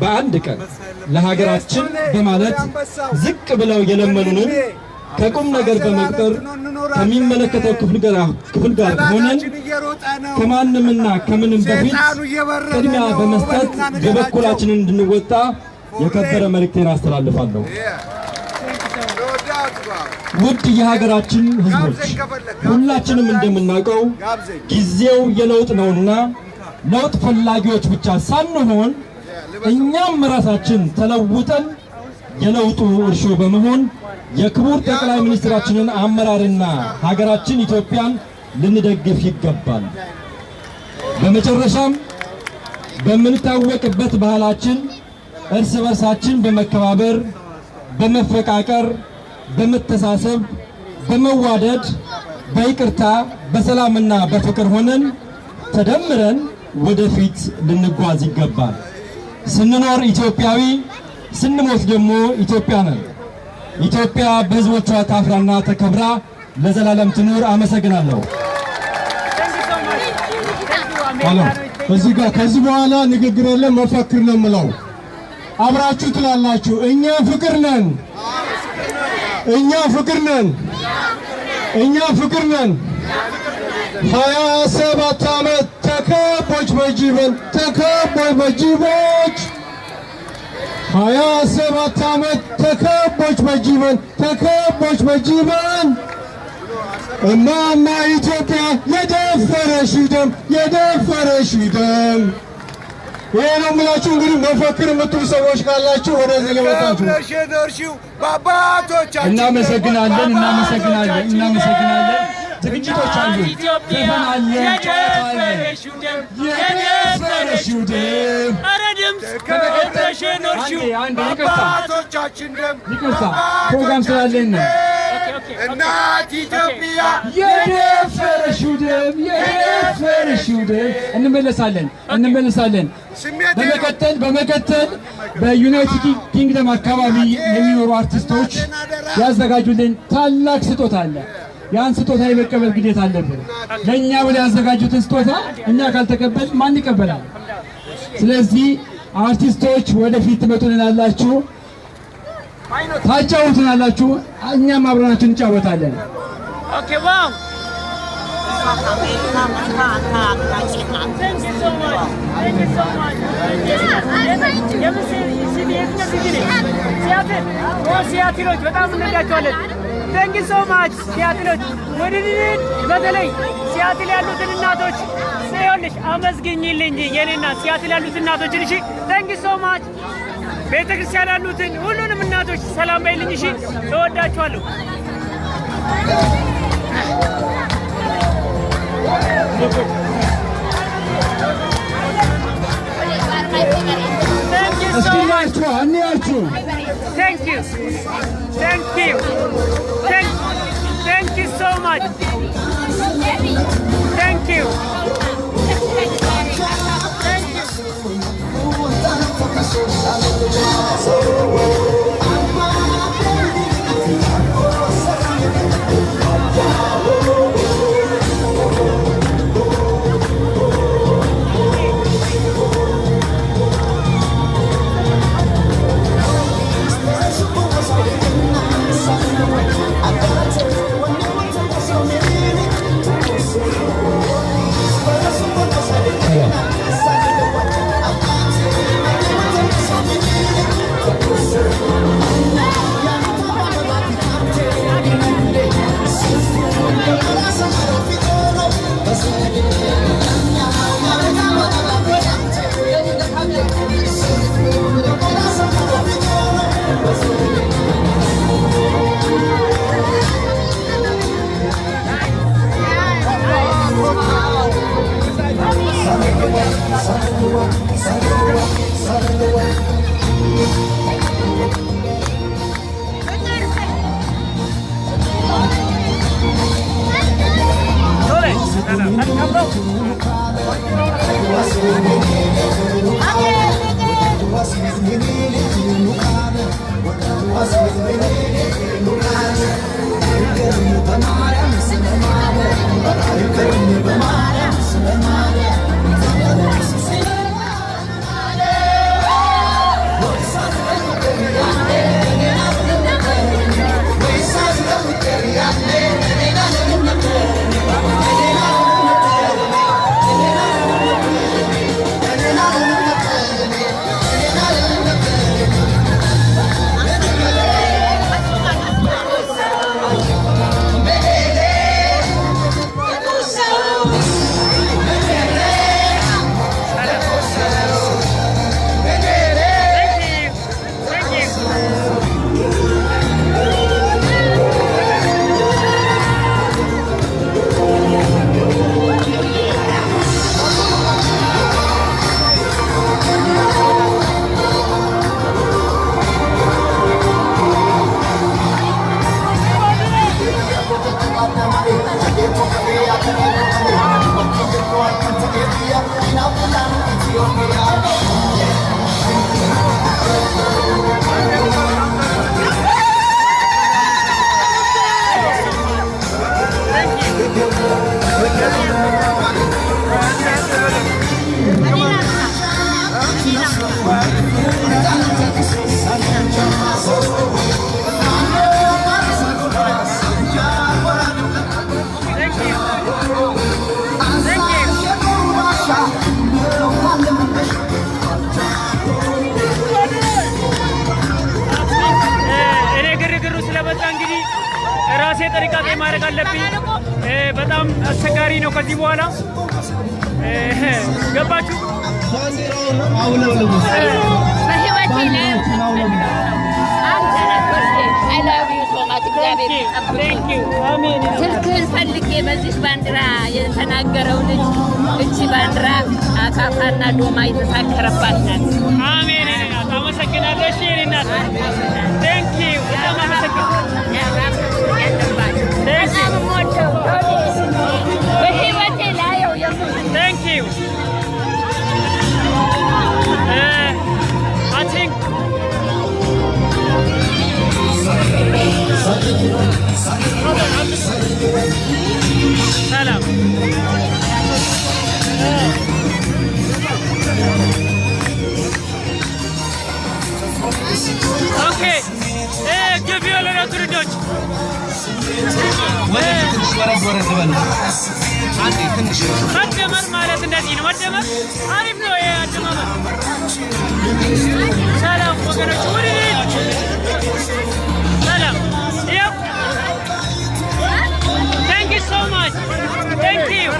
በአንድ ቀን ለሀገራችን በማለት ዝቅ ብለው የለመኑንን ከቁም ነገር በመቅጠር ከሚመለከተው ክፍል ጋር ሆነን ከማንምና ከምንም በፊት ቅድሚያ በመስጠት የበኩላችንን እንድንወጣ የከበረ መልእክቴን አስተላልፋለሁ። ውድ የሀገራችን ህዝቦች፣ ሁላችንም እንደምናውቀው ጊዜው የለውጥ ነውና ለውጥ ፈላጊዎች ብቻ ሳንሆን እኛም ራሳችን ተለውጠን የለውጡ እርሾ በመሆን የክቡር ጠቅላይ ሚኒስትራችንን አመራርና ሀገራችን ኢትዮጵያን ልንደግፍ ይገባል። በመጨረሻም በምንታወቅበት ባህላችን እርስ በርሳችን በመከባበር፣ በመፈቃቀር፣ በመተሳሰብ፣ በመዋደድ፣ በይቅርታ፣ በሰላምና በፍቅር ሆነን ተደምረን ወደፊት ልንጓዝ ይገባል። ስንኖር ኢትዮጵያዊ፣ ስንሞት ደግሞ ኢትዮጵያ ነን። ኢትዮጵያ በህዝቦቿ ታፍራና ተከብራ ለዘላለም ትኑር። አመሰግናለሁ። ከዚህ በኋላ ንግግር የለም፣ መፈክር ነው የምለው። አብራችሁ ትላላችሁ። እኛ ፍቅር ነን፣ እኛ ፍቅር ነን፣ እኛ ፍቅር ነን። 27 ዓመት ተከቦች በጅበን 27 ዓመት ተከቦች በጅበን እማማ ኢትዮጵያ የደፈረሽው ደም ይሄ ነው የምላችሁ። እንግዲህ መፈክር የምትሉ ሰዎች ካላችሁ ወደዚህ ለመጣችሁ እናመሰግናለን። ዝግጅቶች አሉ፣ ዘፈን አለ፣ ጨዋታ አለ። የደፈረሽው ደም ይቅርታ ፕሮግራም ስላለን ነው። እናት ኢትዮጵያ የደፈረሽው ደም እንመለሳለን። በመቀጠል በዩናይትድ ኪንግደም አካባቢ የሚኖሩ አርቲስቶች ያዘጋጁልን ታላቅ ስጦታ አለ። ያን ስጦታ የመቀበል ግዴታ አለብን። ለእኛ ብለው ያዘጋጁትን ስጦታ እኛ ካልተቀበል ማን ይቀበላል? ስለዚህ አርቲስቶች ወደፊት ትመጡልናላችሁ፣ ታጫውቱናላችሁ፣ እኛም አብረናችሁ እንጫወታለን። ኦኬ ዋው ሲያትሎች በጣም እንወዳቸዋለን። Thank you so much ሲያትሎች ወደድን በተለይ ሲያትል ያሉትን እናቶች ሲያልሽ አመስግኝልኝ የኔ እናት ሲያትል ያሉትን እናቶች እሺ Thank you so much ቤተክርስቲያን ያሉትን ሁሉንም እናቶች ሰላም በይልኝ እሺ እወዳቸዋለሁ Thank you so much Thank you Thank you Thank you so much Thank you ራሴ ጥንቃቄ ማድረግ አለብኝ በጣም አስቸጋሪ ነው ከዚህ በኋላ ገባችሁ በህይወቴ ላይ አንተ I love you so much Thank you አሜን ስልክህን ፈልጌ በዚህ ባንዲራ የተናገረው ልጅ እቺ ባንዲራ አካፋና ዶማ የተሳከረባት ናት አሜን እናት አመሰግናለሁ እሺ እናት Thank you በጣም አመሰግናለሁ በህይወቴ ላይ Thank you መደመር ማለት እንደዚህ ነው። መደመር አሪፍ ነው። ይሄ አደማመር ሰላም ወገኖች፣ ወዲህ ሰላም። ይኸው thank you so much. Thank you.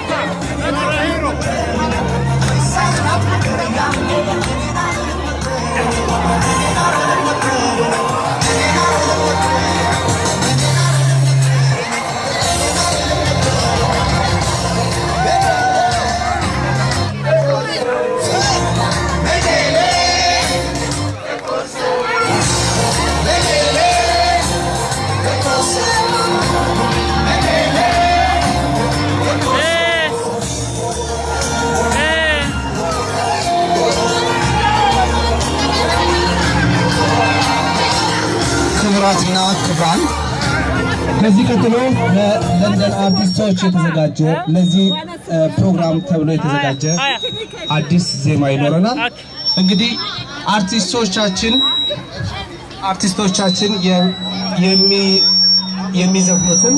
ክቡራትና ክቡራን ከዚህ ቀጥሎ ለለንደን አርቲስቶች የተዘጋጀ ለዚህ ፕሮግራም ተብሎ የተዘጋጀ አዲስ ዜማ ይኖረናል። እንግዲህ አርቲስቶቻችን የሚዘፍኑትን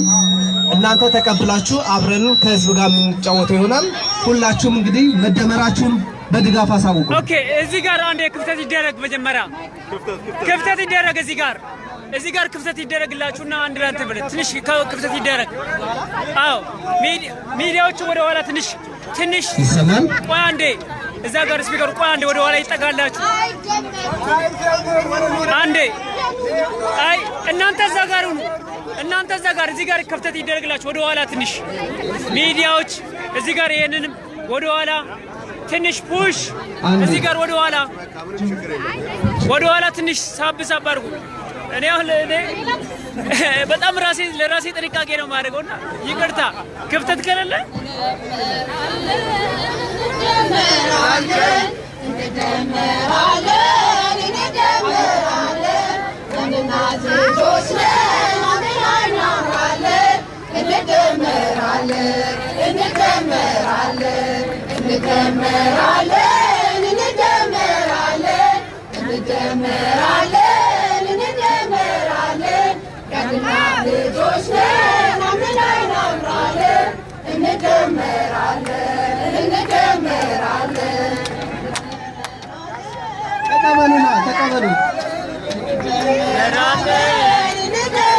እናንተ ተቀብላችሁ አብረን ከህዝብ ጋር የምንጫወተው ይሆናል። ሁላችሁም እንግዲህ መደመራችሁን በድጋፍ አሳውቁ። ኦኬ፣ እዚህ ጋር አንድ ክፍተት ይደረግ። መጀመሪያ ክፍተት ይደረግ። እዚህ ጋር ክፍተት ይደረግላችሁና አንድ ላይ ተብለ ትንሽ ክፍተት ይደረግ። አዎ፣ ሚዲያዎቹ ወደ ኋላ ትንሽ ይሰማል። ቆይ አንዴ፣ እዛ ጋር ስፒከሩ ቆይ አንዴ ወደ ኋላ ይጠጋላችሁ። አንዴ አይ እናንተ እዛ ጋር እዚህ ጋር ክፍተት ይደረግላችሁ ወደ ኋላ ትንሽ። ሚዲያዎች እዚህ ጋር ይሄንንም ወደ ኋላ ትንሽ ፑሽ። እዚህ ጋር ወደ ኋላ ትንሽ ሳብ አድርጉ። እኔ አሁን በጣም ለራሴ ጥንቃቄ ነው የማደርገውና ይቅርታ ክፍተት ከሌለ ተቀበሉ።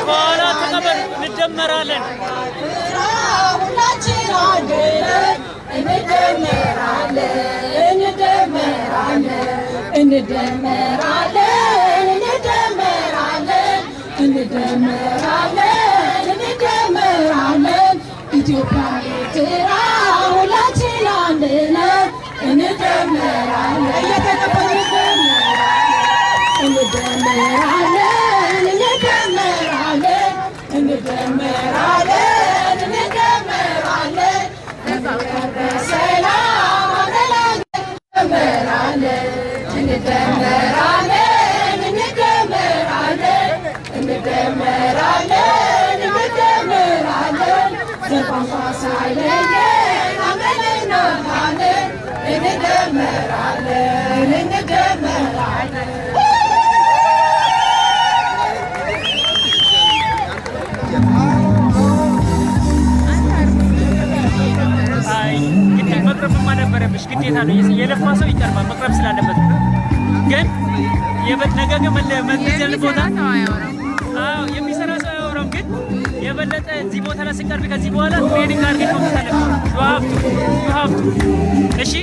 በኋላ ተቀበሉ። እንደመራለን ኢትዮጵያ ኤርትራ ሁላችን አንድ ነን። እንደመራለን መቅረብማ ነበረብሽ፣ ግዴታ ነው። የለፋ ሰው ይቀርባል መቅረብ ስላለበት። ግን ነገ መመዘል ቦታ የሚሰራ ሰው አያወራም። ግን የበለጠ እዚህ ቦታ ላይ ስቀርብ ከዚህ በኋላ ትሬኒንግ አድርገሽ መምጣት አለብሽ። ዩ ሃቭ ቱ እሺ።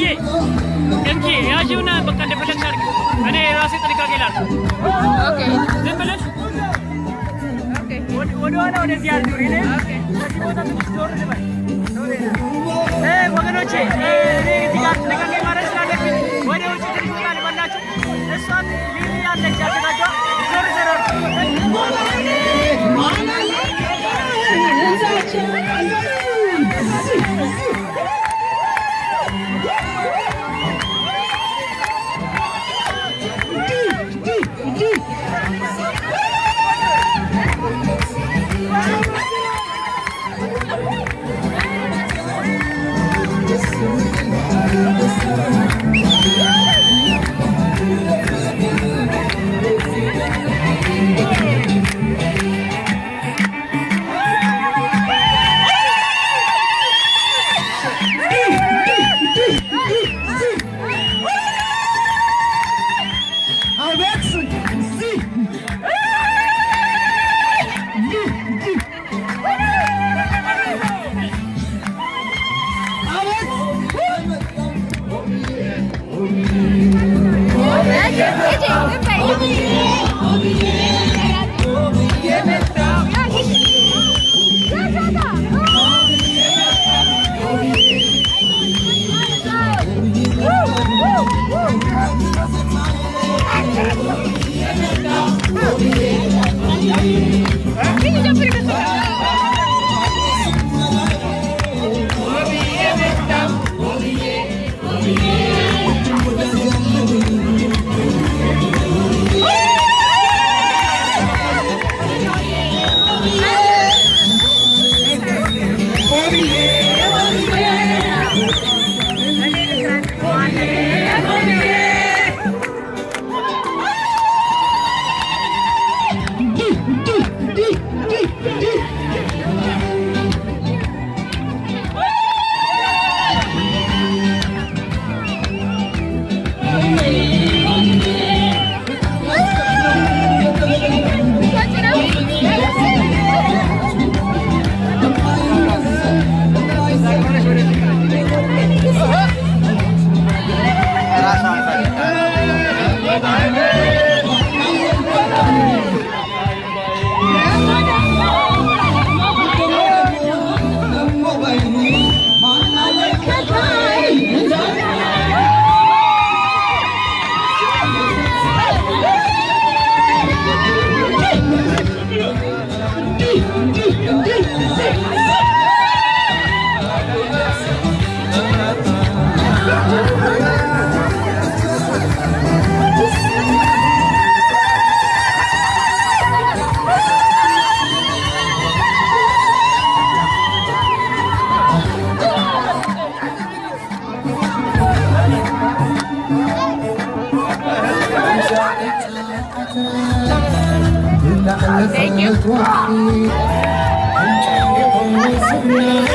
እምዬ እንጂ ያጂውና በቃ እንደፈለግሽ አድርጊ። እኔ ራሴ ጥንቃቄ ላድርግ። ኦኬ ዝም ብለሽ ወደ ኋላ ወደዚህ አድርጊ። ከዚህ ቦታ ትንሽ ዞር ልበል። ወገኖቼ እዚህ ጋር ጥንቃቄ ማድረግ ስላለብኝ ወደ ውጭ ትንሽ ወጣ ልበላችሁ። እሷን ሊሊ ያለች አዘጋጇ ዞር ዞር Thank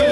you.